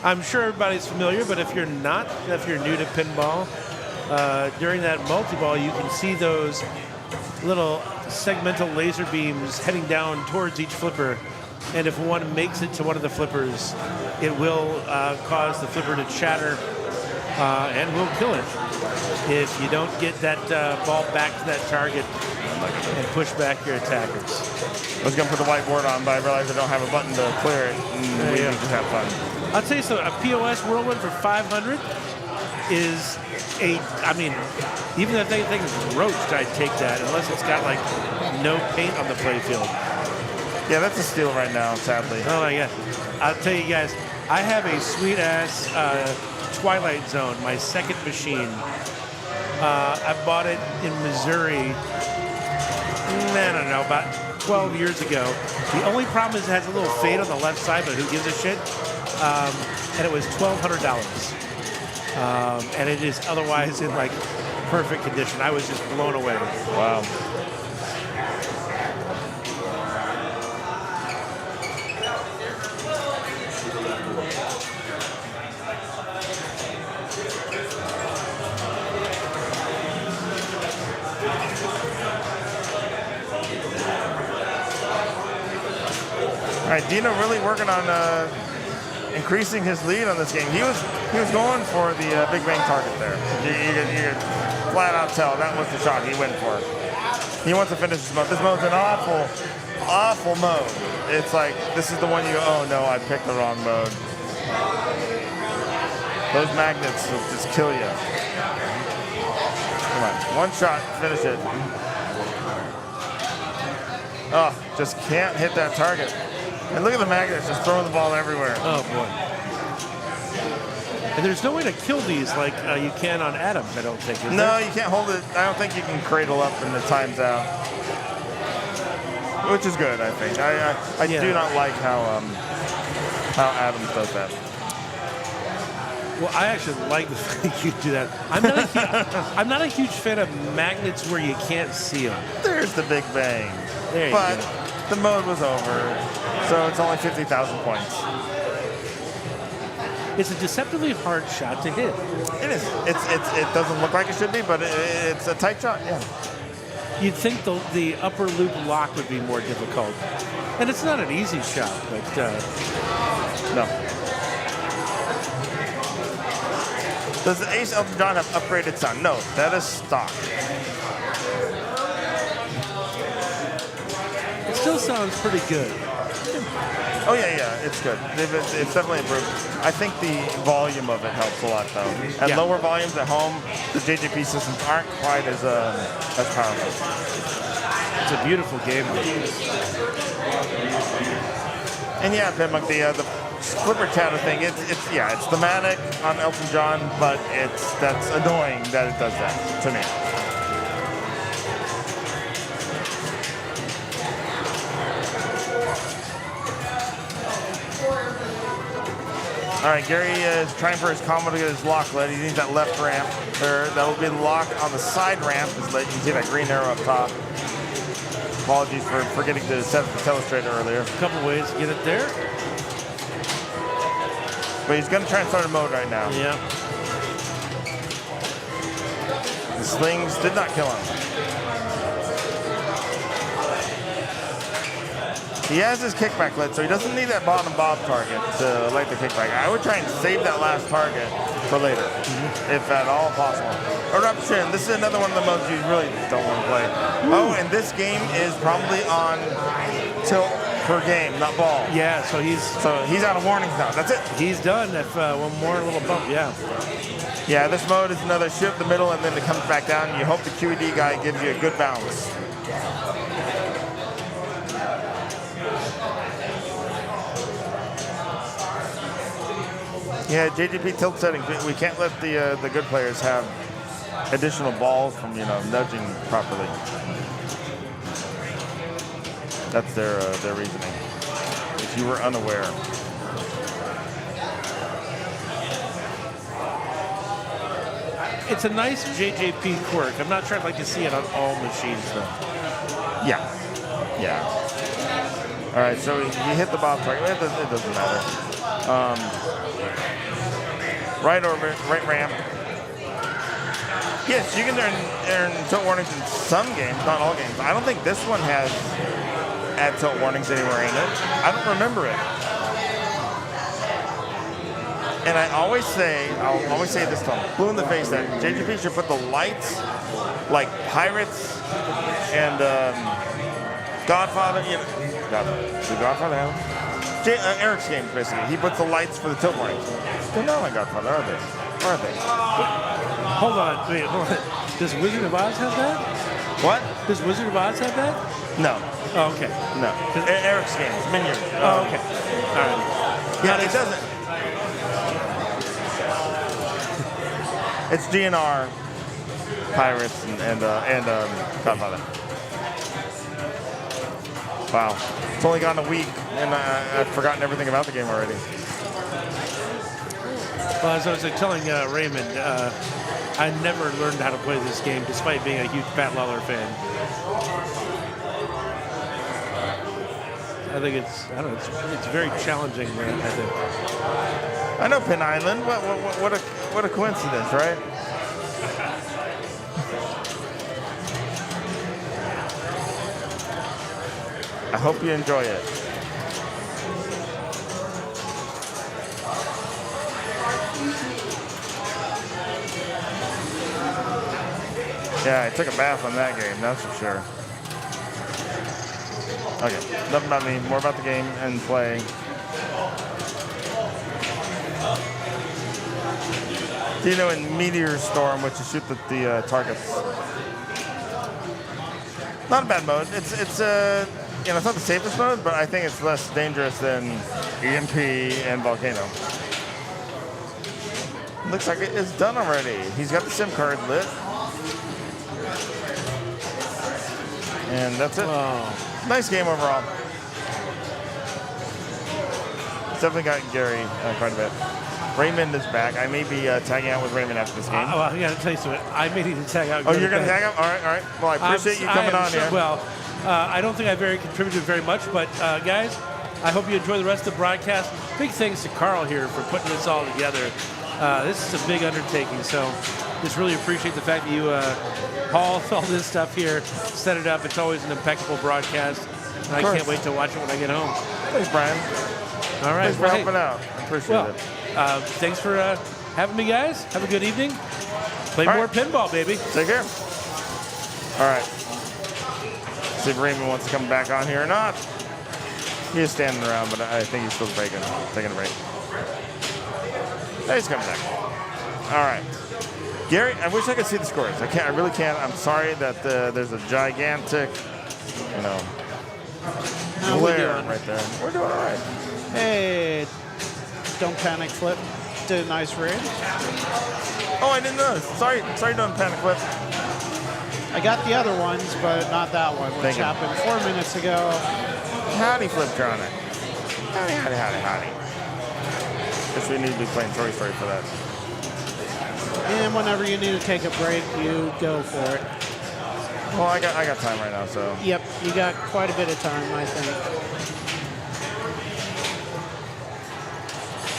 I'm sure everybody's familiar, but if you're not, if you're new to pinball, during that multi-ball, you can see those little segmental laser beams heading down towards each flipper. And if one makes it to one of the flippers, it will cause the flipper to chatter and will kill it if you don't get that ball back to that target and push back your attackers. I was going to put the whiteboard on, but I realized I don't have a button to clear it, and we can just have fun. I'll tell you something, a POS whirlwind for 500 is even if that thing is roached, I'd take that, unless it's got like no paint on the playfield. Yeah, that's a steal right now, sadly. Oh my God. I'll tell you guys, I have a sweet ass Twilight Zone, my second machine. I bought it in Missouri, I don't know, about 12 years ago. The only problem is it has a little fade on the left side, but who gives a shit? And it was $1,200. And it is otherwise in like perfect condition. I was just blown away. Wow. All right, Dino really working on increasing his lead on this game. He was going for the Big Bang target there. You could flat out tell that was the shot he went for. He wants to finish this mode. This mode's an awful mode. It's like, this is the one you go, oh no, I picked the wrong mode. Those magnets will just kill you. Come on, one shot, finish it. Oh, just can't hit that target. And look at the magnets just throwing the ball everywhere. Oh, boy. And there's no way to kill these like you can on Adams, I don't think. No, you can't hold it. I don't think you can cradle up and the time's out. Which is good, I think. I do not like how Adams does that. Well, I actually like the fact you do that. I'm not a huge fan of magnets where you can't see them. There's the Big Bang. There you but go. The mode was over, so it's only 50,000 points. It's a deceptively hard shot to hit. It is. It doesn't look like it should be, but it's a tight shot. Yeah. You'd think the upper loop lock would be more difficult, and it's not an easy shot, but no. Does the Ace Elton John have upgraded sound? No, that is stock. It still sounds pretty good. Oh yeah, it's good. It's definitely improved. I think the volume of it helps a lot though. At lower volumes at home, the JJP systems aren't quite as powerful. It's a beautiful game. And yeah, Pinball, the flipper chatter thing, it's thematic on Elton John, but that's annoying that it does that to me. All right, Gary is trying for his combo to get his lock lit. He needs that left ramp. That will be the lock on the side ramp. You can see that green arrow up top. Apologies for forgetting to set the telestrator earlier. A couple ways to get it there. But he's going to try and start a mode right now. Yeah. The slings did not kill him. He has his kickback lit, so he doesn't need that bottom bob target to light the kickback. I would try and save that last target for later, if at all possible. Eruption, this is another one of the modes you really don't want to play. Oh, and this game is probably on tilt per game, not ball. Yeah, so he's out of warnings now. That's it. He's done. If one more little bump, yeah. Yeah, this mode is another shift the middle, and then it comes back down. You hope the QED guy gives you a good balance. Yeah, JGP tilt settings. We can't let the good players have additional balls from, nudging properly. That's their reasoning. If you were unaware. It's a nice JJP quirk. I'm not sure I'd like to see it on all machines, though. Yeah. Yeah. All right, so he hit the ball target. It doesn't matter. Right orbit, right ramp. Yes, you can earn tilt warnings in some games, not all games. I don't think this one has add tilt warnings anywhere in it. I don't remember it. And I'll always say this to them, blue in the face, that JGP should put the lights like Pirates and Godfather. Do Godfather have them? Eric's games, basically. He puts the lights for the tilt warnings. They're not like Godfather, are they? Or are they? Hold on. Wait, hold on. Does Wizard of Oz have that? What? Does Wizard of Oz have that? No. Oh, okay. No. Eric's games, Minion. Oh, okay. All right. Yeah, it doesn't. It's GNR, Pirates, and Godfather. Wow. It's only gone a week, and I've forgotten everything about the game already. Well, as I was telling Raymond, I never learned how to play this game, despite being a huge Pat Lawler fan. I think it's very challenging. I think. I know Pin Island. What a coincidence, right? I hope you enjoy it. Yeah, I took a bath on that game, that's for sure. Okay, enough about me, more about the game and play. Dino in Meteor Storm, which you shoot the targets. Not a bad mode. It's it's not the safest mode, but I think it's less dangerous than EMP and Volcano. Looks like it is done already. He's got the SIM card lit. And that's it. Wow. Nice game overall. Definitely got Gary quite a bit. Raymond is back. I may be tagging out with Raymond after this game. Well, I got to tell you something. I may need to tag out. Oh, you're going to tag out? All right. Well, I appreciate you coming on here. Well, I don't think I contributed very much, but guys, I hope you enjoy the rest of the broadcast. Big thanks to Carl here for putting this all together. This is a big undertaking, so just really appreciate the fact that you hauled all this stuff here, set it up. It's always an impeccable broadcast, and I can't wait to watch it when I get home. Thanks, Brian. All right. Thanks for helping out. I appreciate it. Thanks for having me, guys. Have a good evening. Play more pinball, baby. Take care. All right. See if Raymond wants to come back on here or not. He's standing around, but I think he's still taking a break. He's coming back. All right. Gary, I wish I could see the scores. I can't. I really can't. I'm sorry that there's a gigantic, glare right there. We're doing all right. Hey, don't panic flip. Did a nice raid. Oh, I didn't know. Sorry, doing panic flip. I got the other ones, but not that one, which happened 4 minutes ago. Howdy, Fliptronic. Howdy. Guess we need to be playing Toy Story for that. And whenever you need to take a break, you go for it. Well, I got time right now, so. Yep, you got quite a bit of time, I think.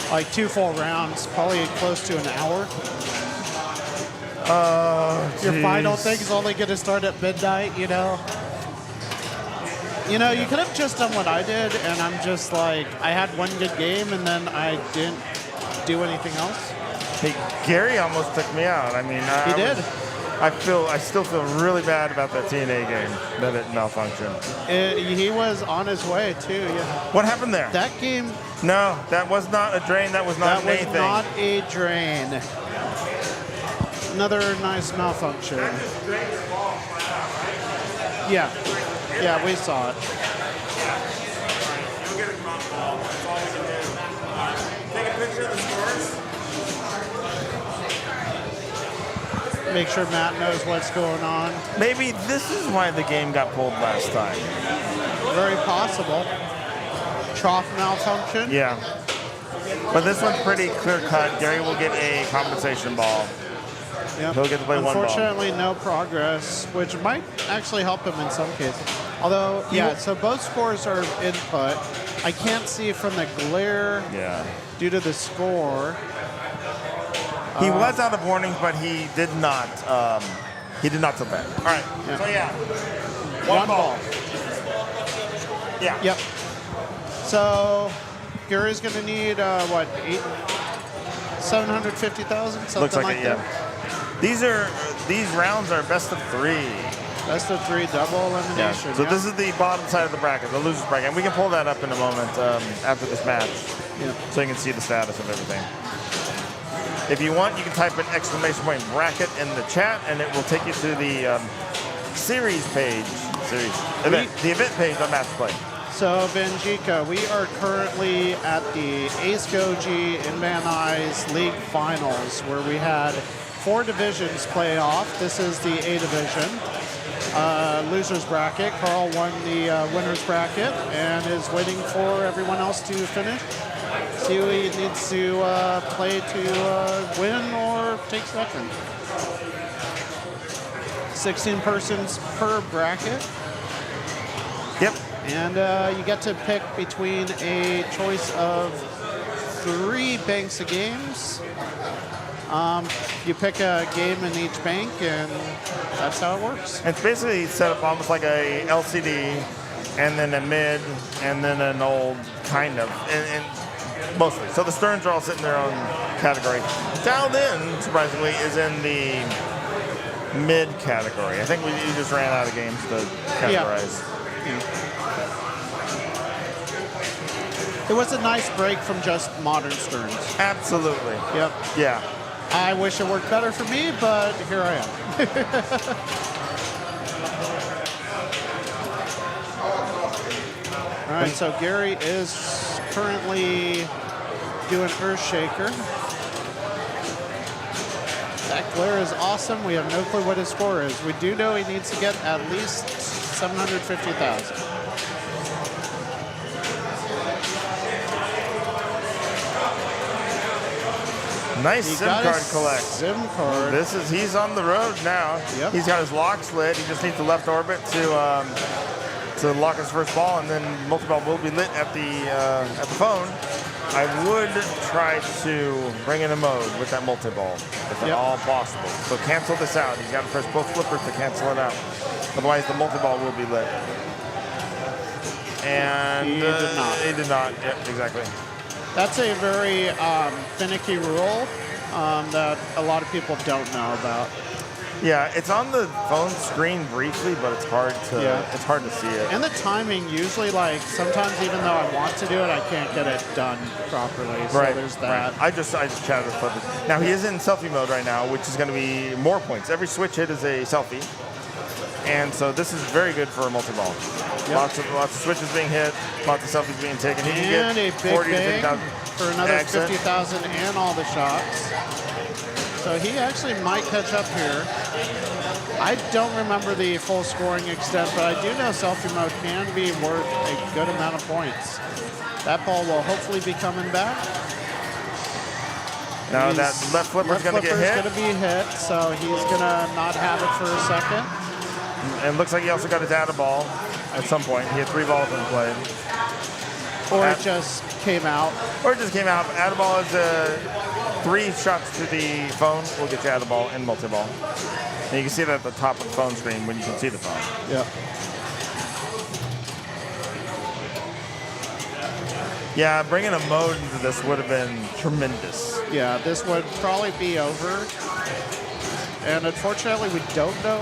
Like 2 full rounds, probably close to an hour. Your final thing's only going to start at midnight, You could have just done what I did, and I'm just like, I had one good game, and then I didn't do anything else. Hey, Gary almost took me out. I mean, he did. I still feel really bad about that TNA game, that it malfunctioned. He was on his way, too. Yeah. What happened there? That game... No, that was not a drain. That was not anything. That was not a drain. Another nice malfunction. Yeah, we saw it. You'll get a comp ball. That's all we can do. Take a picture of the scores. make sure Matt knows what's going on. Maybe this is why the game got pulled last time. Very possible. Trough malfunction. Yeah. But this one's pretty clear cut. Gary will get a compensation ball. Yep. He'll get to play one ball. Unfortunately, no progress, which might actually help him in some cases. Although, yeah, so both scores are input. I can't see from the glare due to the score. He was out of warnings, but he did not. He did not submit. All right. Yeah. So yeah, one ball. Yeah. Yep. So Gary's going to need what, 750,000, something Looks like like it, that. Yeah. These rounds are best of 3. Best of 3 double elimination. Yeah. So this is the bottom side of the bracket, the loser's bracket, and we can pull that up in a moment after this match, so you can see the status of everything. If you want, you can type an exclamation point bracket in the chat, and it will take you to the series page, the event page on Match Play. So, Benjika, we are currently at the AYCE Gogi in Van Nuys League Finals, where we had 4 divisions play off. This is the A division. Loser's bracket. Carl won the winner's bracket and is waiting for everyone else to finish. See who he needs to play to win or take second. 16 persons per bracket. Yep. And you get to pick between a choice of 3 banks of games. You pick a game in each bank, and that's how it works. And it's basically set up almost like a LCD, and then a mid, and then an old, kind of, and mostly. So the Sterns are all sitting in their own category. Dialed In, surprisingly, is in the mid category. I think we just ran out of games to categorize. Yeah. It was a nice break from just modern Sterns. Absolutely. Yep. Yeah. I wish it worked better for me, but here I am. All right, so Gary is currently doing Earthshaker. That glare is awesome. We have no clue what his score is. We do know he needs to get at least 750,000. Nice SIM card collect. SIM card. He's on the road now. Yep. He's got his locks lit. He just needs the left orbit to lock his first ball, and then multi-ball will be lit at the phone. I would try to bring in a mode with that multi-ball, if at all possible. So cancel this out. He's got to press both flippers to cancel it out. Otherwise, the multi-ball will be lit. And he did not. He did not. Yep, exactly. That's a very finicky rule that a lot of people don't know about. Yeah, it's on the phone screen briefly, but it's hard to see it. And the timing usually, like, sometimes even though I want to do it, I can't get it done properly. So there's that. Right. I just chatted with it. Now he is in selfie mode right now, which is going to be more points. Every switch hit is a selfie. And so this is very good for a multi-ball. Yep. Lots of switches being hit, lots of selfies being taken. He can get 40 to 50,000 for another 50,000 and all the shots. So he actually might catch up here. I don't remember the full scoring extent, but I do know selfie mode can be worth a good amount of points. That ball will hopefully be coming back. Now that left flipper is going to get hit. Going to be hit, so he's going to not have it for a second. And looks like he also got his data ball at some point. He had 3 balls in play. Or it just came out. Or it just came out. Add ball is 3 shots to the phone will get you add ball and multi-ball. And you can see that at the top of the phone screen when you can see the phone. Yeah. Yeah, bringing a mode into this would have been tremendous. Yeah, this would probably be over. And unfortunately, we don't know.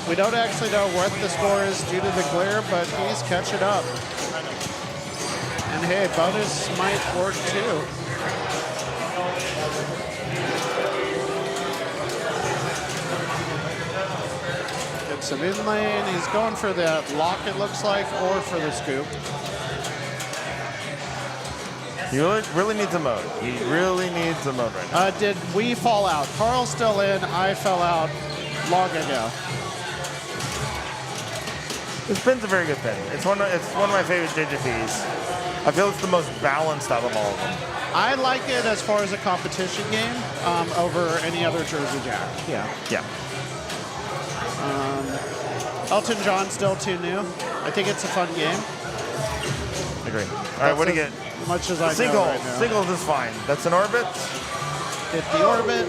We don't actually know what the score is due to the glare, but he's catching up. And hey, bonus might work too. Gets some in lane. He's going for that lock, it looks like, or for the scoop. He really needs a mode. He really needs a mode right now. Did we fall out? Carl's still in. I fell out long ago. This pin's a very good pin. It's one of my favorite JGPs. I feel it's the most balanced out of all of them. I like it as far as a competition game over any other Jersey Jack. Yeah. Yeah. Elton John still too new. I think it's a fun game. Agree. All right, what do you get? As much as I Singles. know right now. Singles is fine. That's an orbit. Hit the orbit.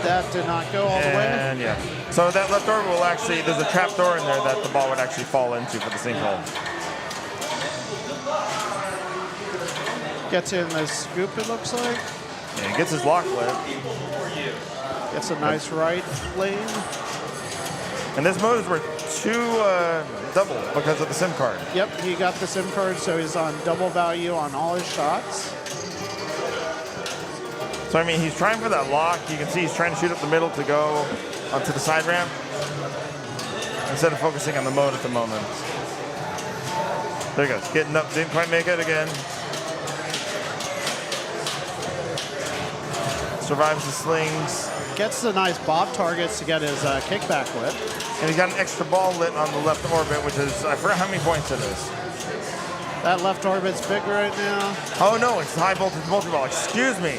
That did not go all the way. And yeah. So that left orbit will actually, there's a trap door in there that the ball would actually fall into for the sinkhole. Gets in the scoop, it looks like. Yeah, he gets his lock lit. Gets a nice right lane. And this mode is worth 2 double because of the SIM card. Yep, he got the SIM card, so he's on double value on all his shots. So, I mean, he's trying for that lock. You can see he's trying to shoot up the middle to go onto the side ramp instead of focusing on the mode at the moment. There he goes. Getting up. Didn't quite make it again. Survives the slings. Gets the nice bob targets to get his kickback lit. And he's got an extra ball lit on the left orbit, which is, I forgot how many points it is. That left orbit's big right now. Oh no, it's high voltage multi-ball. Excuse me.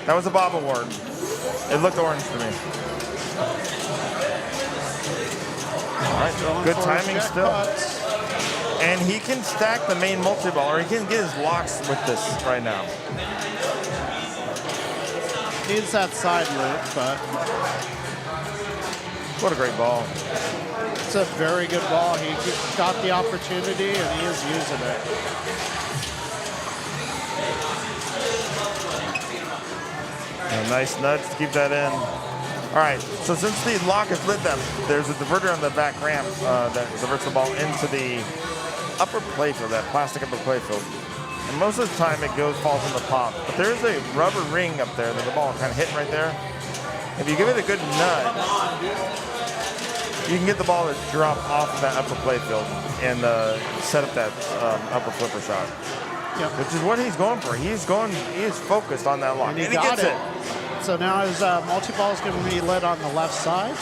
That was a Bob award. It looked orange to me. All right, good timing still. And he can stack the main multi-ball, or he can get his locks with this right now. Needs that side loop, but what a great ball. It's a very good ball. He got the opportunity and he is using it. A nice nudge to keep that in. All right, so since the lock is lit, there's a diverter on the back ramp that diverts the ball into the upper playfield, that plastic upper playfield. And most of the time it falls in the pop. But there is a rubber ring up there that the ball kind of hit right there. If you give it a good nudge, you can get the ball to drop off of that upper playfield and set up that upper flipper shot. Yep. Which is what he's going for. He is focused on that lock. And he gets it. So now his multi-ball is going to be lit on the left side.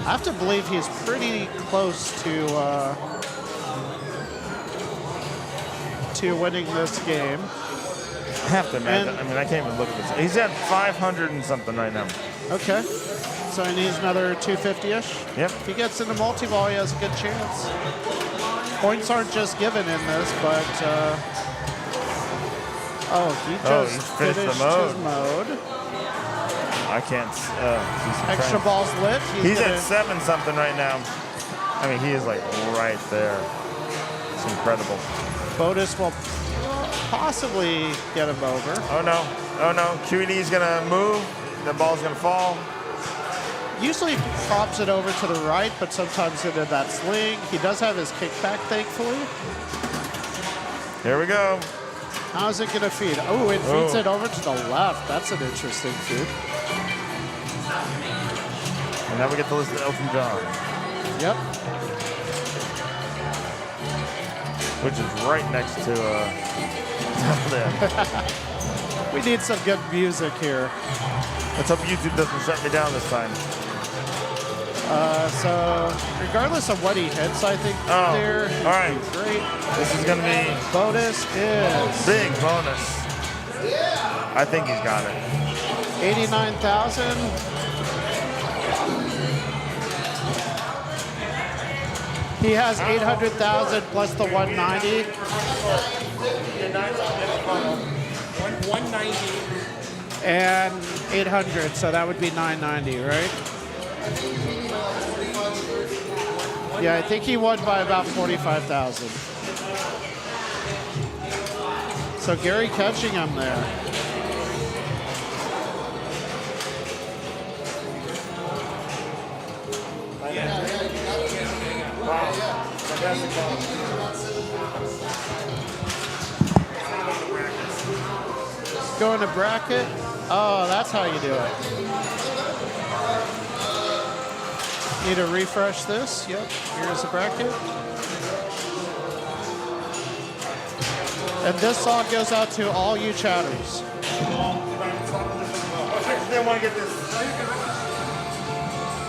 I have to believe he's pretty close to winning this game. I have to imagine. I mean, I can't even look at this. He's at 500 and something right now. Okay. So he needs another 250-ish. Yep. If he gets into multi-ball, he has a good chance. Points aren't just given in this, but he just finished the his mode. I can't. Extra balls lit. He's at 7 something right now. I mean, he is like right there. It's incredible. Botus will possibly get him over. Oh no. Oh no. QED's gonna move. The ball's gonna fall. Usually props it over to the right, but sometimes into that sling. He does have his kickback, thankfully. Here we go. How's it gonna feed? Oh, it feeds it over to the left. That's an interesting feed. And now we get to listen to Elton John. Yep. Which is right next to We need some good music here. Let's hope YouTube doesn't shut me down this time. So regardless of what he hits, I think there is great. This is gonna be bonus is big bonus. I think he's got it. 89,000. He has 800,000 plus the 190. 190. And 800, so that would be 990, right? Yeah, I think he won by about 45,000. So Gary catching him there. Wow. Fantastic ball. Going to bracket. Oh, that's how you do it. Need to refresh this. Yep, here's the bracket. And this song goes out to all you chatters. Didn't want to get this.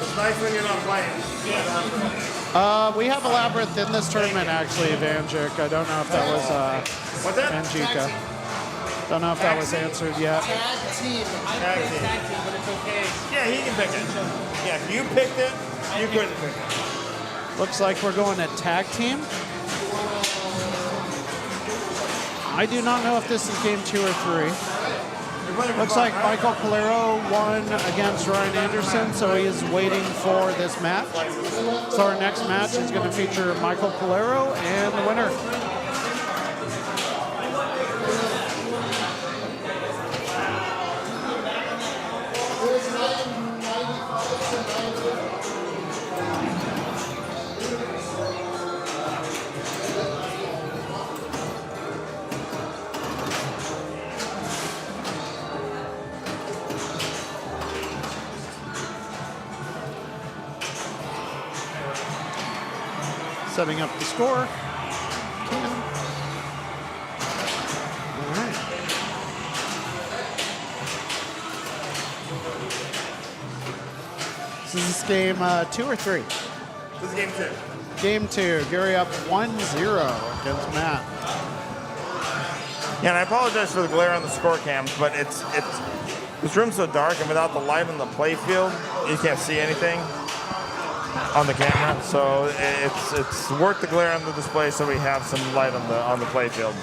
It's nice when you're not playing. We have a labyrinth in this tournament, actually, Vanjik. I don't know if that was What's that? Vanjika. Don't know if that was answered yet. Tag team, but it's okay. Yeah, he can pick it. Yeah, if you picked it, you couldn't pick it. Looks like we're going to tag team. I do not know if this is game 2 or 3. Looks like Michael Calero won against Ryan Anderson, so he is waiting for this match. So our next match is going to feature Michael Calero and the winner. Setting up the score. All right. This is game 2 or 3? This is game 2. Game 2. Gary up 1-0 against Matt. Yeah, and I apologize for the glare on the score cams, but it's this room's so dark, and without the light on the play field, you can't see anything on the camera. So it's worth the glare on the display, so we have some light on the play field.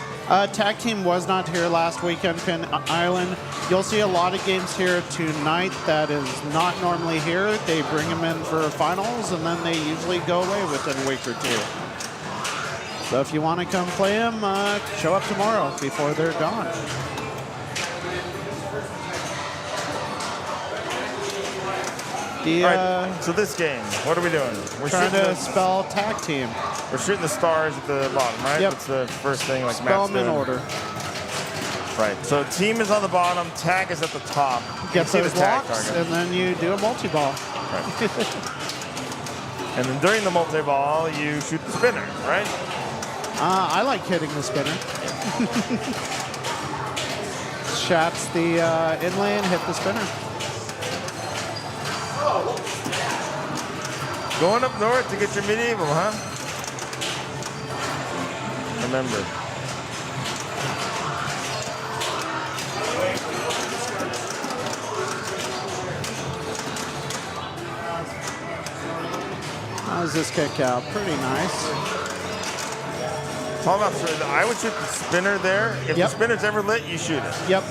Tag team was not here last weekend, Pin Island. You'll see a lot of games here tonight that is not normally here. They bring them in for finals, and then they usually go away within a week or 2. So if you want to come play them, show up tomorrow before they're gone. All right, so this game, what are we doing? We're trying to spell tag team. We're shooting the stars at the bottom, right? Yep. That's the first thing, like spell Matt's them in doing. order. Right. So team is on the bottom, tag is at the top. Get You see those the tag blocks, target. and then you do a multi-ball. Right. And then during the multi-ball, you shoot the spinner, right? I like hitting the spinner. Shots the inlay and hit the spinner. Going up north to get your medieval, huh? Remember. How's this kick out? Pretty nice. Talk about, I would shoot the spinner there. If the spinner's ever lit, you shoot it. Yep.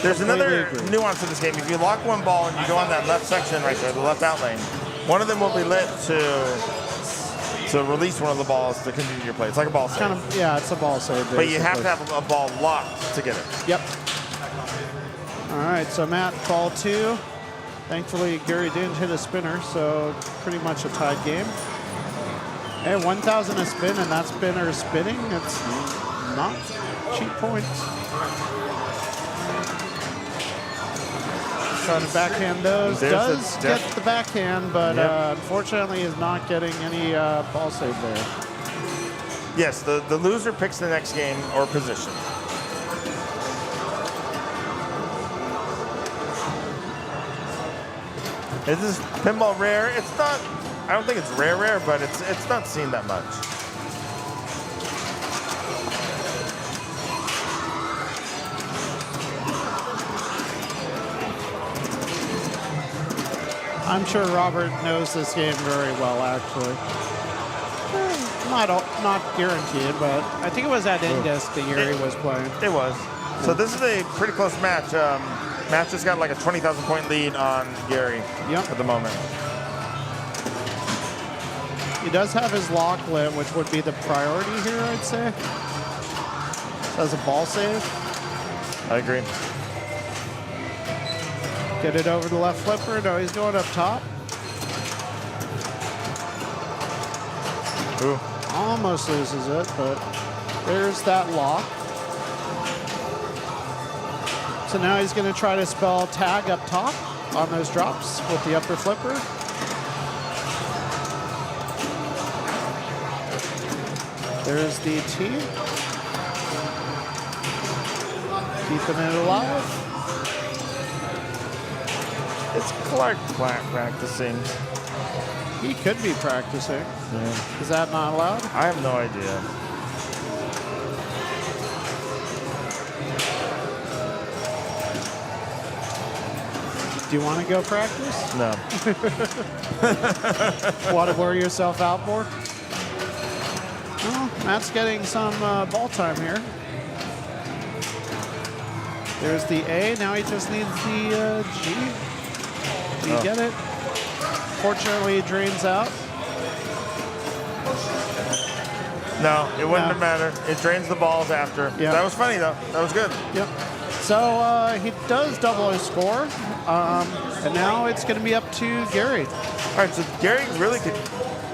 There's Completely another agree. nuance to this game. If you lock one ball and you go on that left section right there, the left out lane, one of them will be lit to release one of the balls to continue your play. It's like a ball save. Kind of, yeah, it's a ball save. But you have basically. to have a ball locked to get it. Yep. All right, so Matt, ball 2. Thankfully, Gary didn't hit a spinner, so pretty much a tied game. Hey, 1,000 a spin, and that spinner is spinning. It's not cheap points. Trying to backhand those. Does get the backhand, but unfortunately is not getting any ball save there. Yes, the loser picks the next game or position. Is this pinball rare? It's not. I don't think it's rare, but it's not seen that much. I'm sure Robert knows this game very well, actually. Not guaranteed, but I think it was at Indus that Gary was playing. It was. So this is a pretty close match. Matt just got like a 20,000 point lead on Gary at the moment. He does have his lock lit, which would be the priority here, I'd say. As a ball save. I agree. Get it over the left flipper. No, he's going up top. Ooh. Almost loses it, but there's that lock. So now he's going to try to spell tag up top on those drops with the upper flipper. There's the T. keeping it alive. It's Clark practicing. He could be practicing. Yeah. Is that not allowed? I have no idea. Do you want to go practice? No. Want to wear yourself out for? Well, Matt's getting some ball time here. There's the A. Now he just needs the G. Do you get it? Fortunately, it drains out. No, it wouldn't have mattered. It drains the balls after. Yeah. That was funny, though. That was good. Yep. So he does double his score. And now it's going to be up to Gary. All right, so Gary really could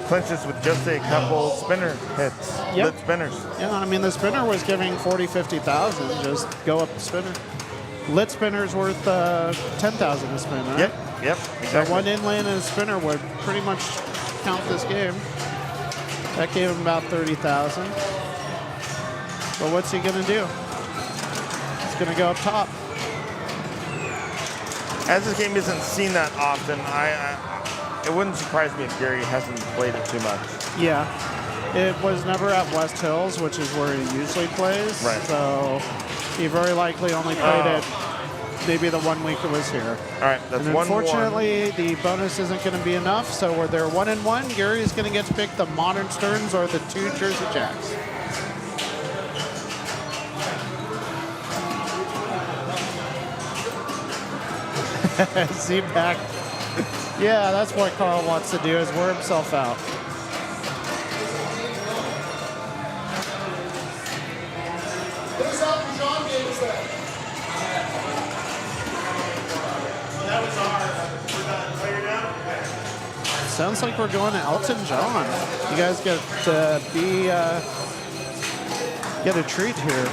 clinch this with just a couple spinner hits. Yep. Lit spinners. Yeah, I mean, the spinner was giving 40, 50,000. Just go up the spinner. Lit spinner's worth 10,000 a spin, right? Yep, So exactly. one inland and a spinner would pretty much count this game. That gave him about 30,000. But what's he going to do? He's going to go up top. As this game isn't seen that often, it wouldn't surprise me if Gary hasn't played it too much. Yeah. It was never at West Hills, which is where he usually plays. Right. So he very likely only played it maybe the 1 week it was here. All right, that's and 1-1. unfortunately, the bonus isn't going to be enough. So where they're 1-1, Gary is going to get to pick the Modern Sterns or the 2 Jersey Jacks. See back. Yeah, that's what Carl wants to do, is wear himself out. Who's up in John games then? That was our. We're done. Oh, you're done? Sounds like we're going to Elton John. You guys get to get a treat here.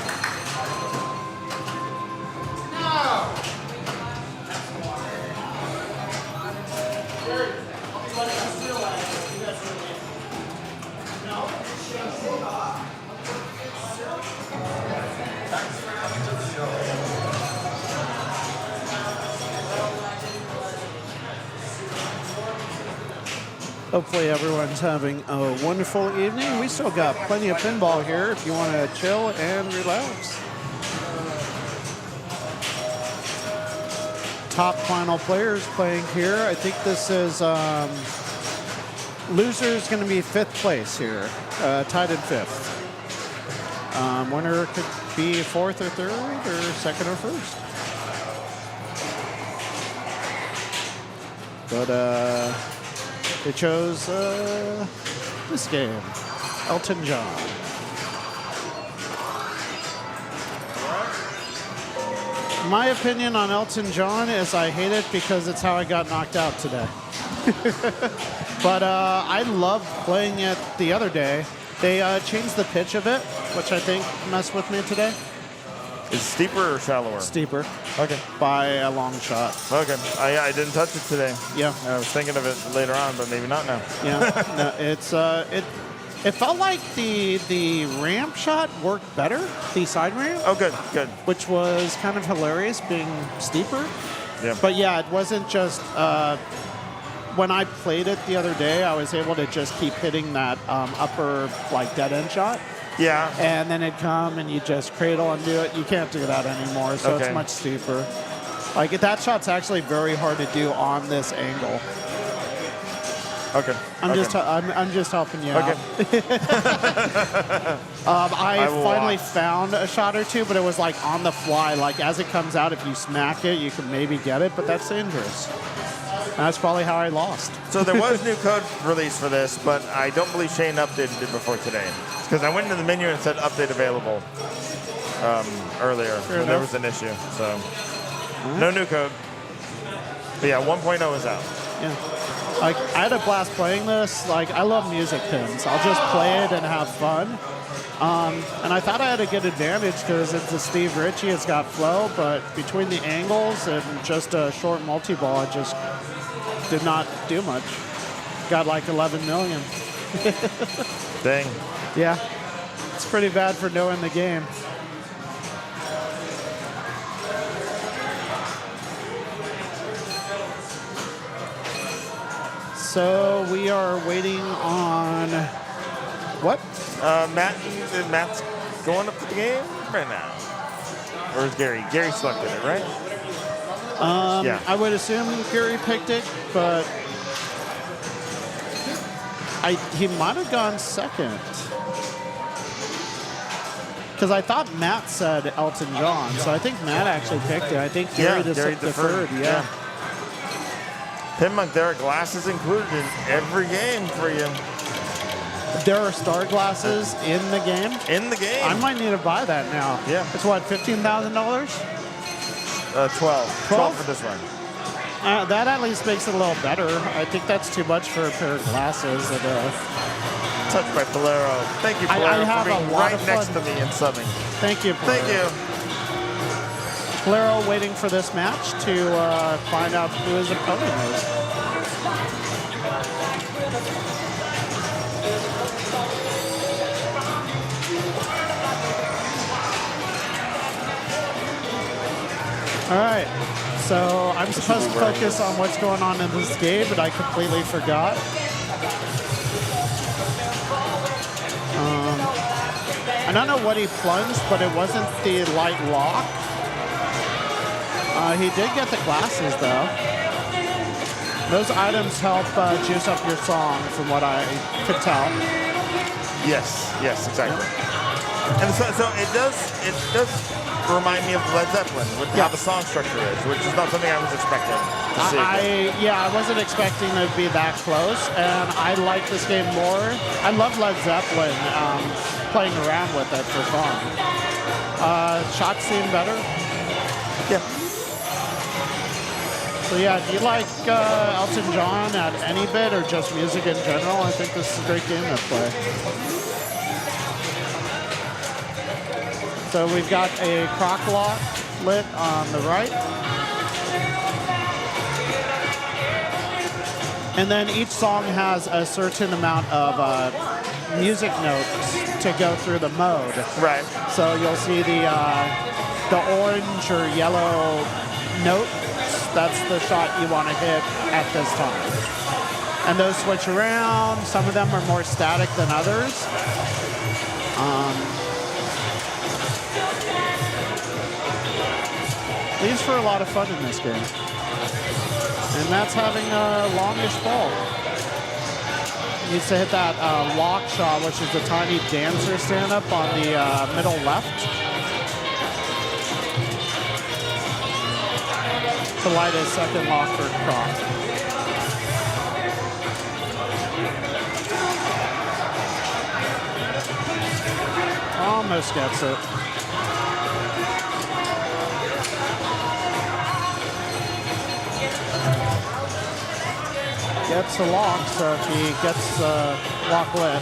Hopefully everyone's having a wonderful evening. We still got plenty of pinball here if you want to chill and relax. Top final players playing here. I think this is loser is going to be 5th place here, tied in 5th. Winner could be 4th or 3rd or 2nd or 1st. But they chose this game, Elton John. My opinion on Elton John is I hate it because it's how I got knocked out today. But I loved playing it the other day. They changed the pitch of it, which I think messed with me today. Is it steeper or shallower? Steeper. Okay. By a long shot. Okay. I didn't touch it today. Yeah. I was thinking of it later on, but maybe not now. Yeah. No, it's it felt like the ramp shot worked better, the side ramp. Oh, good, good. Which was kind of hilarious, being steeper. Yeah. But yeah, it wasn't just. When I played it the other day, I was able to just keep hitting that upper like dead end shot. Yeah. And then it'd come and you just cradle and do it. You can't do that anymore, so Okay. it's much steeper. Like that shot's actually very hard to do on this angle. Okay. I'm just helping you Okay. out. I will finally watch. found a shot or two, but it was like on the fly. Like as it comes out, if you smack it, you can maybe get it, but that's dangerous. That's probably how I lost. So there was new code released for this, but I don't believe Shane updated it before today. Because I went into the menu and said update available earlier when there was an issue. So no new code. But yeah, 1.0 is out. Yeah. Like I had a blast playing this. Like I love music pins. I'll just play it and have fun. And I thought I had a good advantage because it's a Steve Ritchie. It's got flow, but between the angles and just a short multi-ball, I just did not do much. Got like 11 million. Dang. Yeah. It's pretty bad for knowing the game. so we are waiting on what? Matt's going up to the game right now. Or is Gary? Gary selected it, right? Yeah. I would assume Gary picked it, but he might have gone second. Because I thought Matt said Elton John, so I think Matt actually picked it. I think Gary just deferred. Yeah. Pinball, there are glasses included in every game for you. There are star glasses in the game? In the game. I might need to buy that now. Yeah. It's what, $15,000? 12. 12 for this one. That at least makes it a little better. I think that's too much for a pair of glasses. Touched by Polero. Thank you, Polero, I have for being a lot right of next fun. to me and subbing. Thank you, Polero. Thank you. Polero waiting for this match to find out who his opponent is. All right, so I'm supposed to focus on what's going on in this game, but I completely forgot. I don't know what he plunged, but it wasn't the light lock. He did get the glasses, though. Those items help juice up your song, from what I could tell. Yes, exactly. And so it does remind me of Led Zeppelin, with how the song structure is, which is not something I was expecting to see. I wasn't expecting it to be that close, and I like this game more. I love Led Zeppelin, playing around with it for fun. Shots seem better. Yeah. So yeah, do you like Elton John at any bit, or just music in general? I think this is a great game to play. So we've got a crock lock lit on the right. And then each song has a certain amount of music notes to go through the mode. Right. So you'll see the orange or yellow note. That's the shot you want to hit at this time. And those switch around. Some of them are more static than others. Leaves for a lot of fun in this game. And Matt's having a longish ball. Needs to hit that lock shot, which is the tiny dancer stand-up on the middle left. To light his second lock for Croc. Almost gets it. Gets a lock, so if he gets lock lit.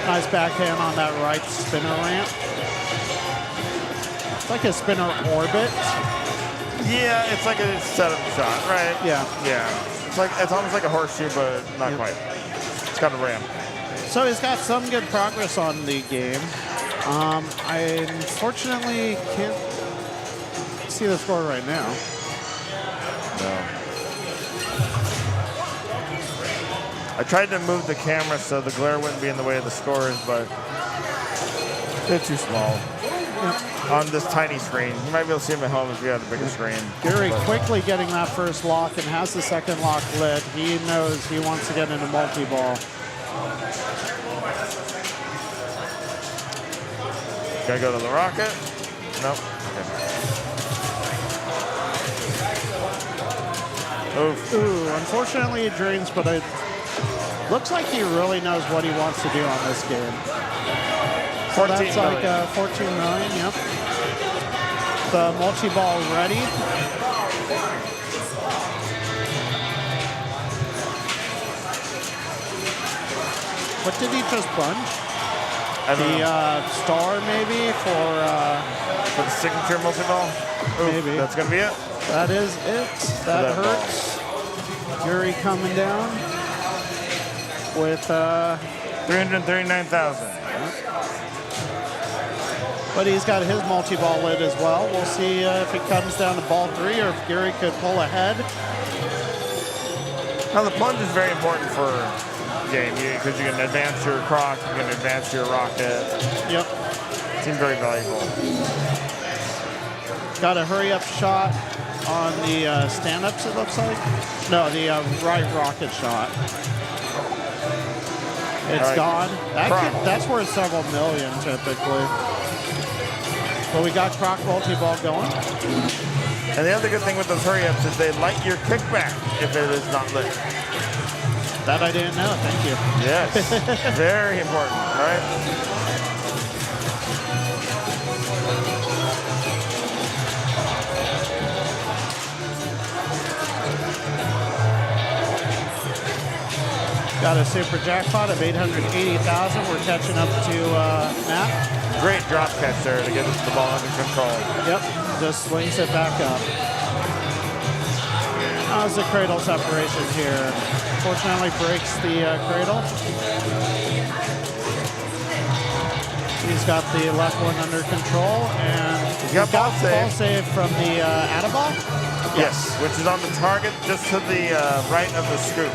Nice backhand on that right spinner ramp. It's like a spinner orbit. Yeah, it's like a setup shot, right? Yeah. It's almost like a horseshoe, but not quite. It's got a ramp. So he's got some good progress on the game. I unfortunately can't see the score right now. No. I tried to move the camera so the glare wouldn't be in the way of the scores, but they're too small. On this tiny screen. You might be able to see them at home if you had a bigger screen. Gary quickly getting that first lock and has the second lock lit. He knows he wants to get into multi-ball. Gotta go to the rocket. Nope. Okay. Oof. Ooh, unfortunately it drains, but it looks like he really knows what he wants to do on this game. So that's like 14 million, yep. The multi-ball ready. What did he just plunge? The star maybe for the signature multi-ball? Maybe. That's gonna be it? That is it. That hurts. Gary coming down with 339,000. But he's got his multi-ball lid as well. We'll see if it comes down to ball 3 or if Gary could pull ahead. Now the plunge is very important for game because you can advance your croc, you can advance your rocket. Yep. Seems very valuable. Got a hurry up shot on the stand-ups, it looks like. No, the right rocket shot. It's right. gone. That's worth several million typically. But we got Croc multi-ball going. And the other good thing with those hurry-ups is they light your kickback if it is not lit. That I didn't know, thank you. Yes, very important, right? Got a super jackpot of 880,000. We're catching up to Matt. Great drop catch there to get the ball under control. Yep, just swings it back up. How's the cradle separation here? Fortunately breaks the cradle. He's got the left one under control, and he's got ball save from the Adaball? Yes, which is on the target just to the right of the scoop.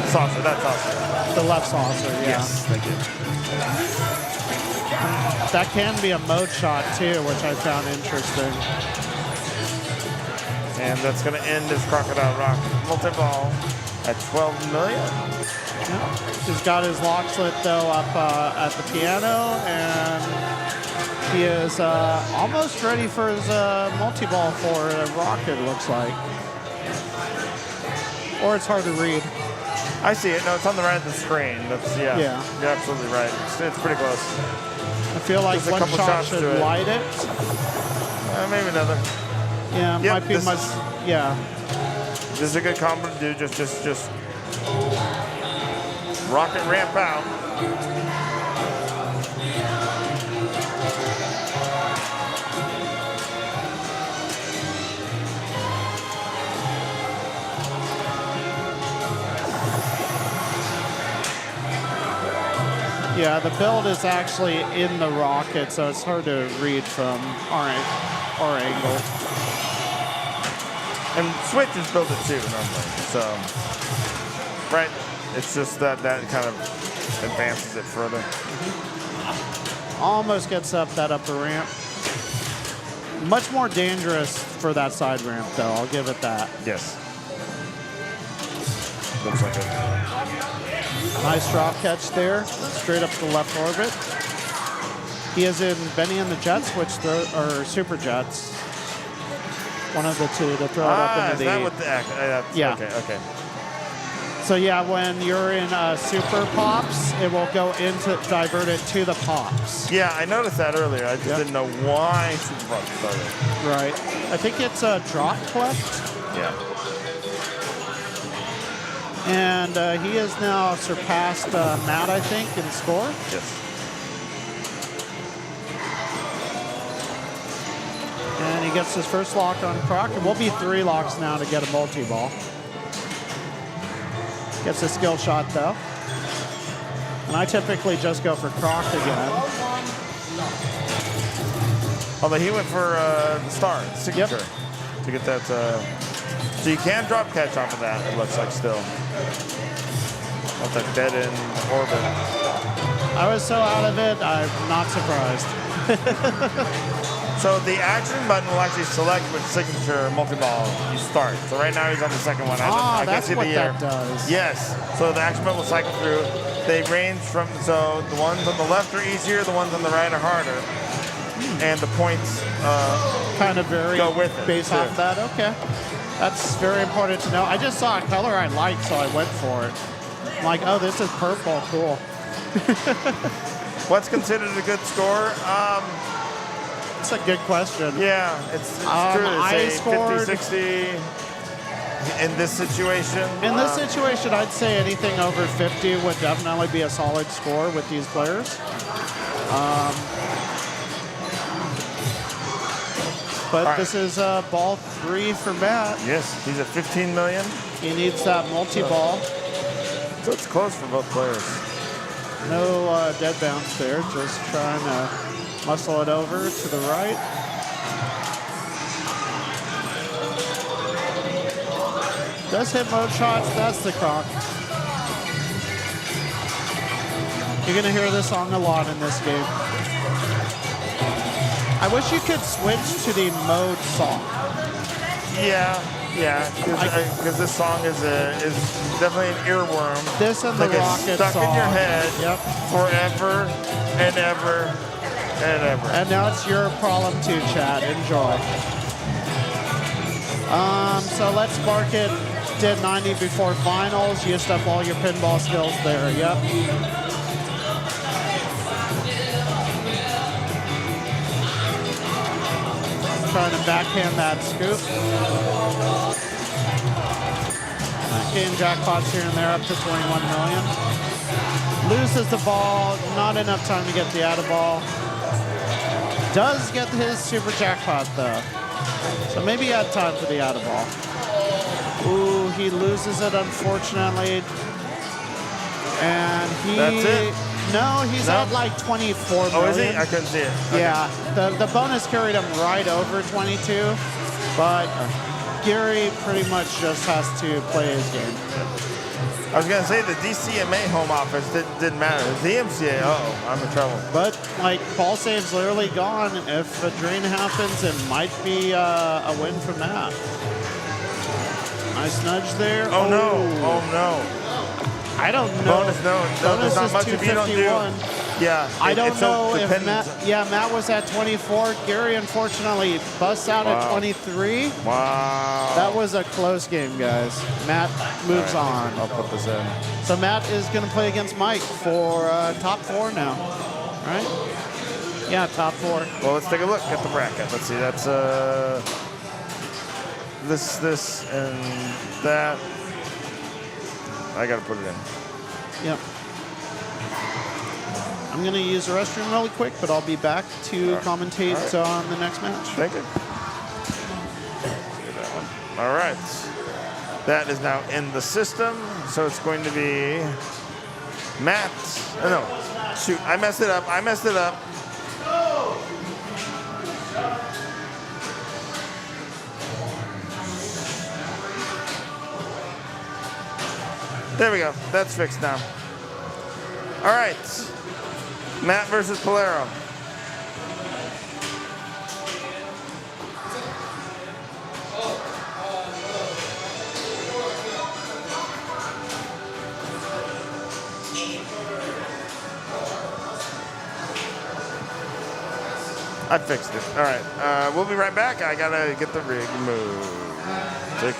Saucer, that saucer. The left saucer, yeah. Yes, thank you. That can be a mode shot too, which I found interesting. And that's going to end his Crocodile Rock multi-ball at 12 million. Yeah. He's got his lock slit though up at the piano, and he is almost ready for his multi-ball for a rocket, looks like. Or it's hard to read. I see it. No, it's on the right of the screen. That's Yeah. You're absolutely right. It's pretty close. I feel like Just a one couple shot shots should to it. light it. Maybe another. Yeah, Yep, might be much. Yeah. This is a good combo to do. Just rocket ramp out. Yeah, the build is actually in the rocket, so it's hard to read from our angle. And switches build it too normally. So, right, it's just that kind of advances it further. Almost gets up that upper ramp. Much more dangerous for that side ramp, though. I'll give it that. Yes. Looks like it. Nice drop catch there, straight up to left orbit. He is in Benny and the Jets, or Super Jets. One of the two to throw it up into is the. that what the yeah. Okay. So yeah, when you're in Super Pops, it will go into divert it to the Pops. Yeah, I noticed that earlier. I just didn't know why Super Pops started. Right. I think it's a drop collect. Yeah. And he has now surpassed Matt, I think, in score. Yes. And he gets his first lock on Croc. It will be 3 locks now to get a multi-ball. Gets a skill shot, though. And I typically just go for Croc again. Although he went for the star, signature, to get that. So you can drop catch off of that, it looks like still. Off that dead end orbit. I was so out of it, I'm not surprised. So the action button will actually select which signature multi-ball you start. So right now he's on the second one. I that's can see what the that does. Yes. So the action button will cycle through. They range from, so the ones on the left are easier, the ones on the right are harder. And the points kind of vary go with it. based off that. Okay. That's very important to know. I just saw a color I liked, so I went for it. I'm like, oh, this is purple. Cool. What's considered a good score? That's a good question. Yeah, it's true. I It's scored 50-60 in this situation. In this situation, I'd say anything over 50 would definitely be a solid score with these players. But this is ball 3 for Matt. Yes, he's at 15 million. He needs that multi-ball. So it's close for both players. No dead bounce there, just trying to Muscle it over to the right. Does hit mode shots, that's the crock. You're gonna hear this song a lot in this game. I wish you could switch to the mode song. Yeah, because this song is definitely an earworm. This and the Like it's Rocket stuck song. in your head Yep. forever and ever and ever. And now it's your problem too, Chad. Enjoy. So let's spark it. Did 90 before finals. Used up all your pinball skills there. Yep. Trying to backhand that scoop. Game jackpots here and there up to 21 million. Loses the ball, not enough time to get the out of ball. Does get his super jackpot though. So maybe he had time for the out of ball. Ooh, he loses it unfortunately. And he... That's it? No, he's at like 24 million. Oh, is he? I couldn't see it. Okay. Yeah, the bonus carried him right over 22, but Gary pretty much just has to play his game. I was going to say the DCMA home office didn't matter. The MCA, I'm in trouble. But, like, ball save's literally gone. If a drain happens, it might be a win from that. Nice nudge there. Oh, no. Oh, no. I don't know. Bonus, no. Bonus There's not is much if you don't do. 251. Yeah. I don't it's so know if dependent. Matt was at 24. Gary, unfortunately, busts out at 23. Wow. That was a close game, guys. Matt moves on. I'll put this in. So Matt is going to play against Mike for top 4 now, right? Yeah, top 4. Well, let's take a look at the bracket. Let's see. That's this, and that. I got to put it in. Yep. I'm going to use the restroom really quick, but I'll be back to commentate on the next match. Thank you. All right. That is now in the system. So it's going to be Matt. Oh, no. Shoot. I messed it up. There we go. That's fixed now. All right. Matt versus Polero. I fixed it. All right. We'll be right back. I got to get the rig moved. Take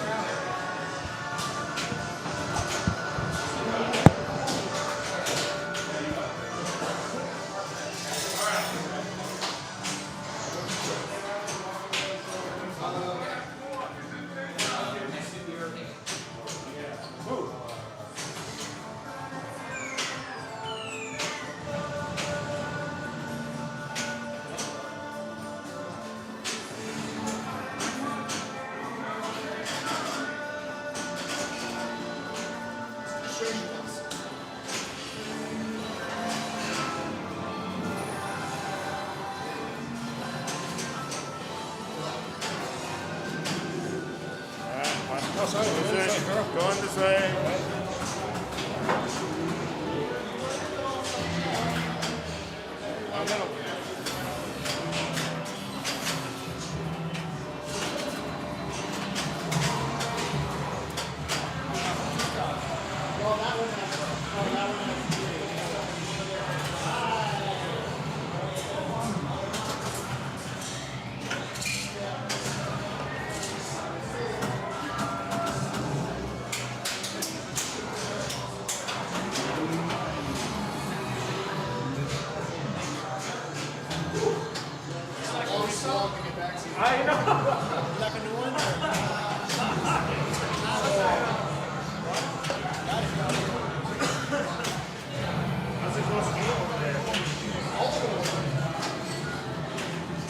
Going this way.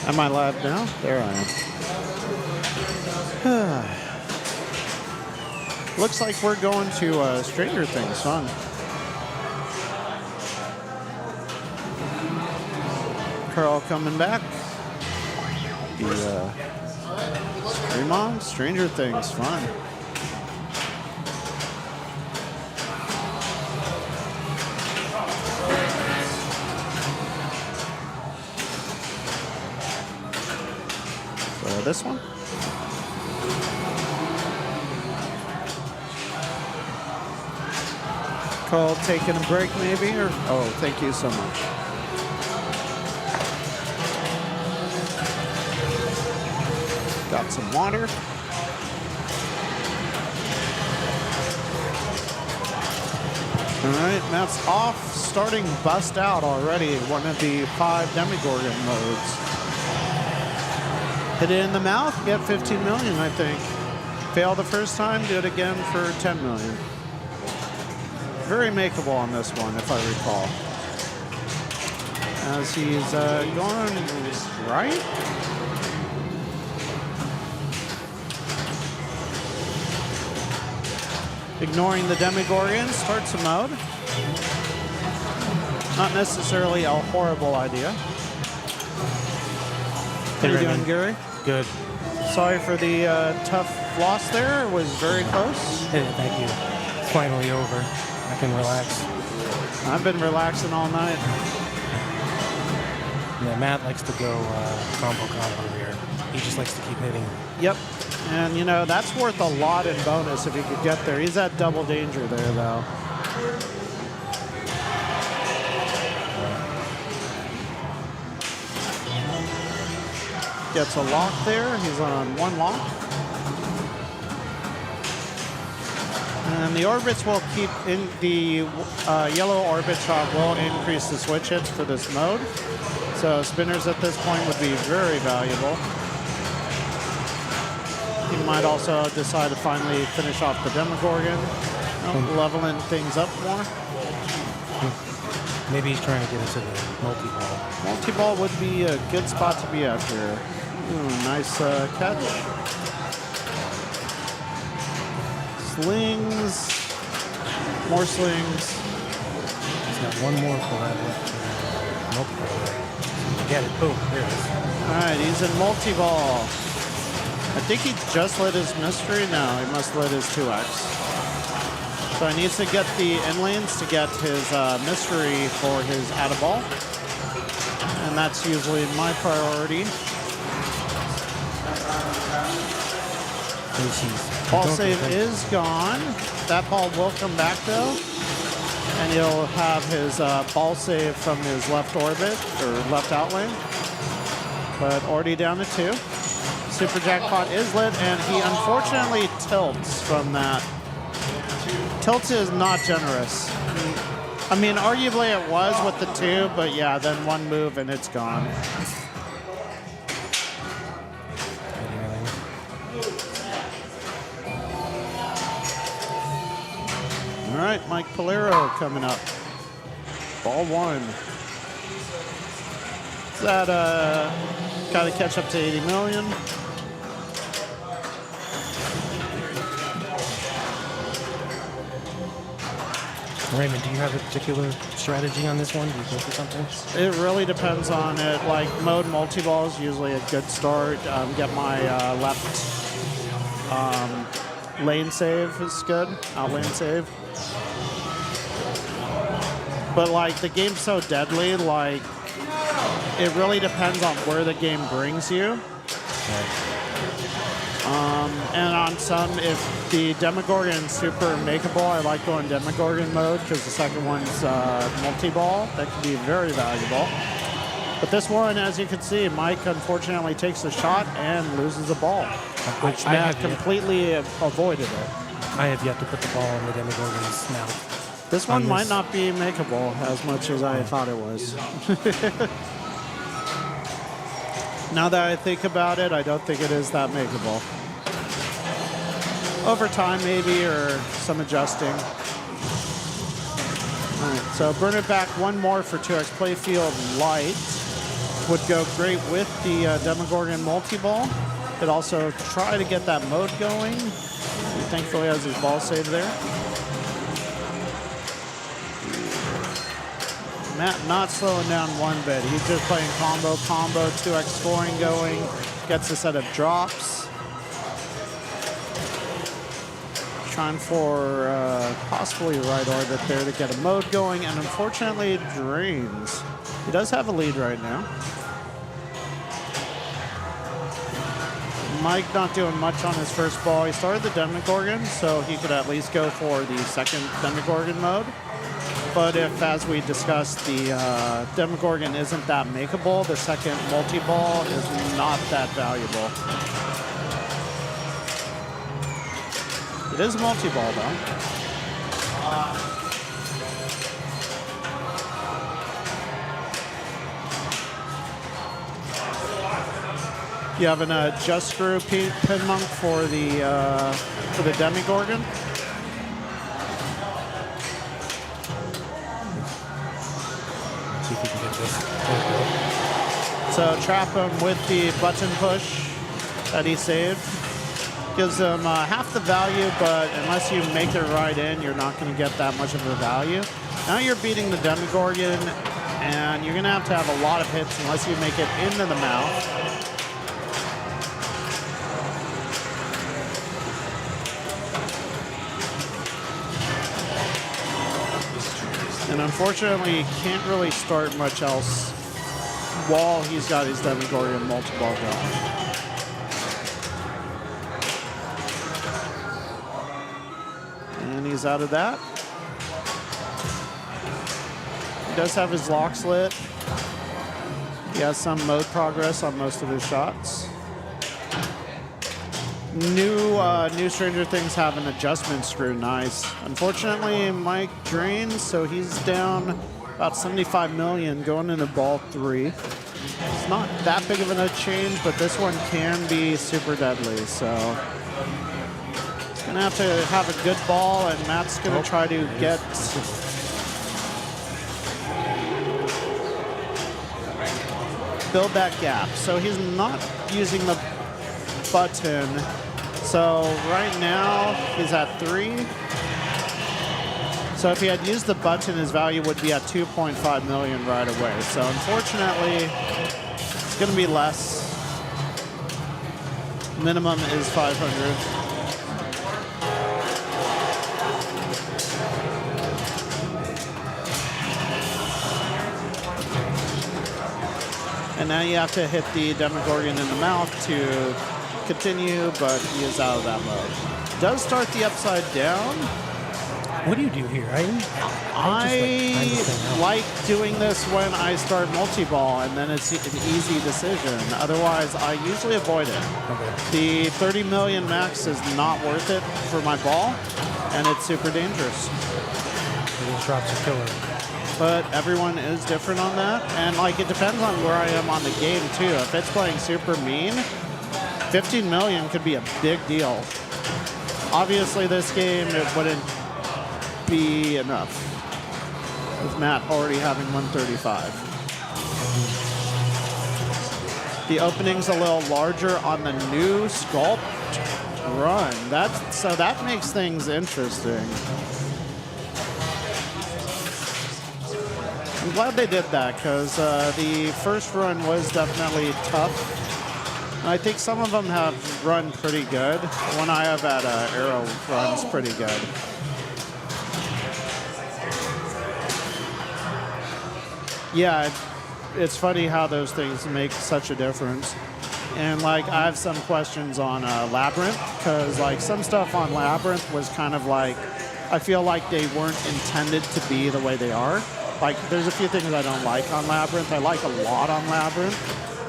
Am I live now? There I am. Looks like we're going to Stranger Things, fun. Carl coming back. The Stream on Stranger Things, fun. So this one. Carl taking a break maybe, or oh, thank you so much. Got some water. All right, Matt's off, starting bust out already. One of the 5 Demogorgon modes. Hit it in the mouth, get 15 million, I think. Fail the first time, do it again for 10 million. Very makeable on this one, if I recall. As he's going right. Ignoring the Demogorgon, starts a mode. Not necessarily a horrible idea. How you doing, Gary? Good. Sorry for the tough loss there. It was very close. Hey, thank you. It's finally over. I can relax. I've been relaxing all night. Yeah, Matt likes to go combo here. He just likes to keep hitting. Yep. And, you know, that's worth a lot in bonus if he could get there. He's at double danger there, though. Gets a lock there. He's on 1 lock. And the orbits will keep in the yellow orbit shot will increase the switch hits for this mode. So spinners at this point would be very valuable. He might also decide to finally finish off the Demogorgon, leveling things up more. Maybe he's trying to get into the multi-ball. Multi-ball would be a good spot to be at here. Ooh, nice catch. Slings. More slings. He's got one more for that left. Multi-ball. Get it. Boom. There it is. All right, he's in multi-ball. I think he just lit his mystery. No, he must lit his 2x. So he needs to get the in lanes to get his mystery for his out of ball. And that's usually my priority. Ball save is gone. That ball will come back though. And he'll have his ball save from his left orbit or left out lane. But already down to 2. Super Jackpot is lit, and he unfortunately tilts from that. Tilts is not generous. I mean, arguably it was with the 2, but yeah, then 1 move and it's gone. All right, Mike Polero coming up. Ball 1. That got to catch up to 80 million. Raymond, do you have a particular strategy on this one? Do you go for something? It really depends on it. Like mode multi-ball is usually a good start. Get my left lane save is good. Out lane save. But like the game's so deadly, like it really depends on where the game brings you. And on some, if the Demogorgon is super makeable, I like going Demogorgon mode because the second one's multi-ball. That can be very valuable. But this one, as you can see, Mike unfortunately takes a shot and loses the ball, which Matt completely avoided it. I have yet to put the ball in the Demogorgon's mouth. This one might not be makeable as much as I thought it was. Now that I think about it, I don't think it is that makeable. Over time, maybe, or some adjusting. All right, so burn it back 1 more for 2x. Playfield Light would go great with the Demogorgon multi-ball. Could also try to get that mode going. He thankfully has his ball save there. Matt not slowing down one bit. He's just playing combo, 2x scoring going, gets a set of drops. Trying for possibly right orbit there to get a mode going, and unfortunately it drains. He does have a lead right now. Mike not doing much on his first ball. He started the Demogorgon, so he could at least go for the second Demogorgon mode. But if, as we discussed, the Demogorgon isn't that makeable, the second multi-ball is not that valuable. It is a multi-ball, though. You have an Just Screw Pin Monk for the Demogorgon. See if we can get this. So trap him with the button push that he saved. Gives him half the value, but unless you make it right in, you're not going to get that much of a value. Now you're beating the Demogorgon, and you're going to have a lot of hits unless you make it into the mouth. And unfortunately, he can't really start much else while he's got his Demogorgon multi-ball going. And he's out of that. He does have his locks lit. He has some mode progress on most of his shots. New Stranger Things have an adjustment screw, nice. Unfortunately, Mike drains, so he's down about 75 million going into ball 3. It's not that big of a change, but this one can be super deadly, so he's gonna have to have a good ball, and Matt's gonna try to get build that gap. So he's not using the button. So right now he's at 3. So if he had used the button, his value would be at 2.5 million right away. So unfortunately, it's going to be less. Minimum is 500. And now you have to hit the Demogorgon in the mouth to continue, but he is out of that mode. Does start the upside down. What do you do here? I like doing this when I start multi-ball, and then it's an easy decision. Otherwise, I usually avoid it. Okay. The 30 million max is not worth it for my ball, and it's super dangerous. These drops are killer. But everyone is different on that, and like it depends on where I am on the game too. If it's playing super mean, 15 million could be a big deal. Obviously, this game, it wouldn't be enough, with Matt already having 135. The opening's a little larger on the new sculpt run. So that makes things interesting. I'm glad they did that, because the first run was definitely tough. I think some of them have run pretty good. The one I have at Arrow runs pretty good. Yeah, it's funny how those things make such a difference. And like, I have some questions on Labyrinth, because like some stuff on Labyrinth was kind of like, I feel like they weren't intended to be the way they are. Like, there's a few things I don't like on Labyrinth. I like a lot on Labyrinth.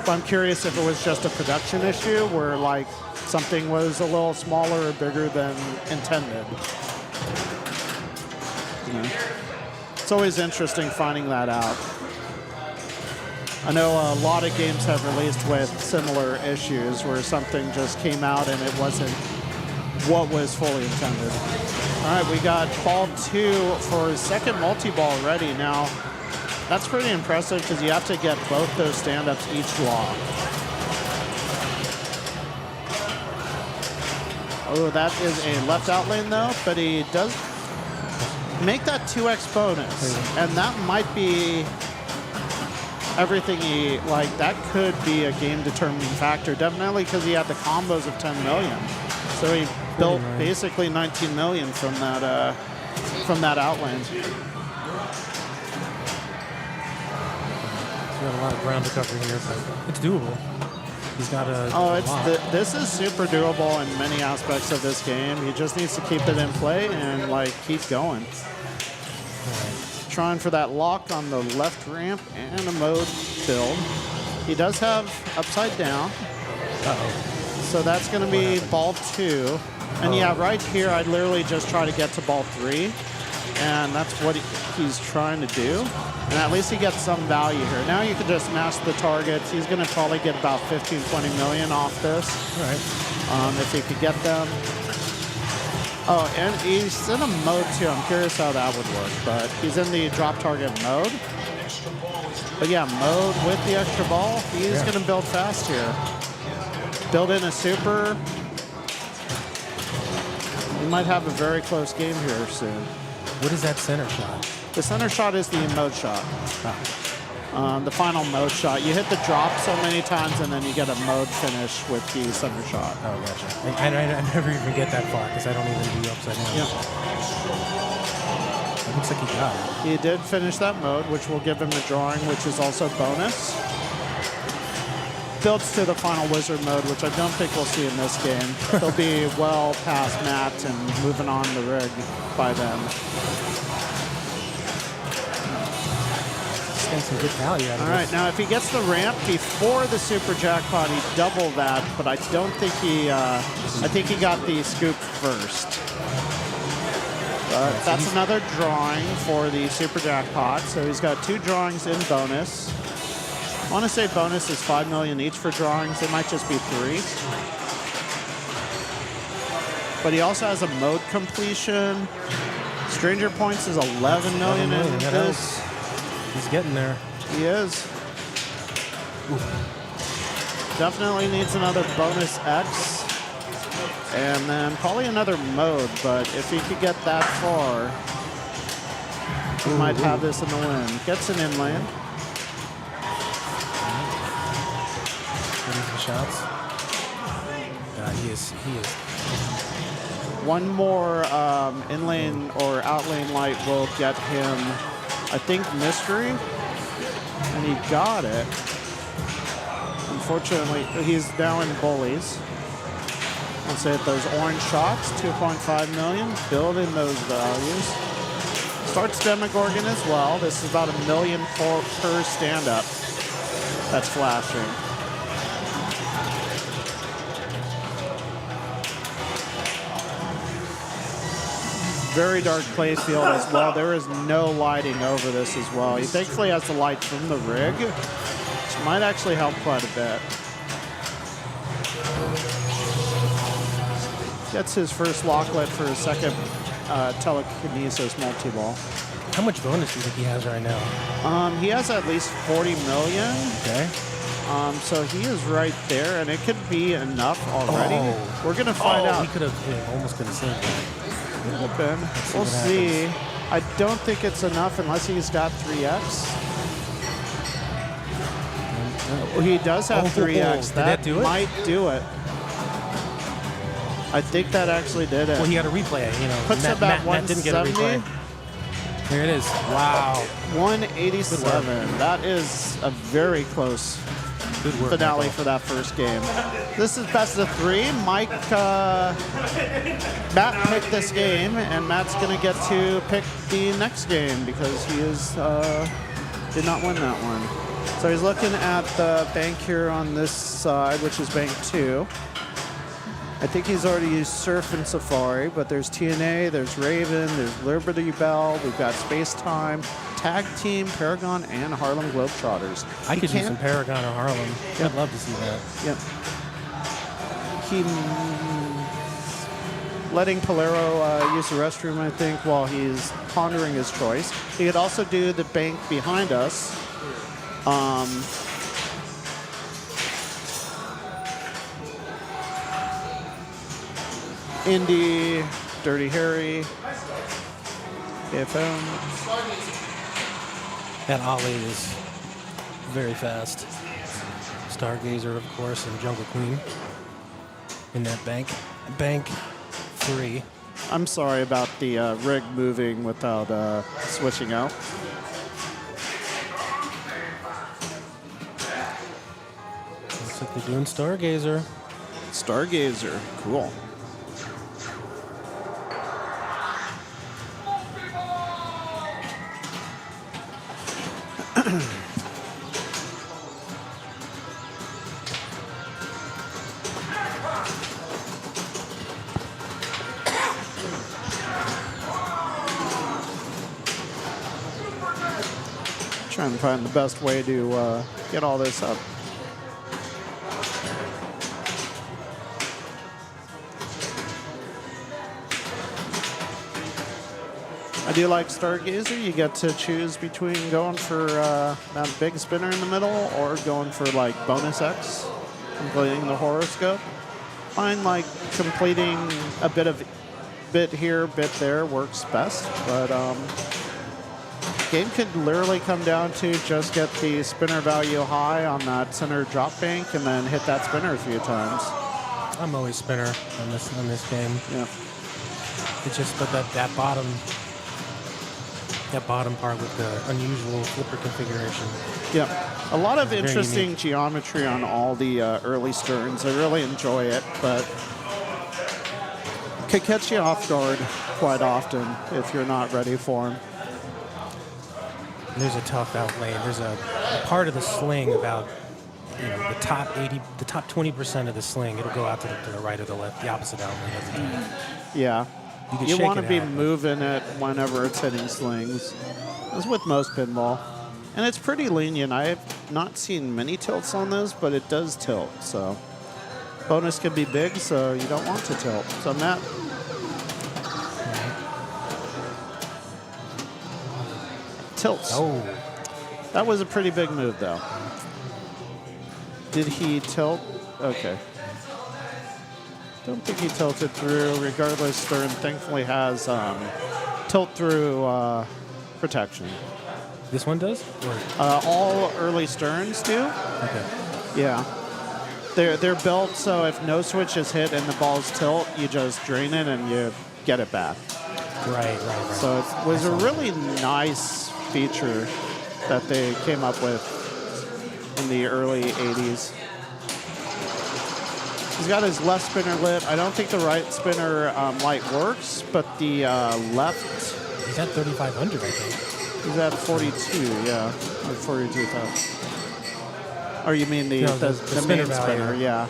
But I'm curious if it was just a production issue where like something was a little smaller or bigger than intended. You know? It's always interesting finding that out. I know a lot of games have released with similar issues where something just came out and it wasn't what was fully intended. All right, we got ball 2 for his second multi-ball ready now. That's pretty impressive because you have to get both those stand-ups each lock. Oh, that is a left out lane though, but he does make that 2x bonus, and that might be everything he, like, that could be a game-determining factor, definitely because he had the combos of 10 million. So he built basically 19 million from that outlane. He's got a lot of ground to cover here, but it's doable. He's got a this is super doable in many aspects of this game. He just needs to keep it in play and like keep going. Trying for that lock on the left ramp and a mode build. He does have upside down. So that's going to be ball 2. And yeah, right here, I'd literally just try to get to ball 3. And that's what he's trying to do. And at least he gets some value here. Now you can just mask the targets. He's going to probably get about 15, 20 million off this. Right. If he could get them. Oh, and he's in a mode too. I'm curious how that would work, but he's in the drop target mode. But yeah, mode with the extra ball. He's going to build fast here. Build in a super. We might have a very close game here soon. What is that center shot? The center shot is the mode shot. The final mode shot. You hit the drop so many times, and then you get a mode finish with the center shot. Oh, gotcha. I never even get that far because I don't even do upside down. Yep. It looks like he got it. He did finish that mode, which will give him a drawing, which is also bonus. Builds to the final wizard mode, which I don't think we'll see in this game. He'll be well past Matt and moving on the rig by then. Some good value out of All right, now if he gets the ramp before the super jackpot, he double that, but I don't think he, I think he got the scoop first. But that's another drawing for the super jackpot, so he's got 2 drawings in bonus. I want to say bonus is 5 million each for drawings. It might just be 3. But he also has a mode completion. Stranger Points is 11 million in this. He's getting there. He is. Definitely needs another bonus X. And then probably another mode, but if he could get that far, he might have this in the win. Gets an inlane. The shots. He is. One more inlane or outlane light will get him, I think, mystery, and he got it. Unfortunately, he's now in bullies. Let's say those orange shots, 2.5 million, build in those values. Starts Demogorgon as well. This is about $1 million per stand-up that's flashing. Very dark play field as well. There is no lighting over this as well. He thankfully has the light from the rig, which might actually help quite a bit. Gets his first locklet for his second telekinesis multi-ball. How much bonus do you think he has right now? He has at least 40 million. Okay. So he is right there, and it could be enough already. Oh. We're going to find out. He could have, almost could have saved that. We'll see. I don't think it's enough unless he's got 3x. He does have 3x. That do it? Might do it. I think that actually did it. Well, he got to replay it. Puts him at 170. Here it is. Wow. 187. That is a very close finale for that first game. This is best of 3. Matt picked this game, and Matt's going to get to pick the next game because he did not win that one. So he's looking at the bank here on this side, which is bank 2. I think he's already used Surf and Safari, but there's TNA, there's Raven, there's Liberty Bell, we've got Space Time, Tag Team, Paragon, and Harlem Globetrotters. I could do some Paragon or Harlem. Yep. I'd love to see that. Yep. Letting Polero use the restroom, I think, while he's pondering his choice. He could also do the bank behind us. Indy, Dirty Harry. If That ollie is very fast. Stargazer, of course, and Jungle Queen in that bank. Bank 3. I'm sorry about the rig moving without switching out. Looks like they're doing Stargazer. Stargazer, cool. Trying to find the best way to get all this up. I do like Stargazer. You get to choose between going for that big spinner in the middle or going for like bonus X, completing the horoscope. Find like completing a bit here, bit there works best, but game could literally come down to just get the spinner value high on that center drop bank and then hit that spinner a few times. I'm always spinner on this game. Yeah. It's just but that bottom part with the unusual flipper configuration. Yeah, a lot of Very interesting unique. geometry on all the early sterns. I really enjoy it, but could catch you off guard quite often if you're not ready for them. There's a tough outlane. There's a part of the sling about the top 20% of the sling. It'll go out to the right or the left, the opposite outlane every time. Yeah, could you shake want to it be out, but- moving it whenever it's hitting slings. That's with most pinball, and it's pretty lenient. I have not seen many tilts on this, but it does tilt. So bonus can be big, so you don't want to tilt. So Matt. Tilts. Oh. That was a pretty big move, though. Did he tilt? Okay. Don't think he tilted through. Regardless, Stern thankfully has tilt through protection. This one does? All early Sterns do. Okay. Yeah. They're built so if no switch is hit and the balls tilt, you just drain it and you get it back. Right. So it was a really nice feature that they came up with in the early 80s. He's got his left spinner lit. I don't think the right spinner light works, but the left... He's at 3,500, I think. He's at 42, yeah. Or 42,000. Or you mean the spinner main value. spinner, yeah.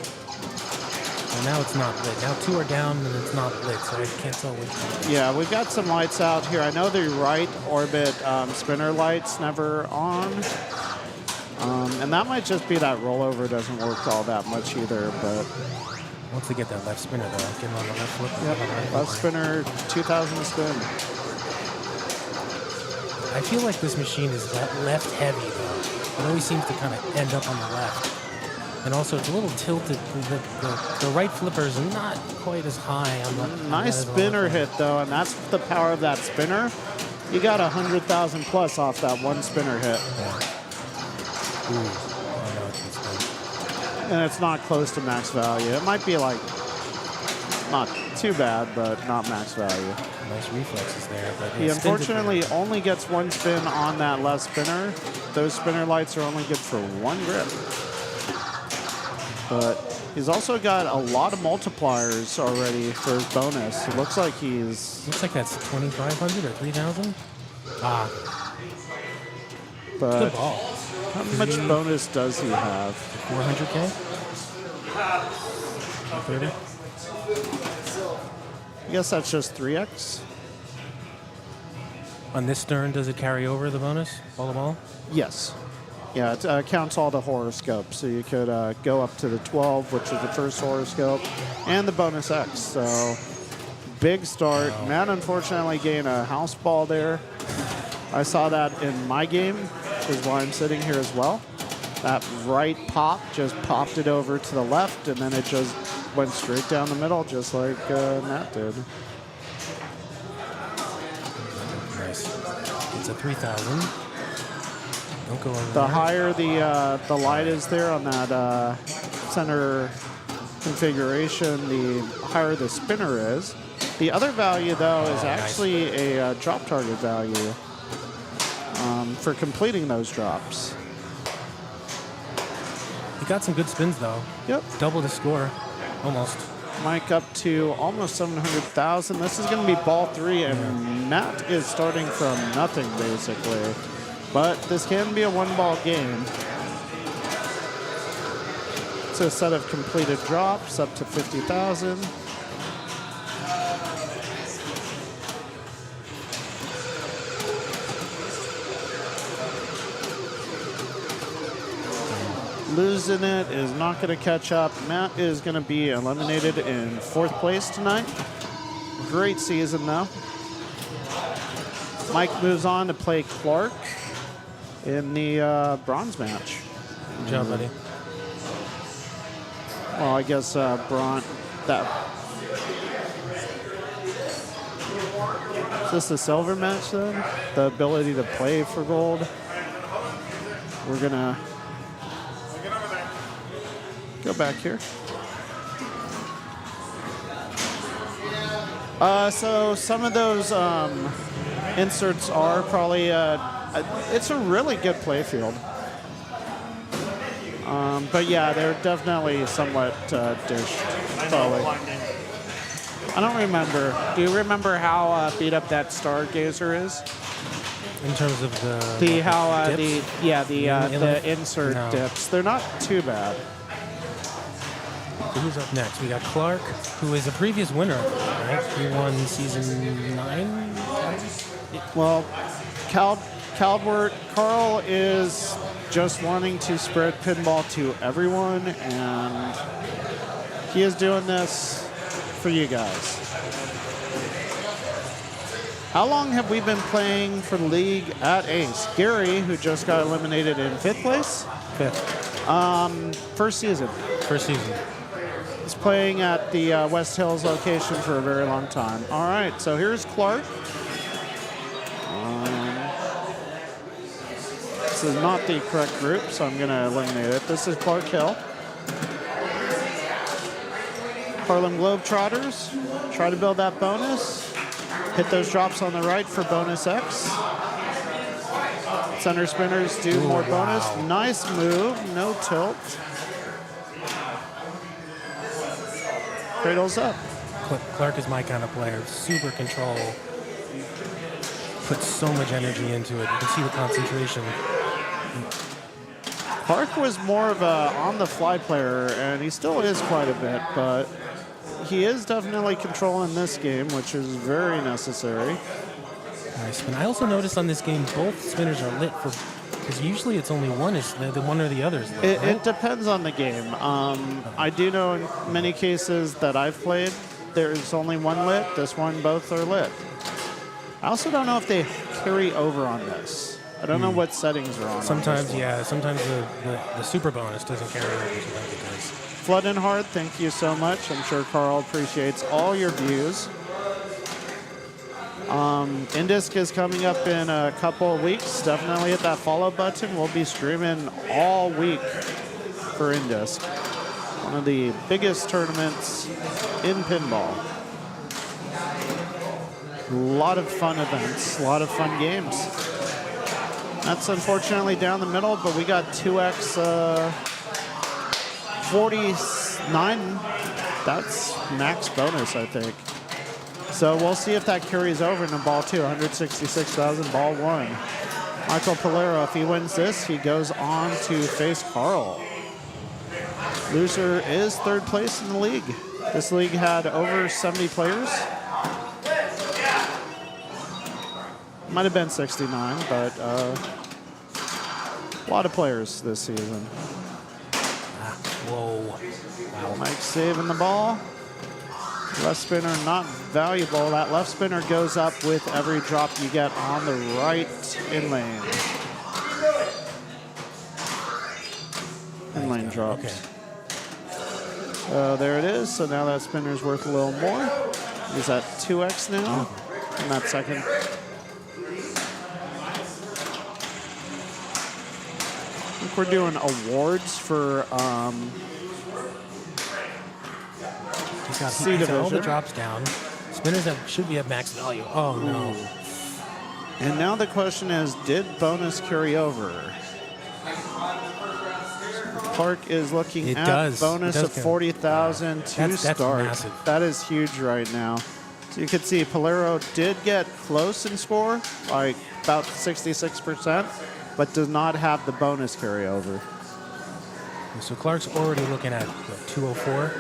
And now it's not lit. Now two are down and it's not lit, so I can't tell which one. Yeah, we've got some lights out here. I know the right orbit spinner light's never on. And that might just be that rollover doesn't work all that much either, but... Once they get that left spinner, though, get him on the left flip. Yep, left spinner, 2,000 spin. I feel like this machine is left heavy, though. It always seems to kind of end up on the left. And also, it's a little tilted. The right flipper is not quite as high on the... Nice spinner hit, though, and that's the power of that spinner. You got 100,000 plus off that one spinner hit. Yeah. Ooh, I know it can spin. And it's not close to max value. It might be like, not too bad, but not max value. Nice reflexes there. But He unfortunately only gets one spin on that left spinner. Those spinner lights are only good for one grip. But he's also got a lot of multipliers already for his bonus. It looks like he's... Looks like that's 2,500 or 3,000. Ah. But good ball. How much bonus does he have? 400K? 30? I guess that's just 3x. On this stern, does it carry over the bonus, ball to ball? Yes. Yeah, it counts all the horoscopes. So you could go up to the 12, which is the first horoscope, and the bonus X. So big start. Wow. Matt unfortunately gained a house ball there. I saw that in my game, which is why I'm sitting here as well. That right pop just popped it over to the left, and then it just went straight down the middle, just like Matt did. Nice It's a 3,000. Don't go over The there. higher the light is there on that center configuration, the higher the spinner is. The other value, though, is actually a drop target value for completing those drops. He got some good spins, though. Yep. Double the score, almost. Mike up to almost 700,000. This is going to be ball 3, and Matt is starting from nothing, basically. But this can be a one-ball game. It's a set of completed drops up to 50,000. Losing it is not going to catch up. Matt is going to be eliminated in 4th place tonight. Great season, though. Mike moves on to play Clark in the bronze match. Good job, buddy. Well, I guess is this the silver match then? The ability to play for gold. We're gonna go back here. So some of those inserts are probably it's a really good play field. But yeah, they're definitely somewhat dished, probably. I don't remember. Do you remember how beat up that Stargazer is? In terms of the insert No. dips. They're not too bad. Who's up next? We got Clark, who is a previous winner, right? He won season 9. Well, Carl is just wanting to spread pinball to everyone, and he is doing this for you guys. How long have we been playing for the league at AYCE? Gary, who just got eliminated in 5th place? 5th. First season. First season. He's playing at the West Hills location for a very long time. All right, so here's Clark. This is not the correct group, so I'm going to eliminate it. This is Clark Hill. Harlem Globetrotters. Try to build that bonus. Hit those drops on the right for bonus X. Center spinners do more bonus. Nice move, no tilt. Cradles up. Clark is my kind of player. Super control. Puts so much energy into it. You can see the concentration. Clark was more of a on-the-fly player, and he still is quite a bit, but he is definitely controlling this game, which is very necessary. Nice spin. I also noticed on this game both spinners are lit for, because usually it's only one is the one or the other is lit. It depends on the game. I do know in many cases that I've played, there's only one lit. This one, both are lit. I also don't know if they carry over on this. I don't know what settings are on. Sometimes, yeah. Sometimes the super bonus doesn't carry over. Sometimes it does. Flood and Hard, thank you so much. I'm sure Carl appreciates all your views. Indisc is coming up in a couple of weeks. Definitely hit that follow button. We'll be streaming all week for Indisc. One of the biggest tournaments in pinball. A lot of fun events, a lot of fun games. That's unfortunately down the middle, but we got 2x 49. That's max bonus, I think. So we'll see if that carries over into ball 2, 166,000, ball 1. Michael Polero, if he wins this, he goes on to face Carl. Loser is 3rd place in the league. This league had over 70 players. Might have been 69, but a lot of players this season. Whoa. Wow. Mike saving the ball. Left spinner not valuable. That left spinner goes up with every drop you get on the right in lane. In lane drops. Okay. There it is. So now that spinner's worth a little more. He's at 2x now in that second. think we're doing awards for He's got, C he's got all the division. drops down. Spinners that should be at max value. Oh, no. And now the question is, did bonus carry over? Clark is looking It at does. bonus It does of carry. 40,000 to That's start. massive. That is huge right now. So you can see Polero did get close in score, like about 66%, but does not have the bonus carryover. So Clark's already looking at what, 204.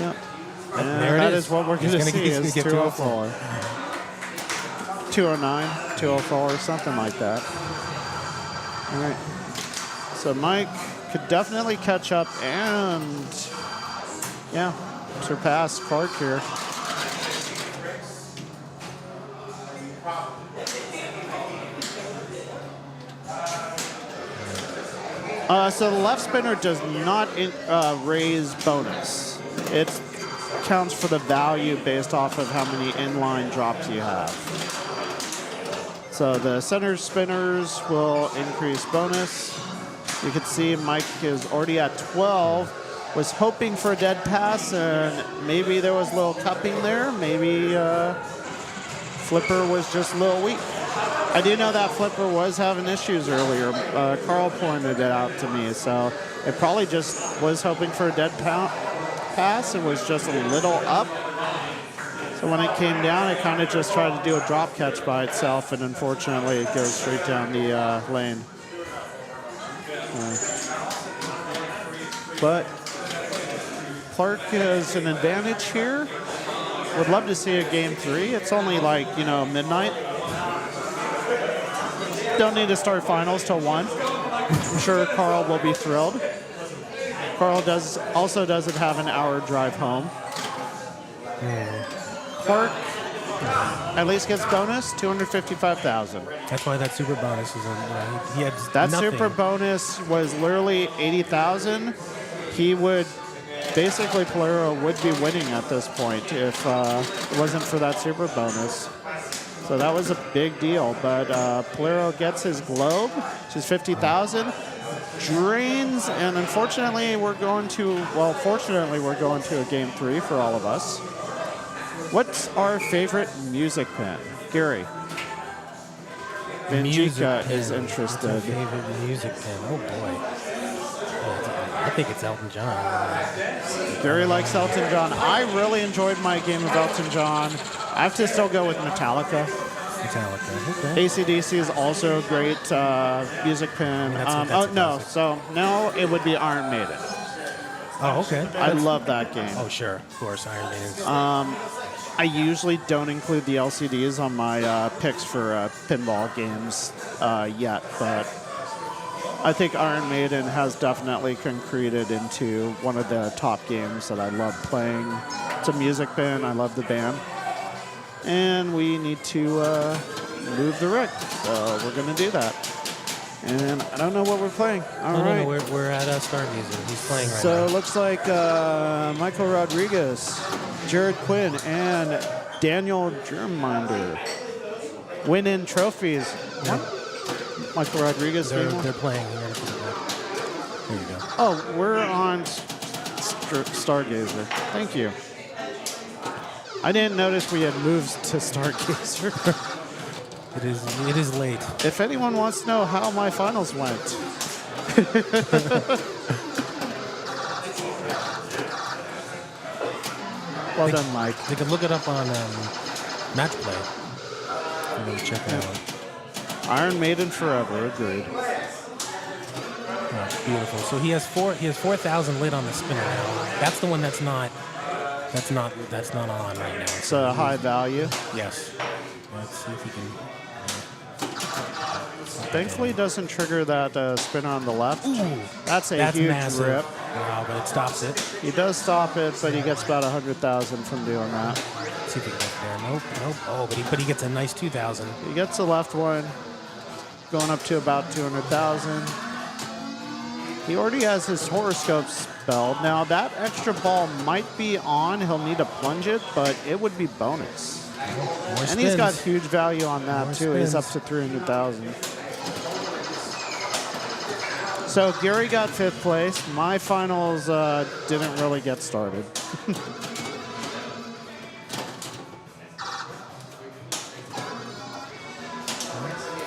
Yep. And And there it that is. is what we're He's going to gonna see get- he's is gonna get 204. 209, 204, something like that. All right. So Mike could definitely catch up and, yeah, surpass Clark here. So the left spinner does not raise bonus. It counts for the value based off of how many inline drops you have. So the center spinners will increase bonus. You can see Mike is already at 12. Was hoping for a dead pass, and maybe there was a little cupping there. Maybe Flipper was just a little weak. I do know that Flipper was having issues earlier. Carl pointed it out to me, so it probably just was hoping for a dead pass. It was just a little up. So when it came down, it kind of just tried to do a drop catch by itself, and unfortunately, it goes straight down the lane. But Clark has an advantage here. Would love to see a game 3. It's only like, midnight. Don't need to start finals till 1. I'm sure Carl will be thrilled. Carl also doesn't have an hour drive home. Clark at least gets bonus, 255,000. That's why that super bonus is he had That nothing. super bonus was literally 80,000. He would, basically Polero would be winning at this point if it wasn't for that super bonus. So that was a big deal, but Polero gets his globe, which is 50,000, drains, and unfortunately fortunately we're going to a game 3 for all of us. What's our favorite music pen? Gary. Benjica is interested. What's our favorite music pen? Oh boy. I think it's Elton John. Gary likes Elton John. I really enjoyed my game of Elton John. I have to still go with Metallica. Okay. AC/DC is also a great music pen. No, it would be Iron Maiden. Oh, okay. I love that game. Oh, sure. Of course, Iron Maiden. I usually don't include the LCDs on my picks for pinball games yet, but I think Iron Maiden has definitely concreted into one of the top games that I love playing. It's a music pen. I love the band. And we need to move the Rick, so we're going to do that. And I don't know what we're playing. All right. No, we're at Stargazer. He's playing right now. So it looks like Michael Rodriguez, Jared Quinn, and Daniel Germinder win in trophies. Yeah. Michael Rodriguez. They're playing. Here you go. Oh, we're on Stargazer. Thank you. I didn't notice we had moved to Stargazer. It is late. If anyone wants to know how my finals went. Well done, Mike. They can look it up on Match Play. I'm going to check it out. Iron Maiden forever, agreed. Oh, beautiful. So he has 4,000 lit on the spinner now. That's the one that's not on right now. It's a high value. Yes. Let's see if he can. Thankfully, it doesn't trigger that spinner on the left. Ooh, that's huge massive. rip. Wow, but it stops it. He does stop it, but he gets about 100,000 from doing that. Let's see if he can get there. Nope. Oh, but he gets a nice 2,000. He gets the left one, going up to about 200,000. He already has his horoscope spelled. Now, that extra ball might be on. He'll need to plunge it, but it would be bonus. And he's got huge value on that, too. He's up to 300,000. So Gary got 5th place. My finals didn't really get started.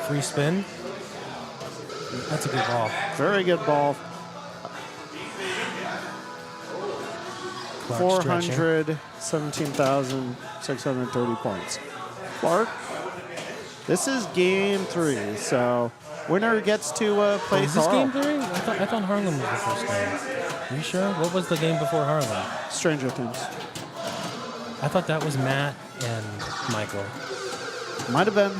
Free spin. That's a good ball. Very good ball. Clark stretching. 417,630 points. Clark, this is game 3, so winner gets to play Is this Carl. game 3? I thought Harlem was the first game. Are you sure? What was the game before Harlem? Stranger Things. I thought that was Matt and Michael. Might have been.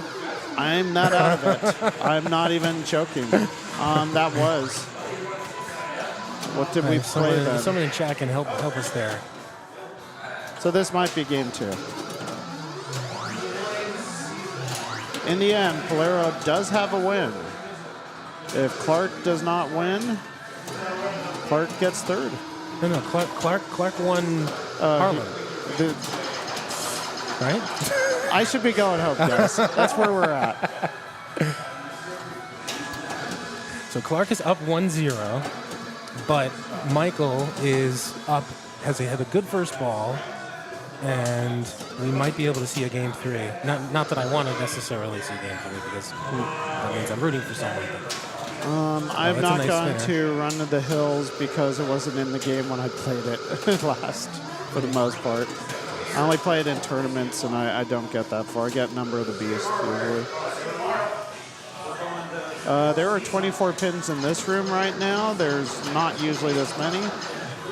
I'm not out of it. I'm not even joking. That was. What did we play then? Someone in chat can help us there. So this might be game 2. In the end, Polero does have a win. If Clark does not win, Clark gets 3rd. No, Clark won Harlem. Right? I should be going home, guys. That's where we're at. So Clark is up 1-0, but Michael is up, has a good first ball, and we might be able to see a game 3. Not that I want to necessarily see game 3 because that means I'm rooting for someone. I'm not nice going spinner. to run to the hills because it wasn't in the game when I played it last, for the most part. I only play it in tournaments, and I don't get that far. I get Number of the Beast usually. There are 24 pins in this room right now. There's not usually this many,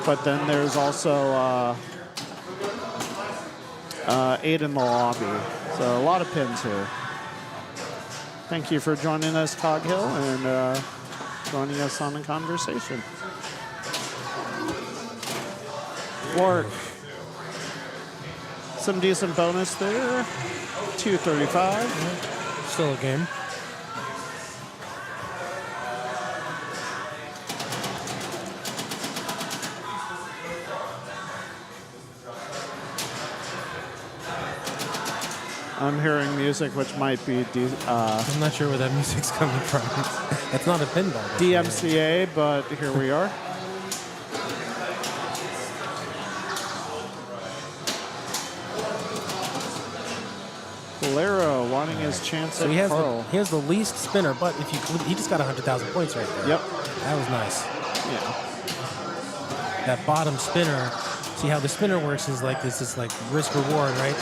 but then there's also 8 in the lobby. So a lot of pins here. Thank you for joining us, Coghill, and joining us on the conversation. Clark. Some decent bonus there. 235. Still a game. I'm hearing music which might be I'm not sure where that music's coming from. That's not a pinball. DMCA, but here we are. Polero wanting his chance So at he has Carl. the least spinner, but if he just got 100,000 points right there. Yep. That was nice. Yeah. That bottom spinner. See how the spinner works is like this is like risk reward, right?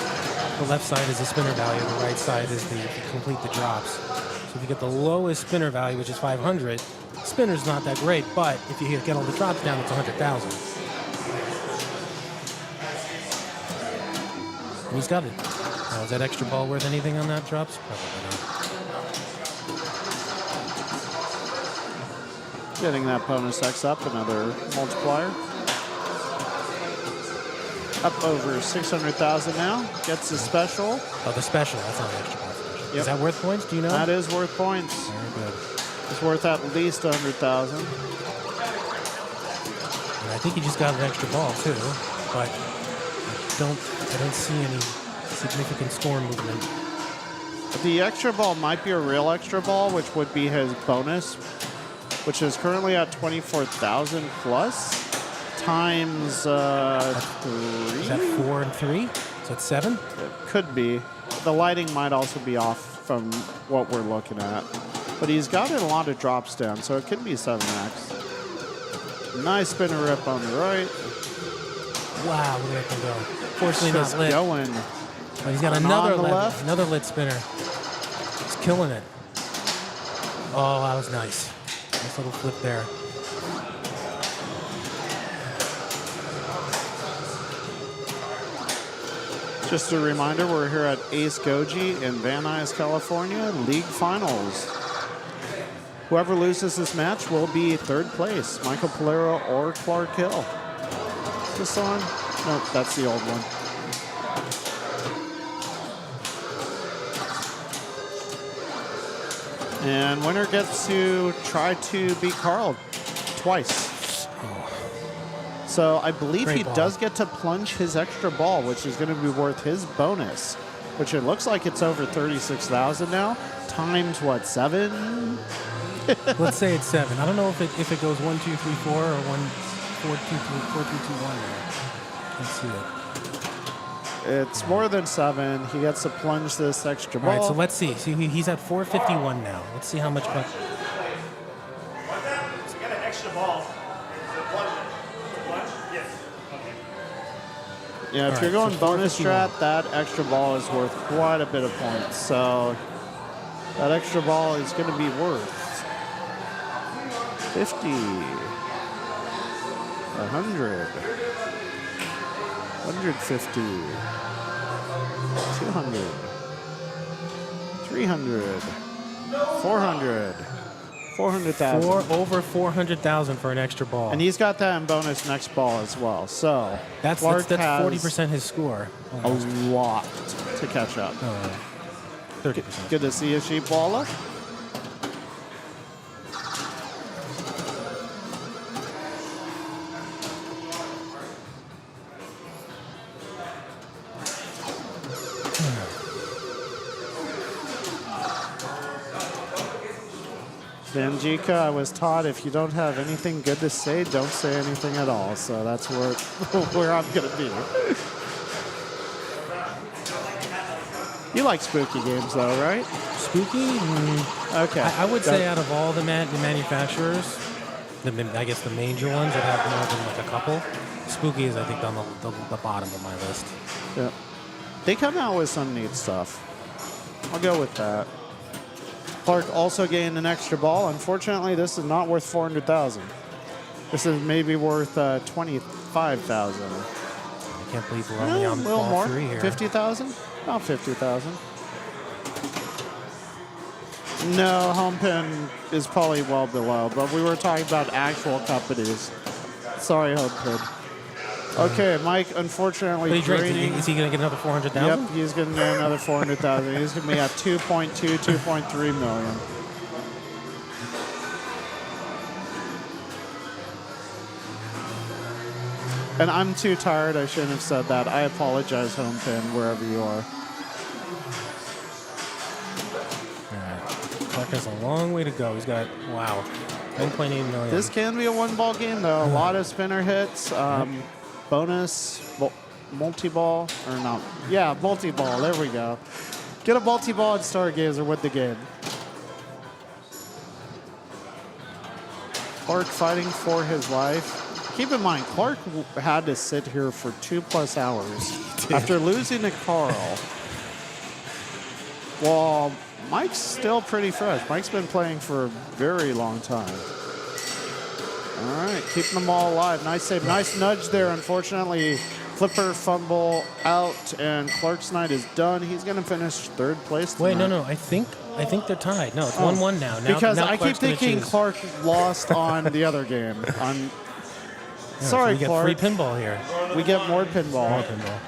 The left side is the spinner value, the right side is the complete the drops. So if you get the lowest spinner value, which is 500, spinner's not that great, but if you get all the drops down, it's 100,000. And he's got it. Now, is that extra ball worth anything on that drops? Probably not. Getting that bonus X up, another multiplier. Up over 600,000 now. Gets the special. Oh, the special. That's not an extra ball special. Yep. Is that worth points? Do you know? That is worth points. Very good. It's worth at least 100,000. And I think he just got an extra ball too, but I don't see any significant score movement. The extra ball might be a real extra ball, which would be his bonus, which is currently at 24,000 plus times 3. Is that 4 and 3? Is that 7? It could be. The lighting might also be off from what we're looking at. But he's gotten a lot of drops down, so it could be 7x. Nice spinner rip on the right. Wow, look at that go. Fortunately Just not lit. going. But he's got On another the left. another lit spinner. He's killing it. Oh, that was nice. Nice little flip there. Just a reminder, we're here at AYCE Gogi in Van Nuys, California, League Finals. Whoever loses this match will be 3rd place, Michael Polero or Clark Hill. Is this on? No, that's the old one. And winner gets to try to beat Carl twice. So I believe Great he ball. does get to plunge his extra ball, which is going to be worth his bonus, which it looks like it's over 36,000 now, times what, 7? Let's say it's 7. I don't know if it goes 1, 2, 3, 4 or 1, 4, 2, 3, 4, 3, 2, 1 there. Let's see it. It's more than 7. He gets to plunge this extra All ball. right, so let's see. See, he's at 451 now. Let's see how much. You got an extra ball. Yes. Okay. Yeah, if All you're right, going so bonus 451. strat, that extra ball is worth quite a bit of points. So that extra ball is going to be worth 50, 100, 150, 200, 300, 400, 400,000. Over 400,000 for an extra ball. And he's got that in bonus next ball as well. So That's Clark 40% his score. a lot to catch up. 30%. Good to see you, Sheep Baller. Vanjika, I was taught if you don't have anything good to say, don't say anything at all. So that's where I'm going to be. You like spooky games, though, right? Spooky? Okay. I would say out of all the manufacturers, I guess the major ones that have more than like a couple, Spooky is, I think, on the bottom of my list. Yeah. They come out with some neat stuff. I'll go with that. Clark also gained an extra ball. Unfortunately, this is not worth 400,000. This is maybe worth 25,000. I can't believe we're only on a little ball more. 3 here. 50,000? About 50,000. No, home pin is probably well below, but we were talking about actual companies. Sorry, home pin. Okay, Mike, unfortunately, But draining. is he going to get another 400,000? Yep, he's going to get another 400,000. He's going to be at 2.2, 2.3 million. And I'm too tired. I shouldn't have said that. I apologize, home pin, wherever you are. Clark has a long way to go. He's got, wow, 1.8 million. This can be a one-ball game, though. A lot of spinner hits. Bonus, multi-ball, or not. Yeah, multi-ball. There we go. Get a multi-ball and Stargazer with the game. Clark fighting for his life. Keep in mind, Clark had to sit here for 2+ hours after losing to Carl. Well, Mike's still pretty fresh. Mike's been playing for a very long time. All right, keeping them all alive. Nice save. Nice nudge there. Unfortunately, Flipper fumble out, and Clark's night is done. He's going to finish 3rd place tonight. Wait, no. I think they're tied. No, it's 1-1 now. Because now I keep Clark's gonna thinking choose. Clark lost on the other game. Yeah, Sorry, so we get Clark. free pinball here. We get more pinball. More pinball.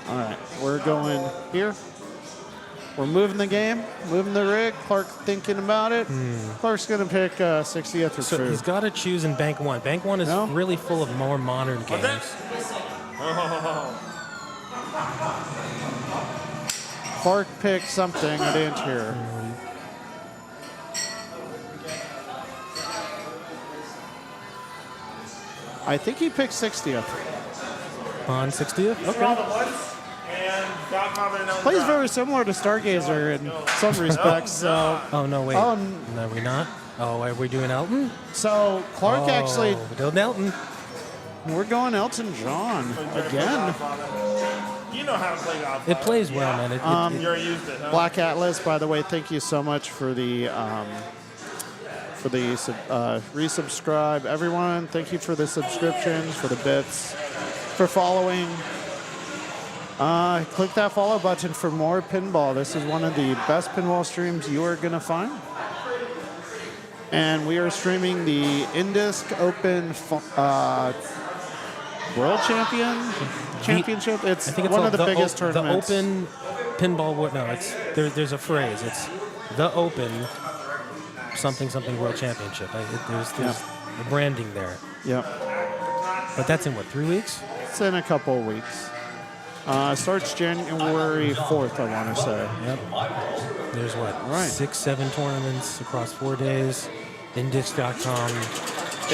All right, we're going here. We're moving the game, moving the rig. Clark thinking about it. Clark's going to pick 60th or So true. he's got to choose in Bank 1. Bank 1 is really full of more modern games. Clark picked something I didn't hear. I think he picked 60th. On 60th? Plays very similar to Stargazer in some respects. So. Oh, no, wait. Oh, No, we're not? Oh, are we doing Elton? So Clark actually. We're doing Elton. We're going Elton John again. You know how to play golf. It plays well, man. You're used to it, huh? Black Atlas, by the way, thank you so much for the resubscribe. Everyone, thank you for the subscriptions, for the bits, for following. Click that follow button for more pinball. This is one of the best pinball streams you are going to find. And we are streaming the Indisc Open World Championship. It's I think it's one of the biggest The tournaments. Open Pinball World. No, there's a phrase. It's the Open something World Championship. There's the branding there. Yep. But that's in what, 3 weeks? It's in a couple of weeks. Starts January 4th, I want to say. Yep. There's what, 6-7 tournaments across 4 days. Index.com.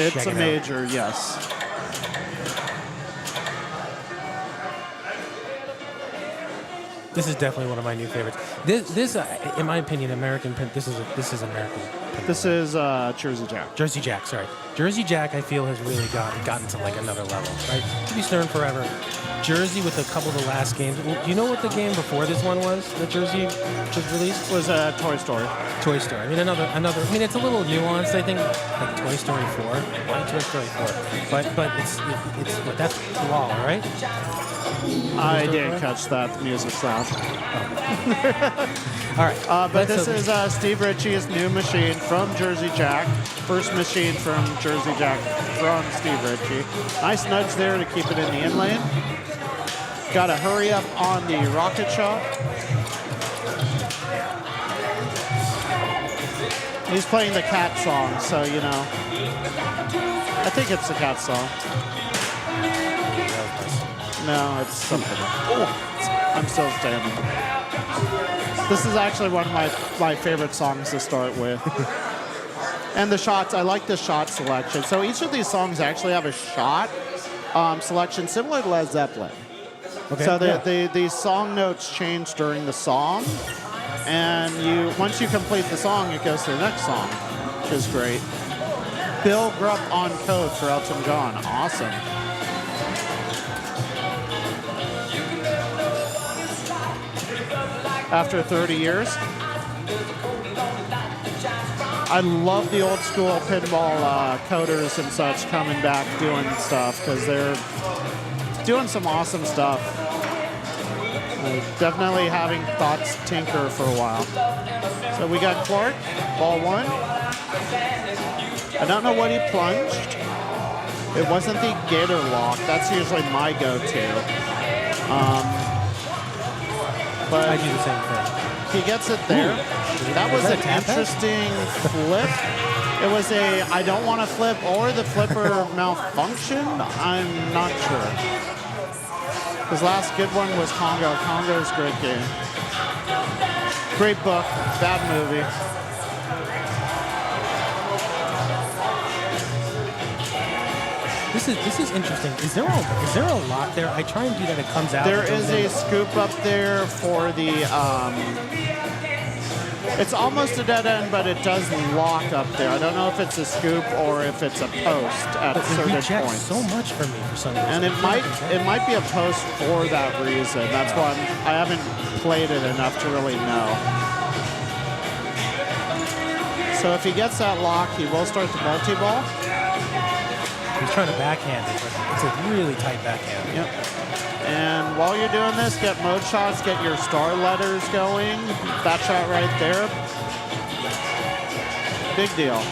It's Check a it out. major, yes. This is definitely one of my new favorites. This, in my opinion, American pin. This is American. Pin. This is Jersey Jack. Jersey Jack, sorry. Jersey Jack, I feel, has really gotten to like another level, right? To be Stern forever. Jersey with a couple of the last games. Do you know what the game before this one was that Jersey was released? Was Toy Story. Toy Story. I mean, another. I mean, it's a little nuanced, I think, like Toy Story 4. Why Toy Story 4? But it's that's law, right? I didn't catch that music sound. All right. But this is Steve Ritchie's new machine from Jersey Jack. First machine from Jersey Jack from Steve Ritchie. Nice nudge there to keep it in the in lane. Got to hurry up on the rocket shot. He's playing the Cat song, so, you know. I think it's the Cat song. No, it's something. Oh, I'm still standing. This is actually one of my favorite songs to start with. And the shots, I like the shot selection. So each of these songs actually have a shot selection similar to Led Zeppelin. Okay, So the song notes change during the song. And once you complete the song, it goes to the next song, which is great. Bill Grupp on code for Elton John. Awesome. After 30 years. I love the old school pinball coders and such coming back doing stuff because they're doing some awesome stuff. Definitely having thoughts tinker for a while. So we got Clark, ball one. I don't know what he plunged. It wasn't the gator lock. That's usually my go-to. But I do the same thing. He gets it there. That was an interesting flip. It was I don't want to flip, or the flipper malfunctioned. I'm not sure. His last good one was Congo. Congo's a great game. Great book, bad movie. This is interesting. Is there a lock there? I try and do that. It comes out. There is a scoop up there for the. It's almost a dead end, but it does lock up there. I don't know if it's a scoop or if it's a post at certain points. So much for me for some reason. And it might be a post for that reason. That's why I haven't played it enough to really know. So if he gets that lock, he will start the multi-ball. He's trying to backhand it, but it's a really tight backhand. Yep. And while you're doing this, get mode shots, get your star letters going. That shot right there. Big deal.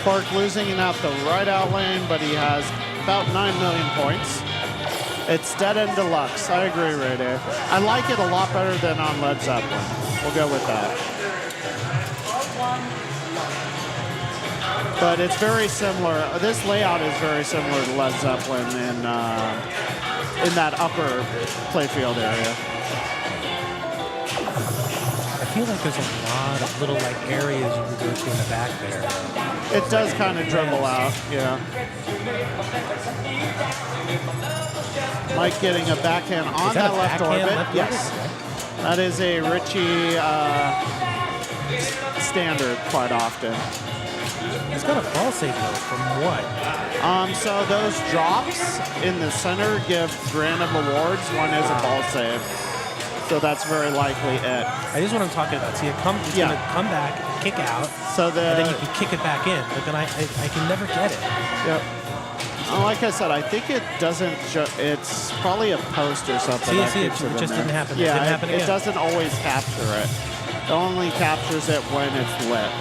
Clark losing and out the right out lane, but he has about 9 million points. It's dead end deluxe. I agree, Ray Day. I like it a lot better than on Led Zeppelin. We'll go with that. But it's very similar. This layout is very similar to Led Zeppelin in that upper playfield area. I feel like there's a lot of little like areas you can go to in the back there. It does kind of dribble out, yeah. Mike getting a backhand on that left orbit. Yes. That is a Ritchie standard quite often. It's got a ball save though, from what? So those drops in the center give random awards. One is a ball save. So that's very likely it. That is what I'm talking about. See, it's going to come back, kick out, and then you can kick it back in. But then I can never get it. Yep. Like I said, I think it doesn't. It's probably a post or something. See, it just didn't happen. Yeah, it didn't happen again. It doesn't always capture it. It only captures it when it's lit.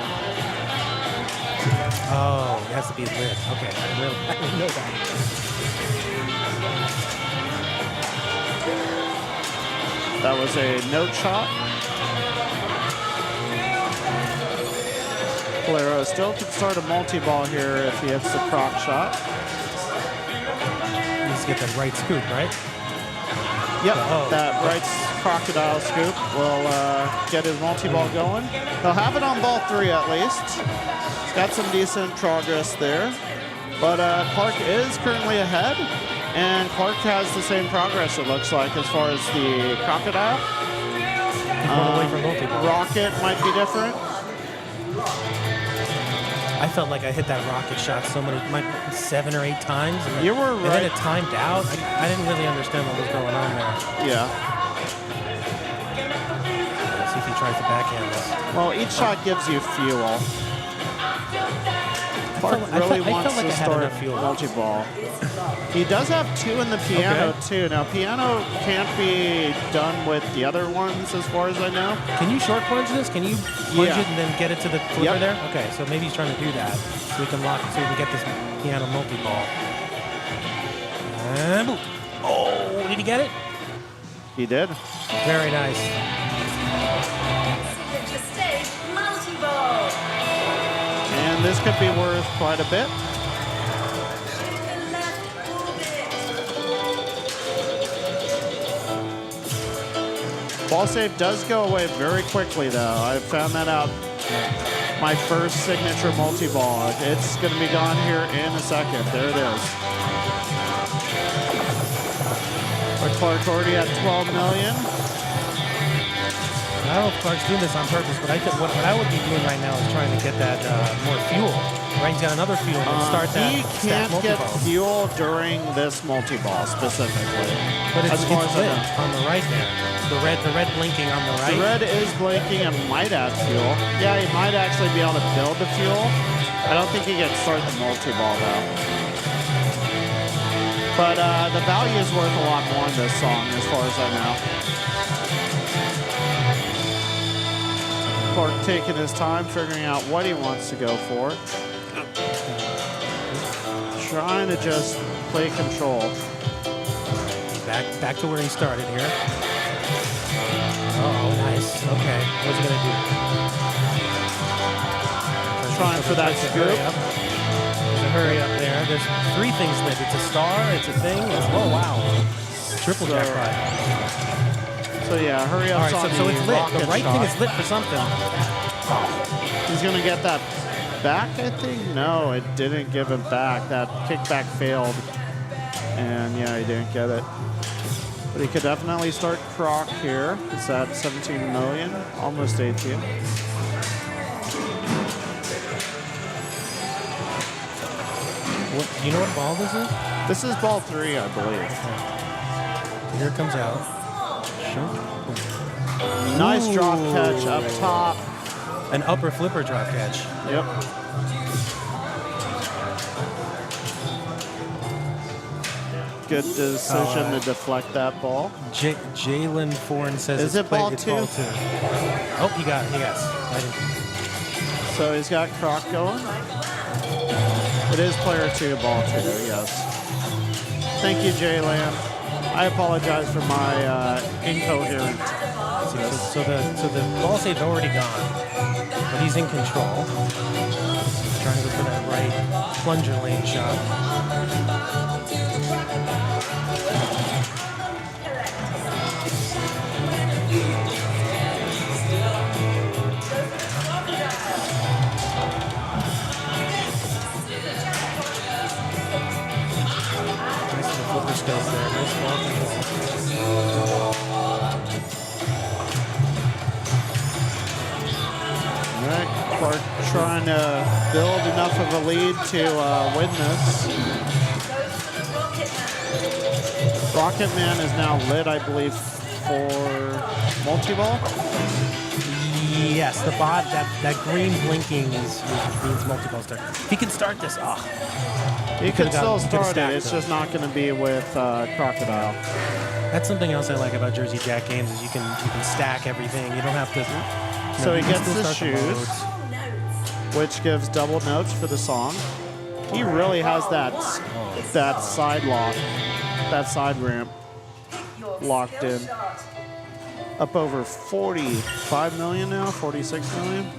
Oh, it has to be lit. Okay, I didn't know that. That was a note shot. Polero still could start a multi-ball here if he hits the croc shot. get the right scoop, right? Yep, Oh. that right crocodile scoop will get his multi-ball going. He'll have it on ball 3 at least. He's got some decent progress there. But Clark is currently ahead, and Clark has the same progress, it looks like, as far as the crocodile. Rocket might be different. I felt like I hit that rocket shot so many, 7 or 8 times. And You were And then right. it timed out. I didn't really understand what was going on there. Yeah. Let's see if he tries to backhand this. Well, each shot gives you fuel. Clark really wants to start multi-ball. He does have 2 in the piano, too. Now, piano can't be done with the other ones, as far as I know. Can you short plunge this? Can you plunge it and then get it to the flipper there? Okay, so maybe he's trying to do that so we can lock it, so we can get this piano multi-ball. And boom. Oh, did he get it? He did. Very nice. Signature stage multi-ball. And this could be worth quite a bit. Ball save does go away very quickly, though. I found that out. My first signature multi-ball. It's going to be gone here in a second. There it is. But Clark already at 12 million. I don't know if Clark's doing this on purpose, but I think what I would be doing right now is trying to get that more fuel. Right, he's got another fuel and start that. He can't get fuel during this multi-ball specifically. But it's as far as I lit know. on the right there. The red blinking on the right. The red is blinking and might add fuel. Yeah, he might actually be able to build the fuel. I don't think he can start the multi-ball though. But the value is worth a lot more in this song, as far as I know. Clark taking his time, figuring out what he wants to go for. Trying to just play control. Back to where he started here. Oh, nice. Okay, what's he gonna do? Trying for that scoop. There's a hurry up there. There's 3 things lit. It's a star, it's a thing. Oh wow, triple jackpot. So yeah, hurry up. All right, so it's lit. The right thing is lit for something. He's gonna get that back, I think? No, it didn't give him back. That kickback failed. And yeah, he didn't get it. But he could definitely start Croc here. It's at 17 million, almost 18. Do you know what ball this is? This is ball 3, I believe. Here it comes out. Sure. Nice drop catch up top. An upper flipper drop catch. Yep. Good decision to deflect that ball. Jalen Foreign says is it ball 2? Ball 2. Oh, you got it. Yes. So he's got Croc going. It is player 2, ball 2, yes. Thank you, Jalen. I apologize for my incoherent. So the ball save's already gone, but he's in control. He's trying to go for that right plunger lane shot. Nice little flipper skills there. Nice ball things. All right, Clark trying to build enough of a lead to win this. Rocket Man is now lit, I believe, for multi-ball. Yes, the bot, that green blinking means multi-ball start. He can start this. Oh. He could still start it. It's just not going to be with Crocodile. That's something else I like about Jersey Jack games is you can stack everything. You don't have to. So he gets his shoes, which gives double notes for the song. He really has that side lock, that side ramp locked in. Up over 45 million now, 46 million.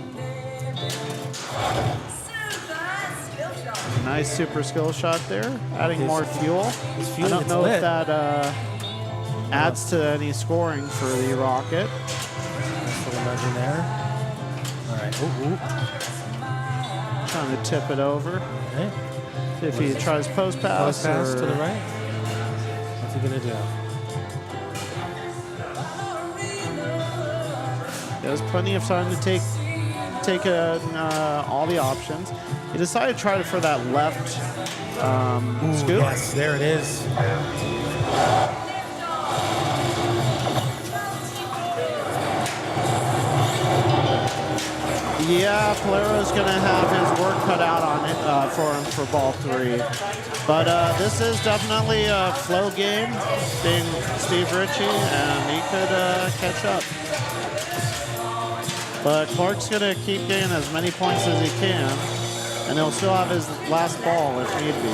nice super skill shot there, adding more fuel. His I fuel don't is know lit. if that adds to any scoring for the rocket. Nice little nudge in there. All right. Ooh, ooh. Trying to tip it over. Okay. See if he tries post pass. Post pass or to the right. What's he gonna do? There's plenty of time to take all the options. He decided to try for that left scoop. Yes, there it is. Yeah, Palero's going to have his work cut out on it for him for ball 3. But this is definitely a flow game, being Steve Ritchie, and he could catch up. But Clark's going to keep getting as many points as he can, and he'll still have his last ball if need be.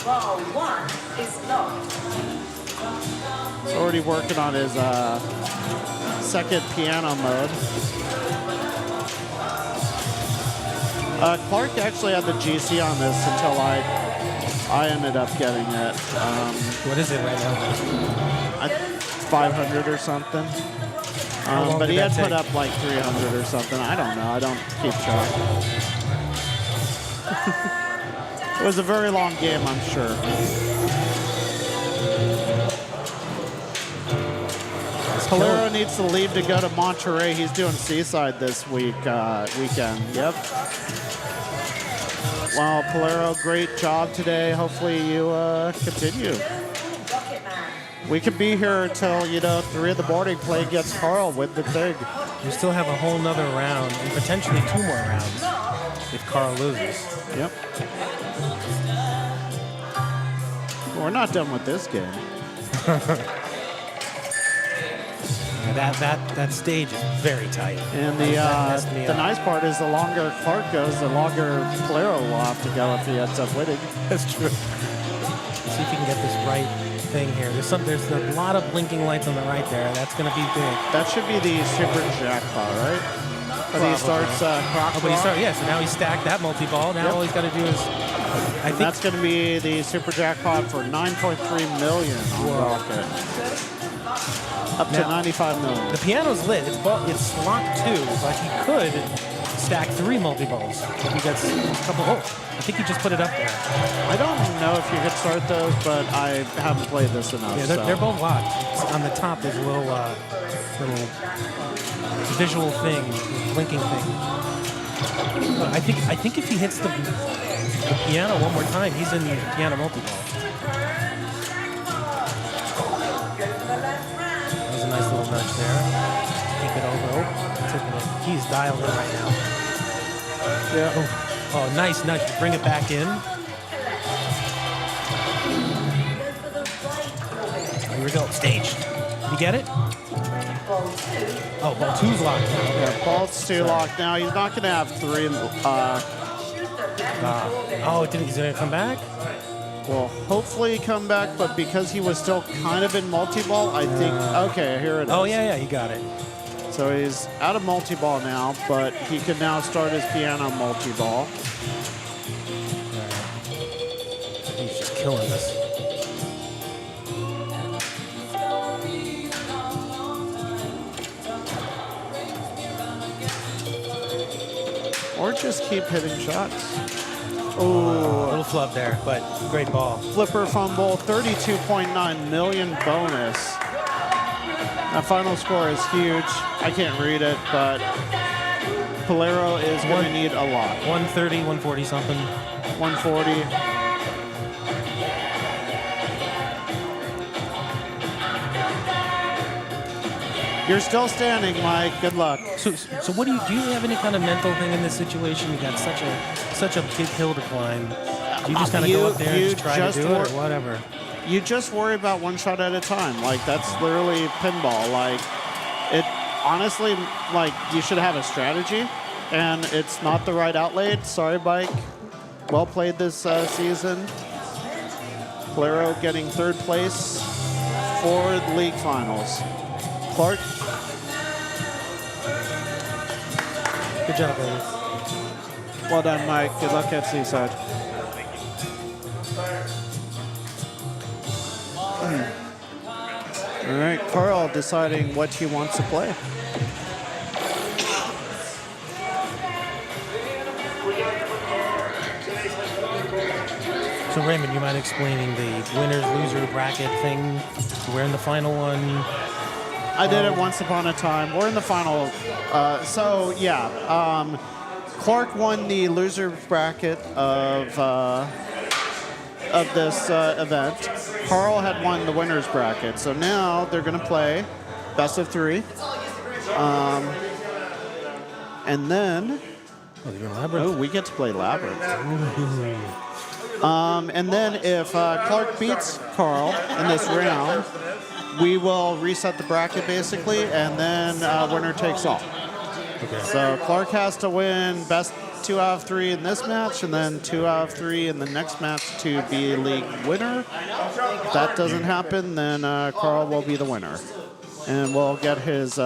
Ball 1 is locked. He's already working on his second piano mode. Clark actually had the GC on this until I ended up getting it. What is it right now? 500 or something. But he had put up like 300 or something. I don't know. I don't keep track. It was a very long game, I'm sure. Palero needs to leave to go to Monterey. He's doing Seaside this weekend. Yep. Wow, Palero, great job today. Hopefully you continue. We could be here until, 3 of the boarding play gets Carl with the thing. We still have a whole nother round and potentially 2 more rounds if Carl loses. Yep. We're not done with this game. That stage is very tight. And the nice part is the longer Clark goes, the longer Palero will have to go if he ends up winning. That's true. See if you can get this right thing here. There's a lot of blinking lights on the right there. That's going to be big. That should be the super jackpot, right? But he starts croc. Oh, but he starts, yeah, so now he stacked that multi-ball. Now all he's got to do is... I think that's going to be the super jackpot for $9.3 million on Rocket. Up to $95 million. The piano's lit. It's locked 2, but he could stack 3 multi-balls if he gets a couple. Oh, I think he just put it up there. I don't know if you could start those, but I haven't played this enough. Yeah, they're both locked. On the top, there's a little visual thing, blinking thing. I think if he hits the piano one more time, he's in the piano multi-ball. That was a nice little nudge there. Keep it over. Oh, he's dialed in right now. Yeah. Oh, nice nudge. Bring it back in. Here we go. Stage. Did you get it? Oh, ball 2's locked now. Yeah, ball 2 locked now. He's not going to have 3. Oh, he's going to come back? Well, hopefully come back, but because he was still kind of in multi-ball, I think... Okay, here it is. Oh, yeah, he got it. So he's out of multi-ball now, but he can now start his piano multi-ball. He's just killing this. Or just keep hitting shots. A little flub there, but great ball. Flipper fumble, 32.9 million bonus. That final score is huge. I can't read it, but Palero is going to need a lot. 130, 140 something. 140. You're still standing, Mike. Good luck. So what do you have any kind of mental thing in this situation? You got such a big hill to climb. Do you just kind of go up there and just try to do it, or whatever? You just worry about one shot at a time. Like, that's literally pinball. Like, it honestly, like, you should have a strategy, and it's not the right outlay. Sorry, Mike. Well played this season. Palero getting 3rd place for the league finals. Clark. Good job, baby. Well done, Mike. Good luck at Seaside. All right, Carl deciding what he wants to play. So Raymond, you mind explaining the winners-loser bracket thing? We're in the final one. I did it once upon a time. We're in the final. Clark won the loser bracket of this event. Carl had won the winners bracket. So now they're going to play best of 3. And then... we get to play Labyrinth. And then if Clark beats Carl in this round, we will reset the bracket basically, and then winner takes all. Okay. So Clark has to win best 2 out of 3 in this match, and then 2 out of 3 in the next match to be league winner. If that doesn't happen, then Carl will be the winner. And we'll get his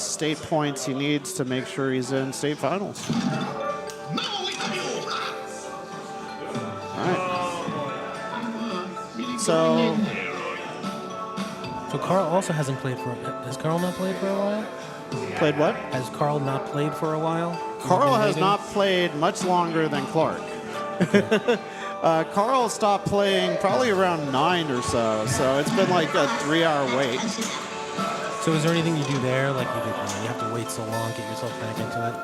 state points he needs to make sure he's in state finals. So Carl also hasn't played for... Has Carl not played for a while? Played what? Has Carl not played for a while? Carl has not played much longer than Clark. Carl stopped playing probably around 9 or so it's been like a 3-hour wait. So is there anything you do there? Like you have to wait so long, get yourself back into it?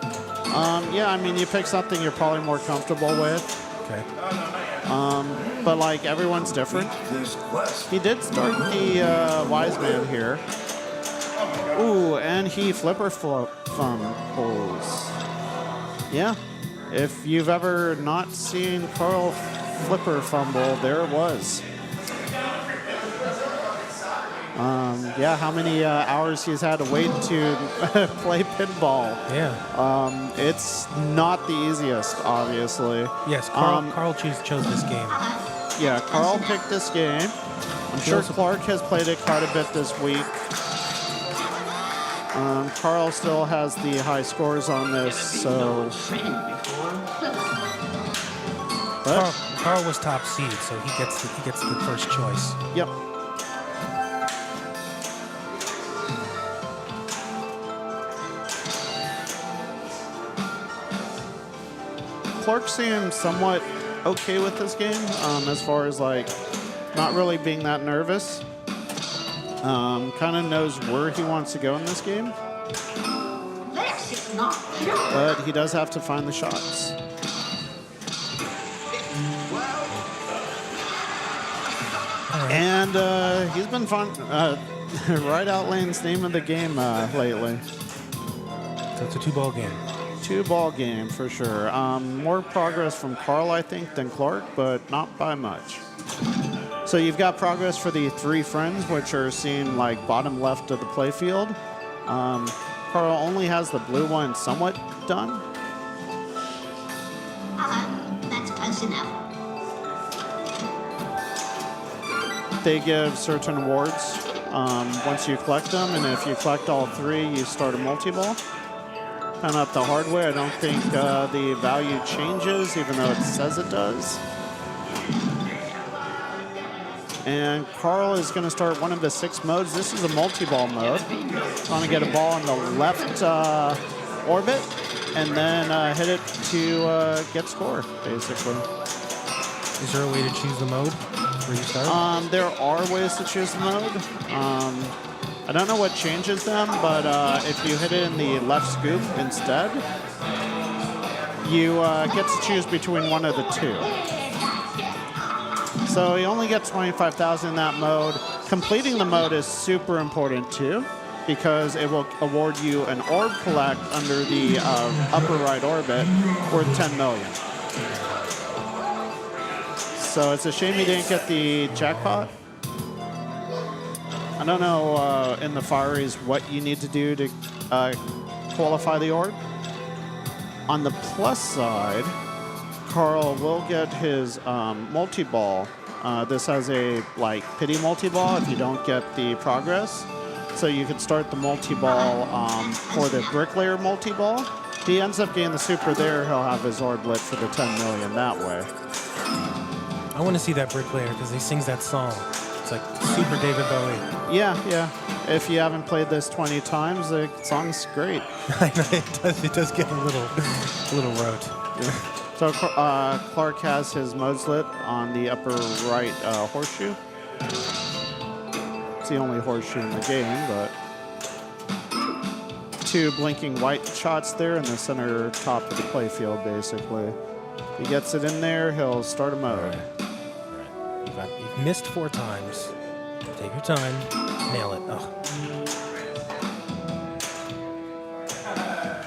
Yeah, I mean, you pick something you're probably more comfortable with. Okay. But like everyone's different. He did start the wise man here. Ooh, and he flipper fumbles. Yeah, if you've ever not seen Carl flipper fumble, there it was. Yeah, how many hours he's had to wait to play pinball. Yeah. It's not the easiest, obviously. Yes, Carl chose this game. Yeah, Carl picked this game. I'm sure Clark has played it quite a bit this week. Carl still has the high scores on this, so... Carl was top seed, so he gets the first choice. Yep. Clark seems somewhat okay with this game, as far as like not really being that nervous. Kind of knows where he wants to go in this game. But he does have to find the shots. And he's been fun. Right out Lane's name of the game lately. So it's a 2-ball game. 2-ball game for sure. More progress from Carl, I think, than Clark, but not by much. So you've got progress for the 3 friends, which are seen like bottom left of the playfield. Carl only has the blue one somewhat done. That's close enough. They give certain awards once you collect them, and if you collect all 3, you start a multi-ball. Kind of up the hard way. I don't think the value changes, even though it says it does. And Carl is going to start one of the 6 modes. This is a multi-ball mode. Trying to get a ball in the left orbit, and then hit it to get score, basically. Is there a way to choose the mode where you start? There are ways to choose the mode. I don't know what changes them, but if you hit it in the left scoop instead, you get to choose between one of the 2. So you only get 25,000 in that mode. Completing the mode is super important too, because it will award you an orb collect under the upper right orbit worth 10 million. So it's a shame you didn't get the jackpot. I don't know in the Fireys what you need to do to qualify the orb. On the plus side, Carl will get his multi-ball. This has a pity multi-ball if you don't get the progress. So you can start the multi-ball for the bricklayer multi-ball. If he ends up getting the super there, he'll have his orb lit for the 10 million that way. I want to see that bricklayer because he sings that song. It's It's like super David Bowie. Yeah, yeah. If you haven't played this 20 times, the song's great. I know, it does get a little rote. So Clark has his modes lit on the upper right horseshoe. It's the only horseshoe in the game, but 2 blinking white shots there in the center top of the playfield, basically. If he gets it in there, he'll start a mode. You've missed 4 times. Take your time, nail it. Oh.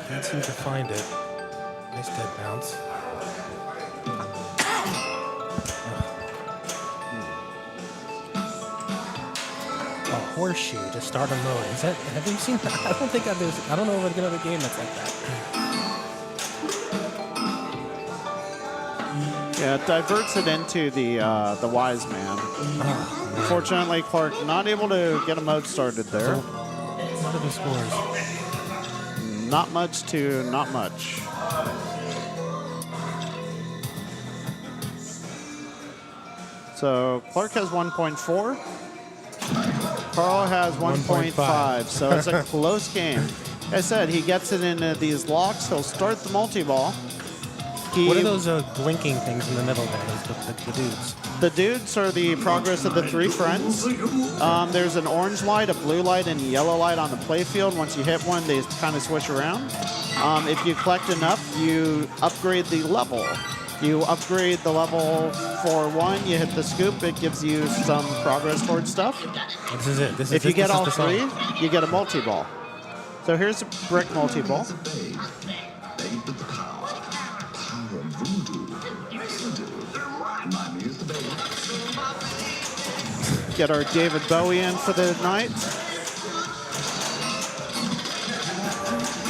Can't seem to find it. Nice dead bounce. A horseshoe to start a mode. Is that? Have you seen that? I don't think I don't know of another game that's like that. Yeah, it diverts it into the wise man. Unfortunately, Clark not able to get a mode started there. What are the scores? Not much to not much. So Clark has 1.4. Carl has 1.5. So it's a close game. Like I said, he gets it into these locks. He'll start the multi-ball. What are those blinking things in the middle there? The dudes. The dudes are the progress of the 3 friends. There's an orange light, a blue light, and a yellow light on the playfield. Once you hit one, they kind of switch around. If you collect enough, you upgrade the level. You upgrade the level for 1, you hit the scoop, it gives you some progress towards stuff. This is it. If you get all 3, you get a multi-ball. So here's a brick multi-ball. Get our David Bowie in for the night.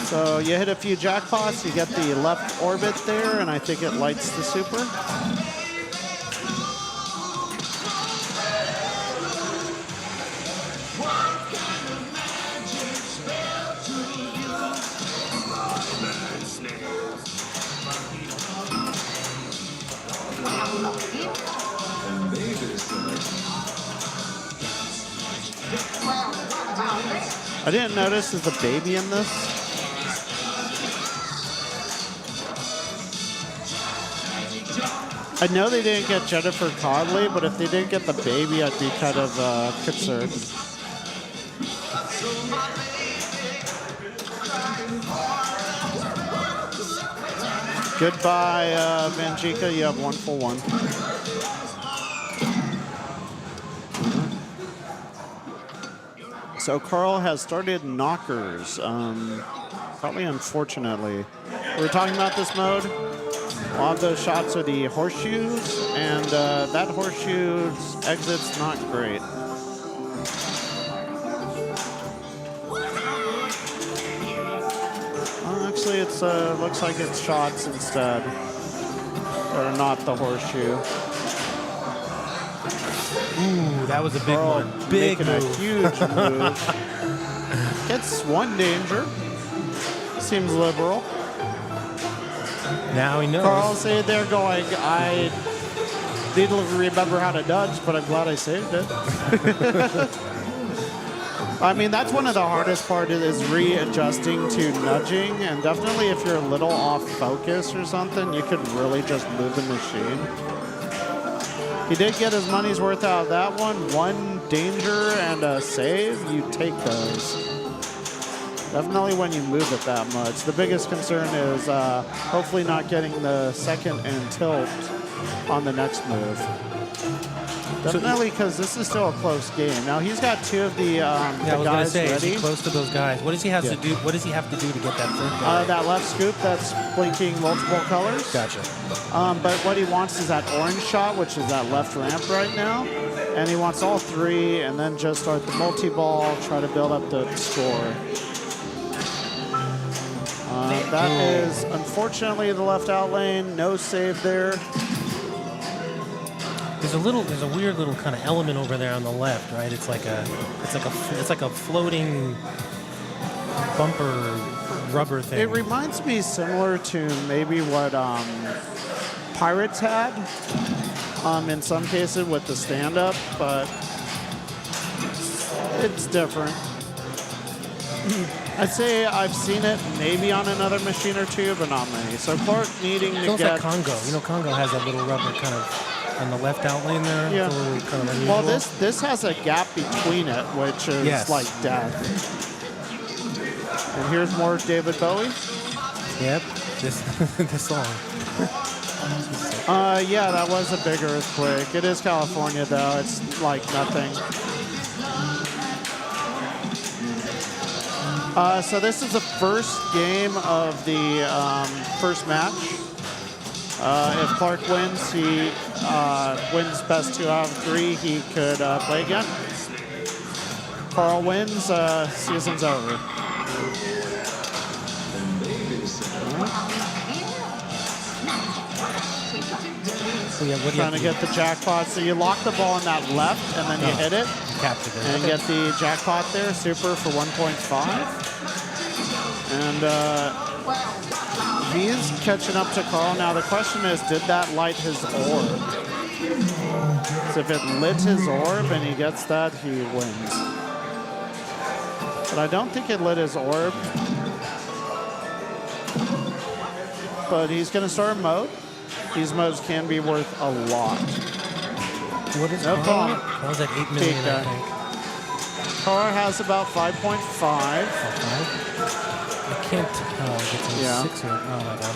So you hit a few jackpots, you get the left orbit there, and I think it lights the super. I didn't notice there's a baby in this. I know they didn't get Jennifer Connelly, but if they didn't get the baby, I'd be kind of concerned. Goodbye, Vanjika. You have 1 for 1. So Carl has started knockers, probably unfortunately. We were talking about this mode. A lot of those shots are the horseshoes, and that horseshoe's exit's not great. Actually, it's looks like it's shots instead, or not the horseshoe. Ooh, that was a big Carl one. Big making move. a huge move. Gets 1 danger. Seems liberal. Now he knows. Carl said they're going, I need to remember how to nudge, but I'm glad I saved it. I mean, that's one of the hardest parts is readjusting to nudging, and definitely if you're a little off focus or something, you could really just move the machine. He did get his money's worth out of that one. 1 danger and a save, you take those. Definitely when you move it that much. The biggest concern is hopefully not getting the second and tilt on the next move. Definitely, because this is still a close game. Now he's got 2 of the guys say, ready. Is he close to those guys? What does he have to do? What does he have to do to get that third guy? That left scoop that's blinking multiple colors. Gotcha. But what he wants is that orange shot, which is that left ramp right now. And he wants all 3, and then just start the multi-ball, try to build up the score. That is unfortunately the left out lane. No save there. There's a weird little kind of element over there on the left, right? It's like a floating bumper rubber thing. It reminds me similar to maybe what Pirates had in some cases with the stand-up, but It's different. I'd say I've seen it maybe on another machine or two, but not many. So Clark needing to It's almost get... like Congo. You know, Congo has that little rubber kind of on the left out lane there. Yeah. It's a little kind of unusual. Well, this has a gap between it, which is Yes. like death. And here's more David Bowie. Yep, this song. Yeah, that was a big earthquake. It is California, though. It's like nothing. So this is the first game of the first match. If Clark wins, he wins best 2 out of 3. He could play again. Carl wins, season's over. Trying to get the jackpot. So you lock the ball in that left, and then you hit it. Captured it. And get the jackpot there. Super for 1.5. And he's catching up to Carl. Now the question is, did that light his orb? So if it lit his orb and he gets that, he wins. But I don't think it lit his orb. But he's going to start a mode. These modes can be worth a lot. What is no problem. That was at 8 million, I think. Carl has about 5.5. I can't tell. It's 6 or... Oh, my God.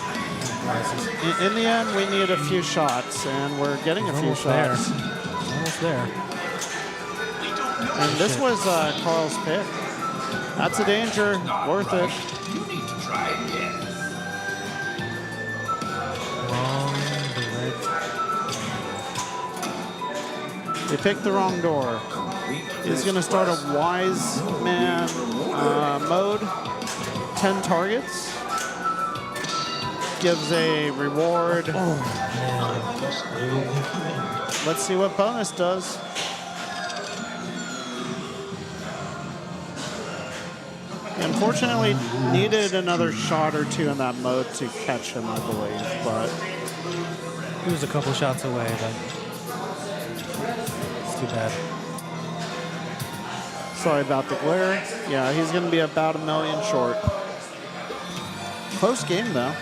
In the end, we need a few shots, and we're getting a few shots. Almost there. And this was Carl's pick. That's a danger. Worth it. They picked the wrong door. He's going to start a wise man mode. 10 targets. Gives a reward. Let's see what bonus does. Unfortunately, needed another shot or two in that mode to catch him, I believe. But he was a couple shots away, but it's too bad. Sorry about the glare. Yeah, he's going to be about $1 million short. Close game, though.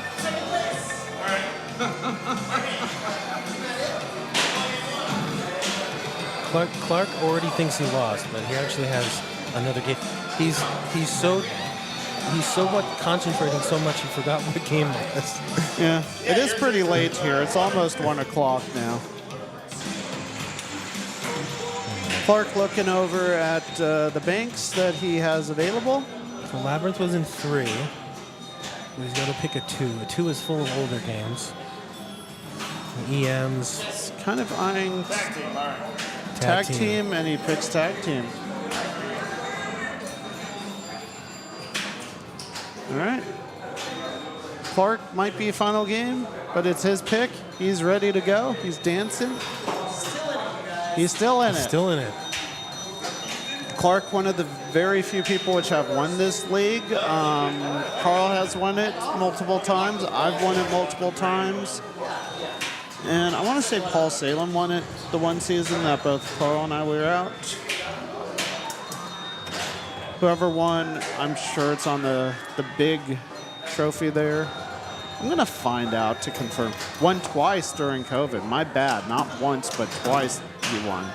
Clark already thinks he lost, but he actually has another game. He's so much concentrating so much he forgot what game it was. Yeah, it is pretty late here. It's almost 1 o'clock now. Clark looking over at the banks that he has available. So Labyrinth was in 3. He's got to pick a 2. A 2 is full of older games. The EMs. It's kind of eyeing tag team, and he picks tag team. All right. Clark might be final game, but it's his pick. He's ready to go. He's dancing. He's still in it. Still in it. Clark, one of the very few people which have won this league. Carl has won it multiple times. I've won it multiple times. And I want to say Paul Salem won it the one season that both Carl and I were out. Whoever won, I'm sure it's on the big trophy there. I'm going to find out to confirm. Won twice during COVID. My bad. Not once, but twice he won.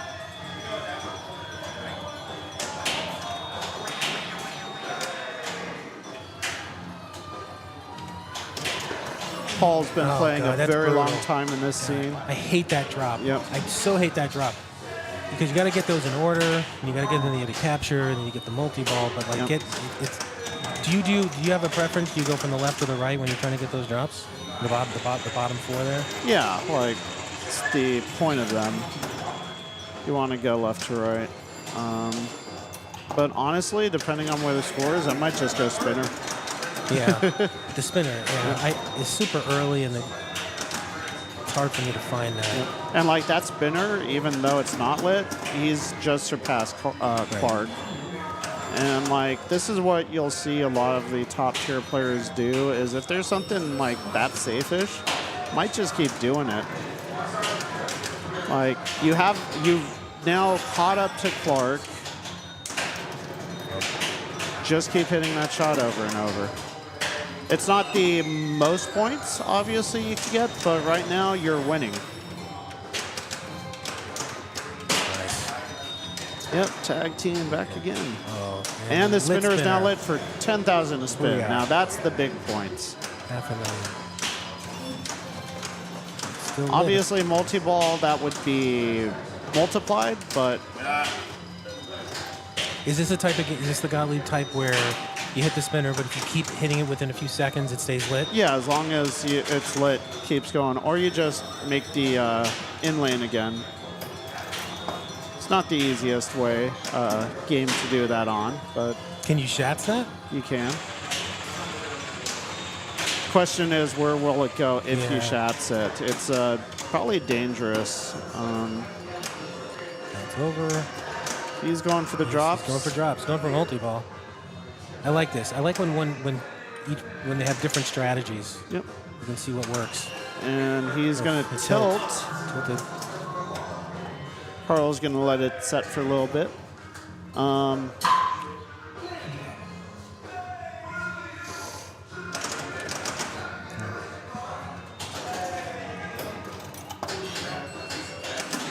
Paul's been playing a very long time in this scene. I hate that drop. Yep. I so hate that drop. Because you got to get those in order, and you got to get them, you got to capture, and then you get the multi-ball. But like, do you have a preference? Do you go from the left to the right when you're trying to get those drops? The bottom 4 there. Yeah, like it's the point of them. You want to go left to right. But honestly, depending on where the score is, I might just go spinner. Yeah, the spinner. Yeah, it's super early, and it's hard for me to find that. Yeah. And like that spinner, even though it's not lit, he's just surpassed Clark. And like this is what you'll see a lot of the top tier players do is if there's something like that safe-ish, might just keep doing it. Like you've now caught up to Clark. Just keep hitting that shot over and over. It's not the most points, obviously, you can get, but right now you're winning. Yep, tag team back again. Oh, and the spinner is now spinner. lit for 10,000 to spin. Yeah. Now that's the big points. Half a million. Still lit. Obviously, multi-ball, that would be multiplied, but Is this a type of? Is this the Gottlieb type where you hit the spinner, but if you keep hitting it within a few seconds, it stays lit? yeah, as long as it's lit, keeps going. Or you just make the in lane again. It's not the easiest way game to do that on, but can you shats that? You can. Question is, where will it go if you Yeah. shats it? It's probably dangerous. That's over. He's going for the drops. He's going for drops. Going for multi-ball. I like this. I like when they have different strategies. Yep. You can see what works. And he's going to tilt. Tilted. Carl's going to let it set for a little bit.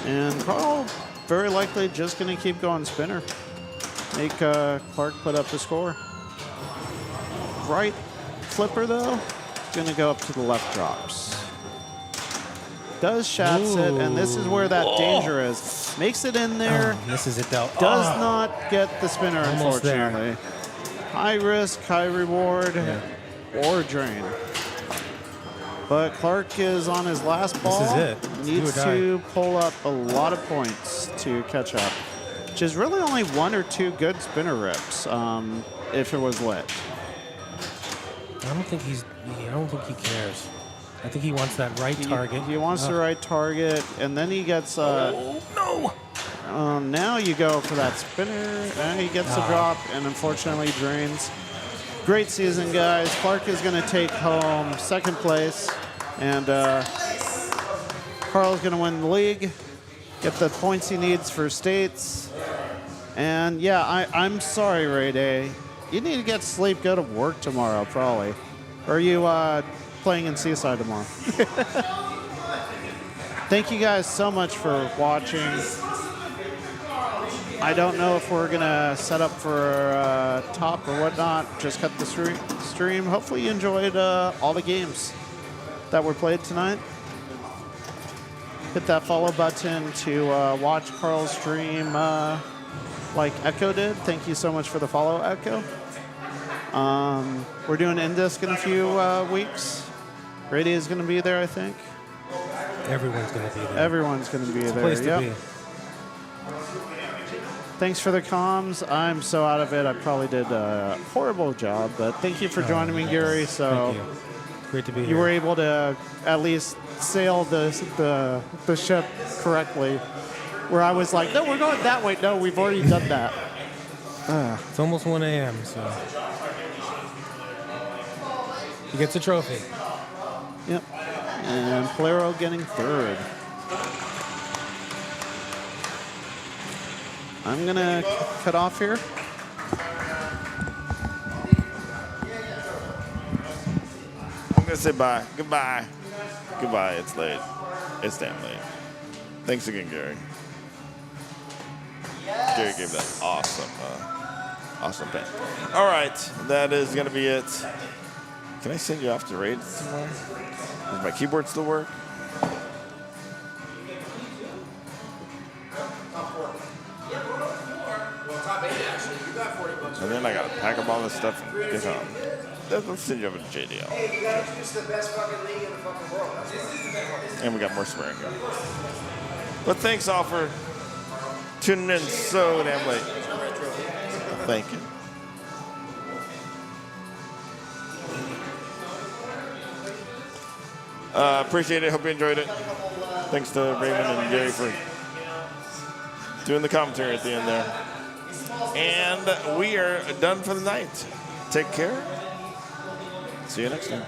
And Carl, very likely, just going to keep going spinner. Make Clark put up the score. Right flipper, though, going to go up to the left drops. Does shats it, and this is where that danger is. Makes it in there. Oh, this is it, though. Does not get the spinner, Almost there. unfortunately. High risk, high reward, or drain. But Clark is on his last ball. This is it. It's do Needs or die. to pull up a lot of points to catch up, which is really only 1 or 2 good spinner rips if it was lit. I don't think he cares. I think he wants that right target. He wants the right target, and then he gets. No! Now you go for that spinner, and he gets the drop, and unfortunately drains. Great season, guys. Clark is going to take home second place, and Carl's going to win the league, get the points he needs for states. And yeah, I'm sorry, Ray Day. You need to get sleep, go to work tomorrow, probably. Or are you playing in Seaside tomorrow? Thank you guys so much for watching. I don't know if we're going to set up for top or whatnot. Just cut the stream. Hopefully you enjoyed all the games that were played tonight. Hit that follow button to watch Carl's stream like Echo did. Thank you so much for the follow, Echo. We're doing Indisc in a few weeks. Brady is going to be there, I think. Everyone's going to be there. Everyone's going to be It's a there. place to be. Thanks for the comms. I'm so out of it. I probably did a horrible job, but thank you for joining me, Gary. So Thank you. Great to be here. you were able to at least sail the ship correctly. Where I was like, no, we're going that way. No, we've already done that. It's almost 1 a.m., so. He gets a trophy. Yep. And Polero getting third. I'm going to cut off here. I'm going to say bye. Goodbye. Goodbye. It's late. It's damn late. Thanks again, Gary. Gary gave that awesome pen. All right. That is going to be it. Can I send you off to raids tomorrow? Does my keyboard still work? And then I got to pack up all this stuff and get home. Let's send you over to JDL. Hey, you got to introduce the best fucking league in the fucking world. That's what And we got more swearing going. But thanks all for tuning in so damn late. Thank you. Appreciate it. Hope you enjoyed it. Thanks to Raymond and Gary for doing the commentary at the end there. And we are done for the night. Take care. See you next time.